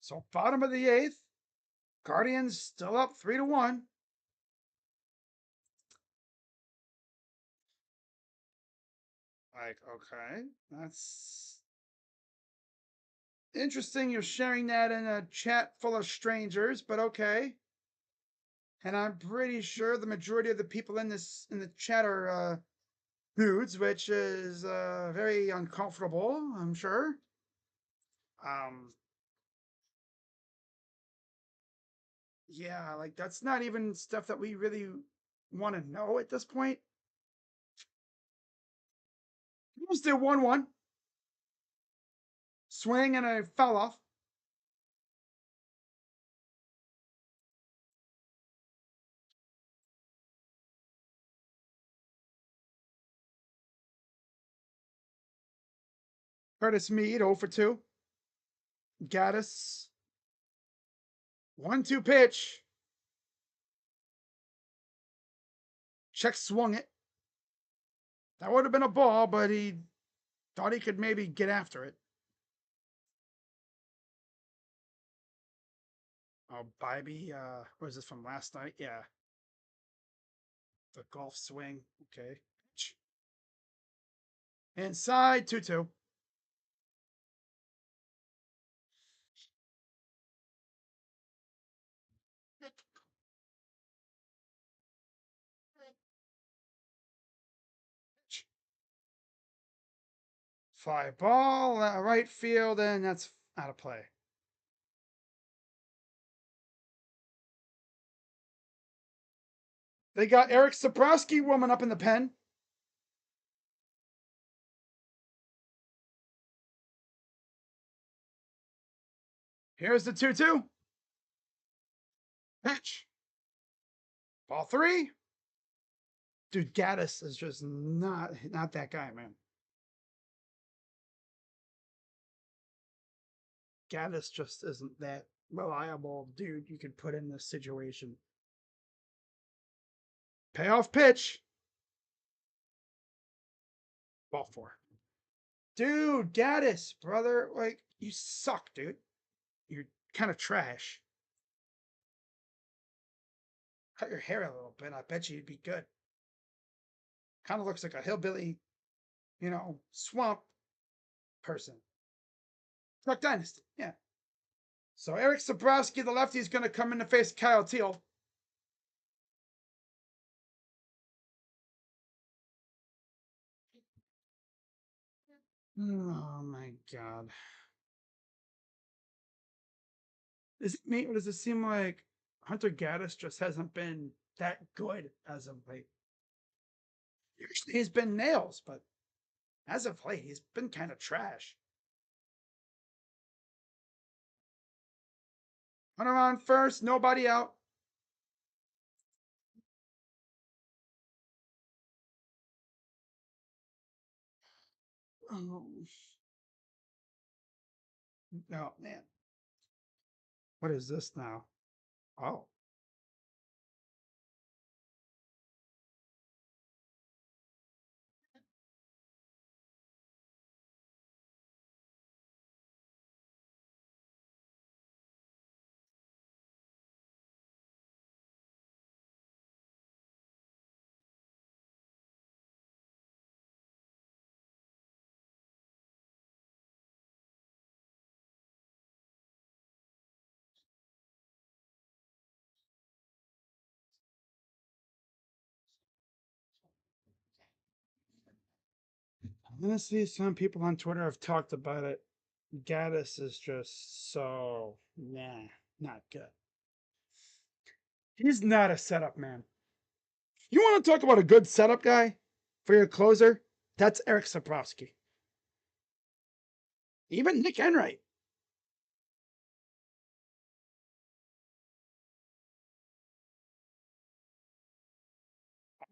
Speaker 1: So bottom of the eighth, Guardians still up 3-1. Like, okay, that's interesting. You're sharing that in a chat full of strangers, but okay. And I'm pretty sure the majority of the people in the chat are dudes, which is very uncomfortable. I'm sure. Um, yeah, like that's not even stuff that we really want to know at this point. Here's the 1-1 swing and a foul off. Curtis Mead 0 for 2. Gaddis 1-2 pitch. Check swung it. That would have been a ball, but he thought he could maybe get after it. Oh, Bybee, what is this from last night? Yeah. The golf swing. Okay. Inside 2-2. Fly ball, right field, and that's out of play. They got Eric Sabrowski warming up in the pen. Here's the 2-2. Pitch. Ball three. Dude, Gaddis is just not that guy, man. Gaddis just isn't that reliable dude you could put in this situation. Payoff pitch. Ball four. Dude, Gaddis, brother, like, you suck, dude. You're kind of trash. Cut your hair a little bit. I bet you you'd be good. Kind of looks like a hillbilly, swamp person. Duck Dynasty, yeah. So Eric Sabrowski, the lefty, is going to come in to face Kyle Teal. Oh my God. Is it me, or does it seem like Hunter Gaddis just hasn't been that good as of late? Usually he's been nails, but as of late, he's been kind of trash. Runner on first, nobody out. Oh, no, man. What is this now? Oh. Honestly, some people on Twitter have talked about it. Gaddis is just so, not good. He's not a setup man. You want to talk about a good setup guy for your closer? That's Eric Sabrowski. Even Nick Enright.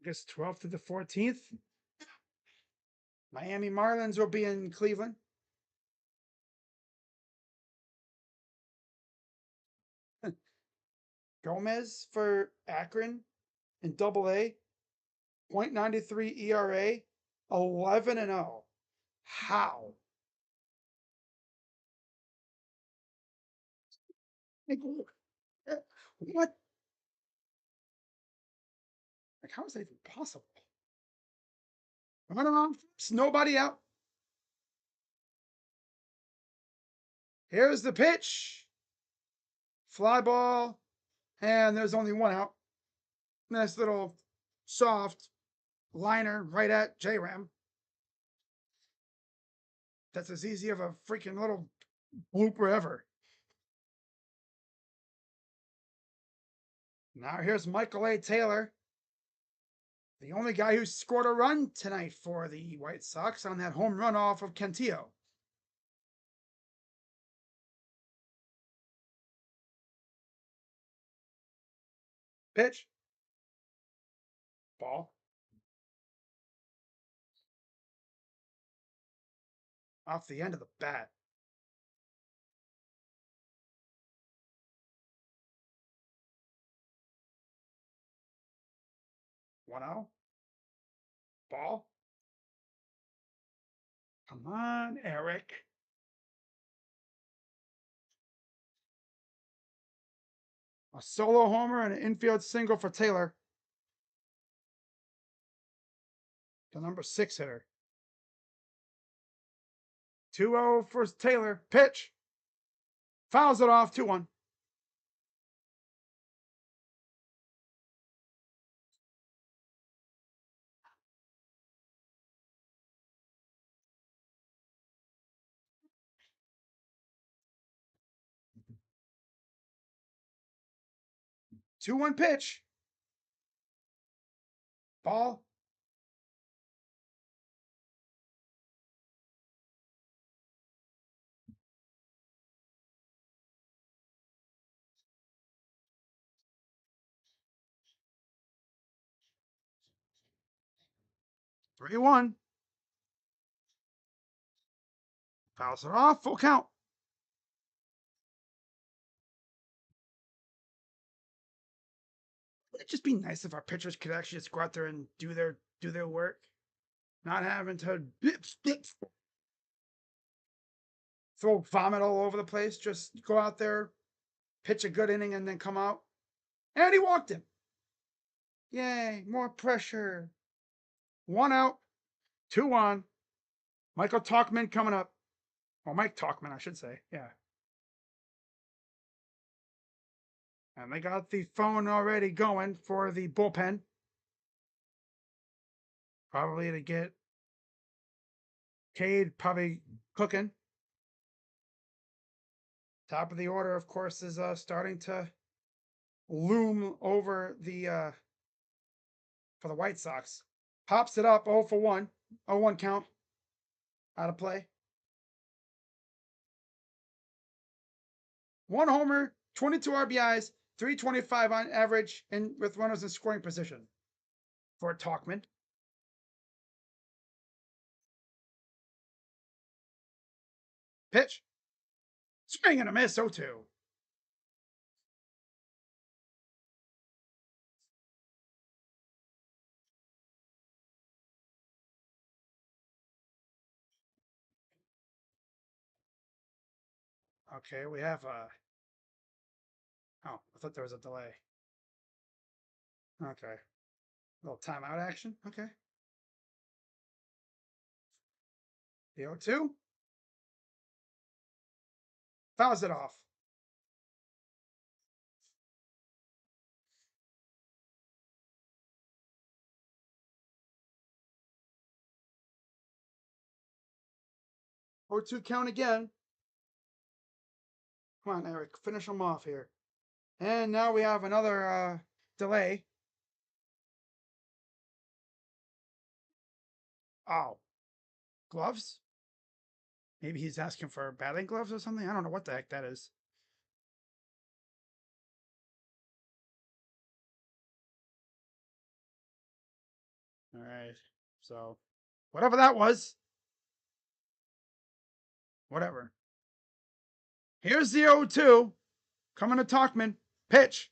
Speaker 1: August 12th to the 14th. Miami Marlins will be in Cleveland. Gomez for Akron in Double A. 0.93 ERA. 11-0. How? Like, what? Like, how is that even possible? Running on, nobody out. Here's the pitch. Fly ball. And there's only one out. Nice little soft liner right at J-Ram. That's as easy of a freaking little blooper ever. Now here's Michael A. Taylor, the only guy who scored a run tonight for the White Sox on that home run off of Cantillo. Pitch. Ball. Off the end of the bat. 1-0. Ball. Come on, Eric. A solo homer and an infield single for Taylor, the number 6 hitter. 2-0 for Taylor. Pitch. Fouls it off. 2-1. Two one pitch. Ball. 3-1. Fouls it off. Full count. It'd just be nice if our pitchers could actually just go out there and do their work, not having to throw vomit all over the place. Just go out there, pitch a good inning, and then come out. And he walked him. Yay! More pressure. 1 out, 2 on. Michael Talkman coming up. Or Mike Talkman, I should say. Yeah. And they got the phone already going for the bullpen. Probably to get Cade probably cooking. Top of the order, of course, is starting to loom over the for the White Sox. Pops it up 0 for 1. 0-1 count. Out of play. 1 homer, 22 RBIs, 325 on average, and with runners in scoring position for Talkman. Pitch. Swing and a miss, 0-2. Okay, we have oh, I thought there was a delay. Okay. A little timeout action. Okay. The 0-2. Fouls it off. Oh, 2 count again. Come on, Eric. Finish them off here. And now we have another delay. Oh. Gloves? Maybe he's asking for batting gloves or something? I don't know what the heck that is. All right. So, whatever that was. Whatever. Here's the 0-2. Coming to Talkman. Pitch.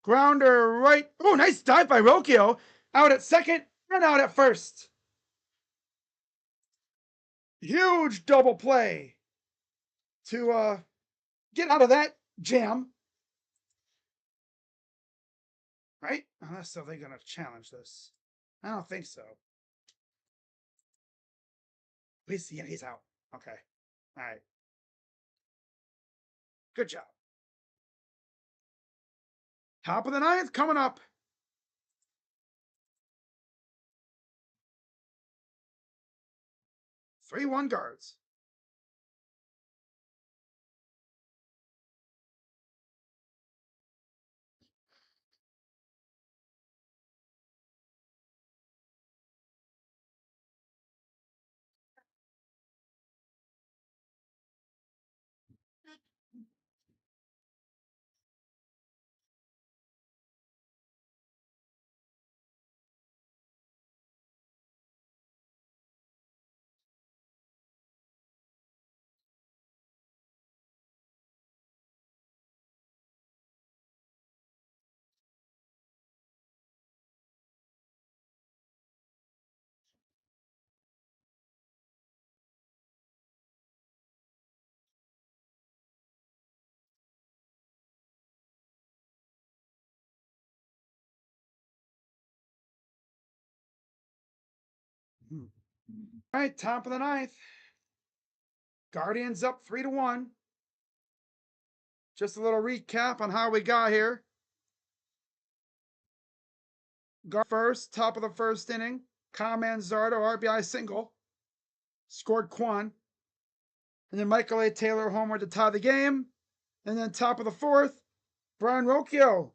Speaker 1: Grounder right. Oh, nice dive by Rocchio. Out at second and out at first. Huge double play to get out of that jam. Right? Unless they're going to challenge this. I don't think so. Yeah, he's out. Okay. All right. Good job. Top of the ninth coming up. 3-1 guards. All right, top of the ninth. Guardians up 3-1. Just a little recap on how we got here. First, top of the first inning. Kyle Manzardo, RBI single. Scored Quan. And then Michael A. Taylor homer to tie the game. And then top of the fourth, Brian Rocchio,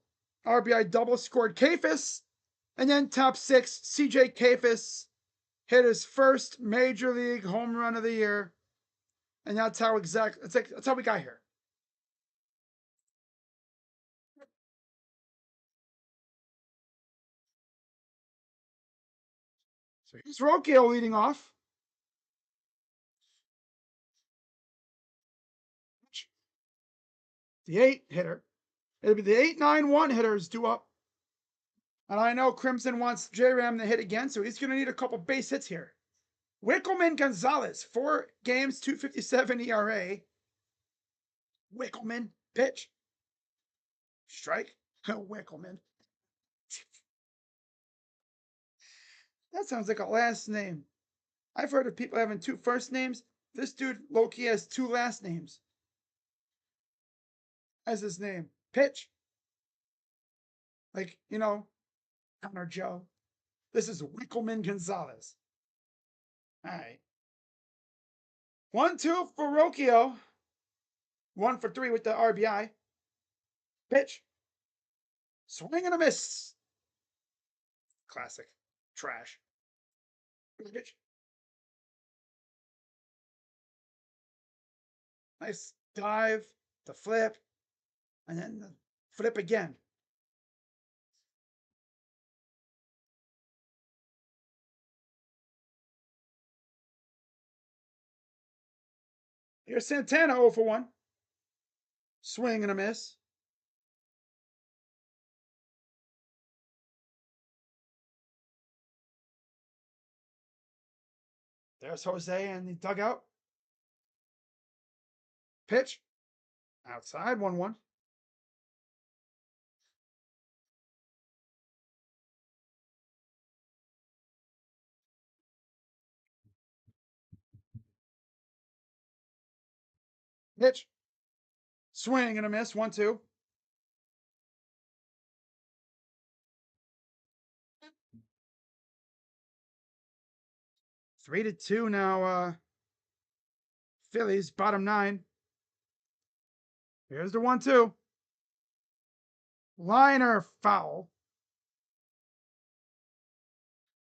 Speaker 1: RBI double, scored Kafis. And then top six, CJ Kafis hit his first major league home run of the year. And that's how that's how we got here. So here's Rocchio leading off. The 8 hitter. It'll be the 8-9-1 hitters due up. And I know Crimson wants J-Ram to hit again, so he's going to need a couple base hits here. Wickelman Gonzalez, 4 games, 2.57 ERA. Wickelman, pitch. Strike. Wickelman. That sounds like a last name. I've heard of people having 2 first names. This dude, low-key, has 2 last names as his name. Pitch. Like, you know, Connor Joe. This is Wickelman Gonzalez. All right. 1-2 for Rocchio. 1 for 3 with the RBI. Pitch. Swing and a miss. Classic. Trash. Pitch. Nice dive, the flip, and then the flip again. Here's Santana 0 for 1. Swing and a miss. There's Jose in the dugout. Pitch. Outside, 1-1. Pitch. Swing and a miss, 1-2. Three to 2 now. Phillies, bottom 9. Here's the 1-2. Liner foul.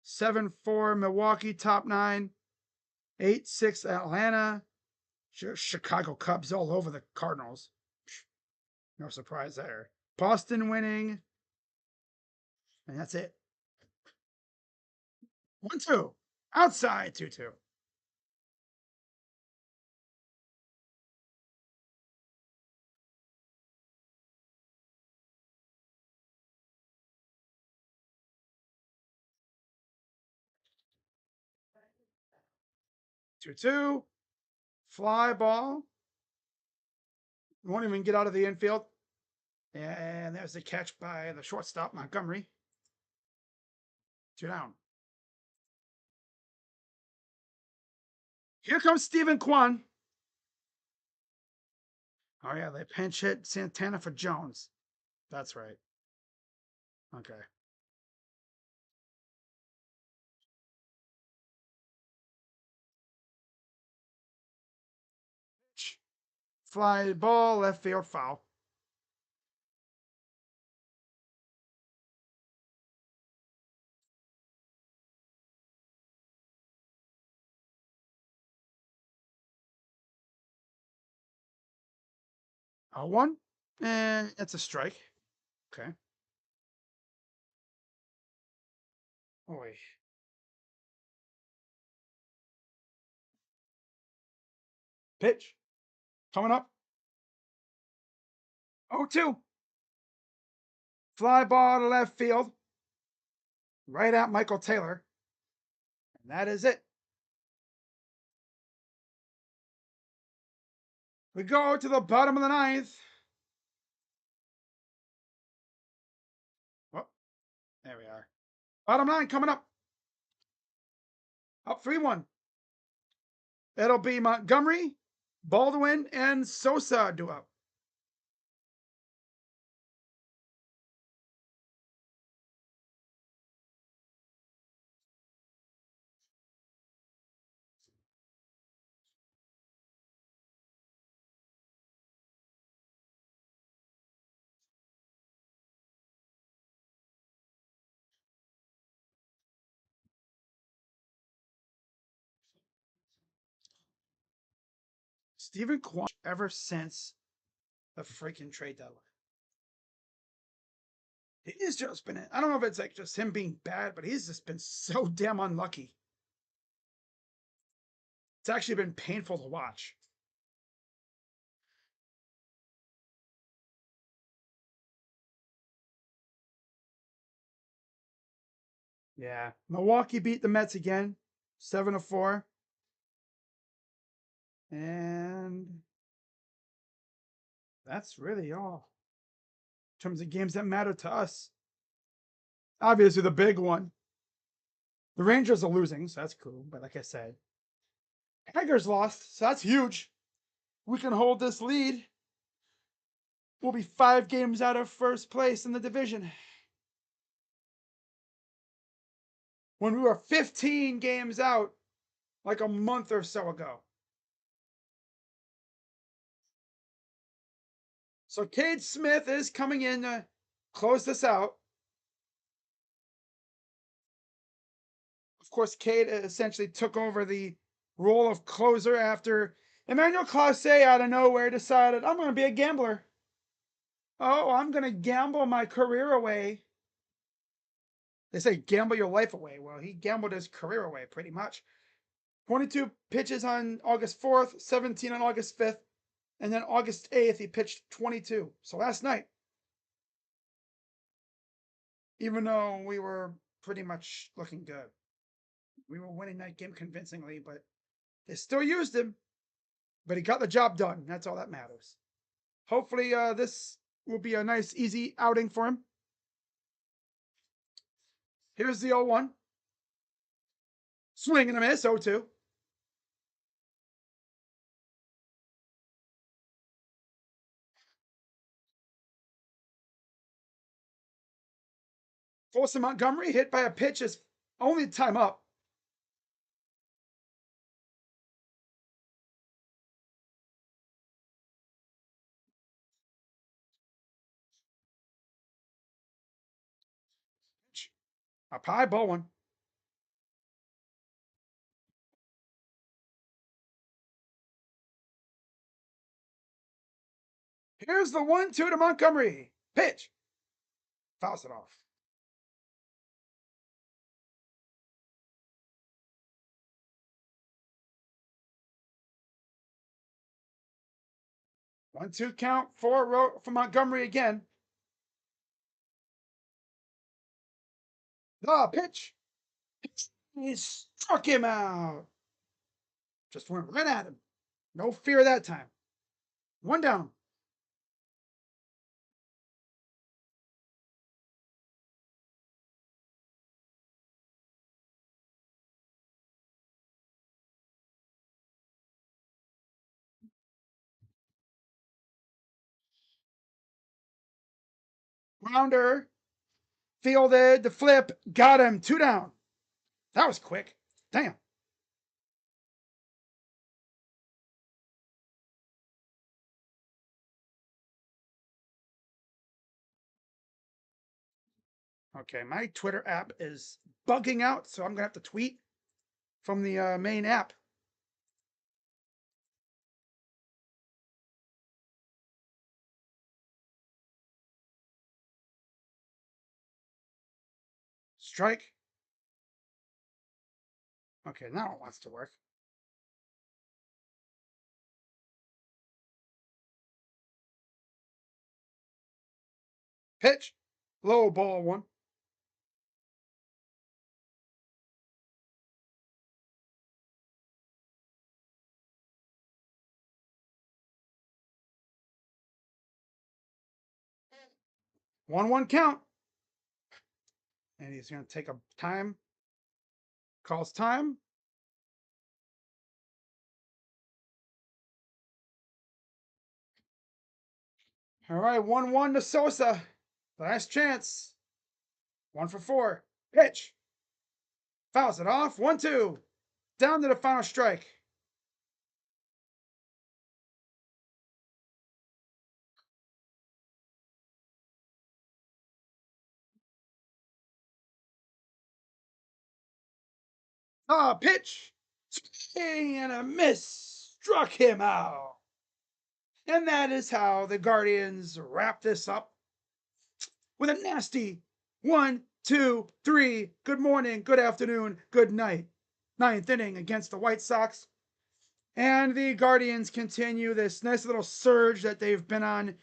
Speaker 1: 7-4 Milwaukee, top 9. 8-6 Atlanta. Chicago Cubs all over the Cardinals. No surprise there. Boston winning. And that's it. 1-2. Outside, 2-2. Two. Fly ball. Won't even get out of the infield. And there's the catch by the shortstop, Montgomery. 2 down. Here comes Stephen Kwan. Oh, yeah, they pinch hit Santana for Jones. That's right. Okay. Fly ball, left field foul. A 1. And it's a strike. Okay. Boy. Pitch. Coming up. 0-2. Fly ball to left field. Right at Michael Taylor. And that is it. We go to the bottom of the 9th. Oh, there we are. Bottom 9 coming up. Up 3-1. It'll be Montgomery, Baldwin, and Sosa due up. Stephen Kwan ever since the freaking trade deadline. He's just been, I don't know if it's like just him being bad, but he's just been so damn unlucky. It's actually been painful to watch. Yeah. Milwaukee beat the Mets again, 7-4. And that's really all in terms of games that matter to us. Obviously, the big one. The Rangers are losing, so that's cool. But like I said, Tigers lost, so that's huge. We can hold this lead. We'll be 5 games out of first place in the division. When we were 15 games out like a month or so ago. So Cade Smith is coming in to close this out. Of course, Cade essentially took over the role of closer after Emmanuel Clase out of nowhere decided, I'm going to be a gambler. Oh, I'm going to gamble my career away. They say gamble your life away. Well, he gambled his career away pretty much. 22 pitches on August 4th, 17 on August 5th, and then August 8th, he pitched 22. So last night, even though we were pretty much looking good, we were winning that game convincingly, but they still used him. But he got the job done. That's all that matters. Hopefully, this will be a nice, easy outing for him. Here's the 0-1. Swing and a miss, 0-2. Folsom Montgomery hit by a pitch is only time up. Up high, ball one. Here's the 1-2 to Montgomery. Pitch. Fouls it off. One-two count for Montgomery again. The pitch. He struck him out. Just went right at him. No fear that time. One down. Grounder. Fielded. The flip. Got him. 2 down. That was quick. Damn. Okay, my Twitter app is bugging out, so I'm going to have to tweet from the main app. Strike. Okay, now it wants to work. Pitch. Low ball one. 1-1 count. And he's going to take a time. Calls time. All right, 1-1 to Sosa. Last chance. 1 for 4. Pitch. Fouls it off. 1-2. Down to the final strike. Pitch. Swing and a miss. Struck him out. And that is how the Guardians wrap this up with a nasty 1, 2, 3. Good morning, good afternoon, good night. 9th inning against the White Sox. And the Guardians continue this nice little surge that they've been on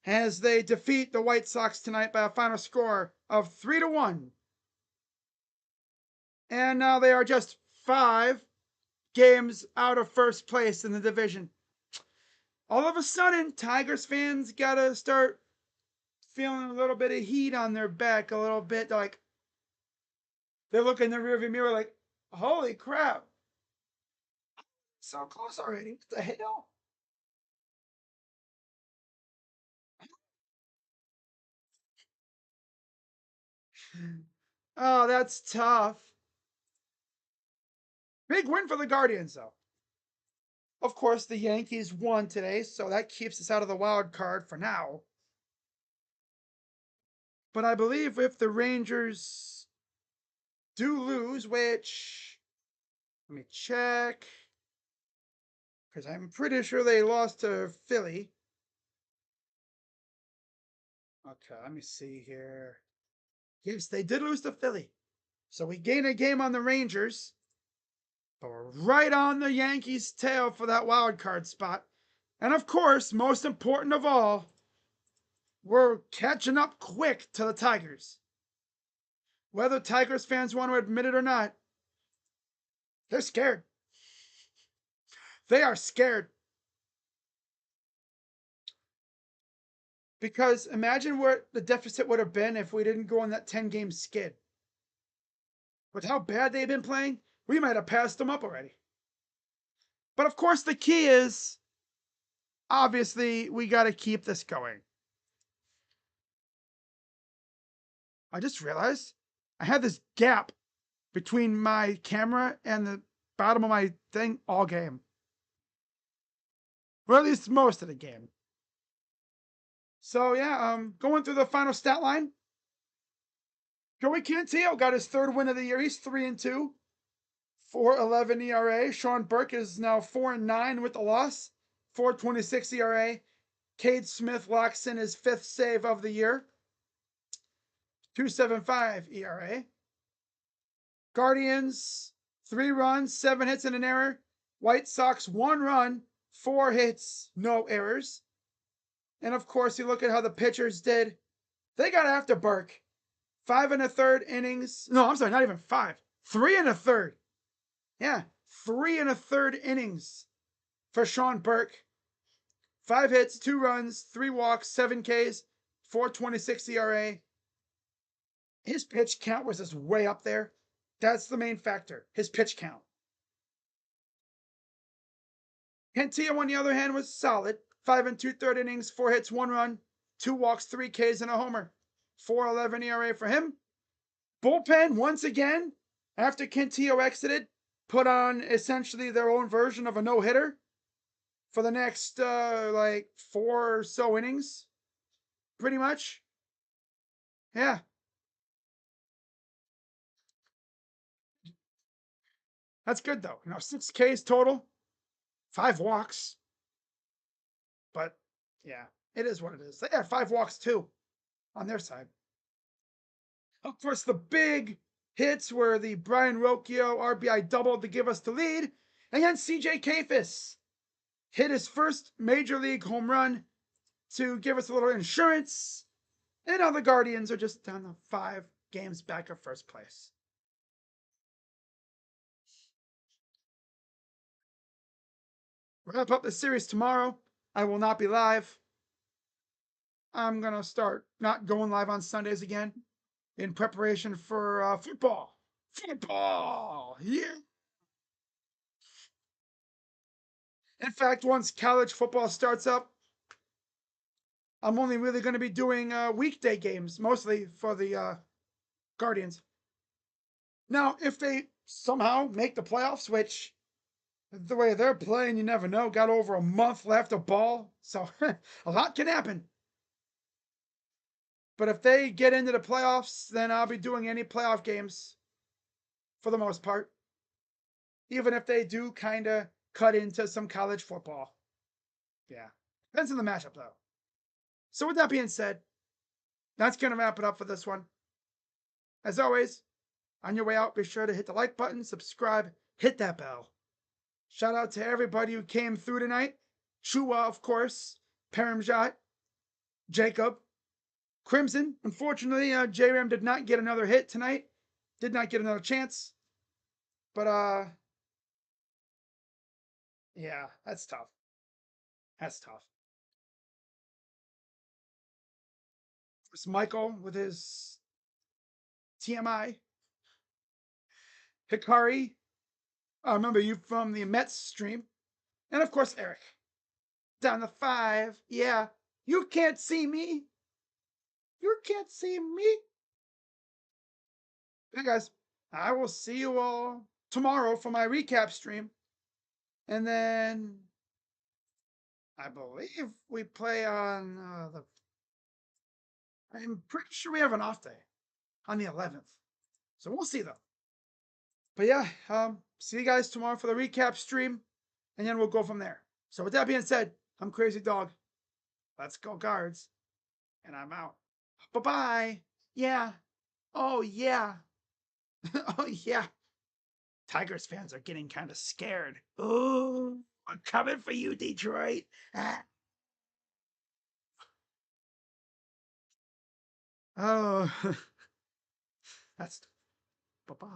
Speaker 1: as they defeat the White Sox tonight by a final score of 3-1. And now they are just 5 games out of first place in the division. All of a sudden, Tigers fans gotta start feeling a little bit of heat on their back, a little bit like they look in the rearview mirror like, holy crap, so close already. What the hell? Oh, that's tough. Big win for the Guardians, though. Of course, the Yankees won today, so that keeps us out of the wild card for now. But I believe if the Rangers do lose, which let me check, because I'm pretty sure they lost to Philly. Okay, let me see here. Yes, they did lose to Philly. So we gain a game on the Rangers, but we're right on the Yankees' tail for that wild card spot. And of course, most important of all, we're catching up quick to the Tigers. Whether Tigers fans want to admit it or not, they're scared. They are scared. Because imagine what the deficit would have been if we didn't go on that 10-game skid. With how bad they've been playing, we might have passed them up already. But of course, the key is obviously we got to keep this going. I just realized I had this gap between my camera and the bottom of my thing all game. Or at least most of the game. So yeah, going through the final stat line. Joey Cantillo got his 3rd win of the year. He's 3-2, 4.11 ERA. Sean Burke is now 4-9 with the loss, 4.26 ERA. Cade Smith locks in his 5th save of the year, 2.75 ERA. Guardians 3 runs, 7 hits and an error. White Sox 1 run, 4 hits, no errors. And of course, you look at how the pitchers did. They got after Burke. 5 1/3 innings. No, I'm sorry, not even 5. 3 1/3. Yeah, 3 1/3 innings for Sean Burke. 5 hits, 2 runs, 3 walks, 7 Ks, 4.26 ERA. His pitch count was just way up there. That's the main factor, his pitch count. Cantillo, on the other hand, was solid. 5 2/3 innings, 4 hits, 1 run, 2 walks, 3 Ks, and a homer. 4.11 ERA for him. Bullpen, once again, after Cantillo exited, put on essentially their own version of a no-hitter for the next, 4 or so innings. Pretty much. Yeah. That's good, though. 6 Ks total, 5 walks. But, yeah, it is what it is. They had 5 walks, too, on their side. Of course, the big hits were the Brian Rocchio RBI double to give us the lead. And then CJ Kafis hit his first major league home run to give us a little insurance. And now the Guardians are just down to 5 games back of first place. Wrap up the series tomorrow. I will not be live. I'm going to start not going live on Sundays again in preparation for football. Football! Yeah! In fact, once college football starts up, I'm only really going to be doing weekday games, mostly for the Guardians. Now, if they somehow make the playoffs, which the way they're playing, you never know, got over a month left of ball, so a lot can happen. But if they get into the playoffs, then I'll be doing any playoff games for the most part, even if they do kind of cut into some college football. Yeah, depends on the matchup, though. So, with that being said, that's going to wrap it up for this one. As always, on your way out, be sure to hit the like button, subscribe, hit that bell. Shout out to everybody who came through tonight. Chua, of course, Paramjot, Jacob, Crimson. Unfortunately, J-Ram did not get another hit tonight. Did not get another chance. But yeah, that's tough. That's tough. It's Michael with his TMI. Hikari, I remember you from the Mets stream. And of course, Eric. Down to 5. Yeah, you can't see me. You can't see me. Hey guys, I will see you all tomorrow for my recap stream. And then I believe we play on the. I'm pretty sure we have an off day on the 11th. So we'll see though. But yeah, see you guys tomorrow for the recap stream. And then we'll go from there. So with that being said, I'm Crazy Dog. Let's go, Guards. And I'm out. Bye bye. Yeah. Oh, yeah. Oh, yeah. Tigers fans are getting kind of scared. Oh, I'm coming for you, Detroit. Ah. Oh, that's bye bye.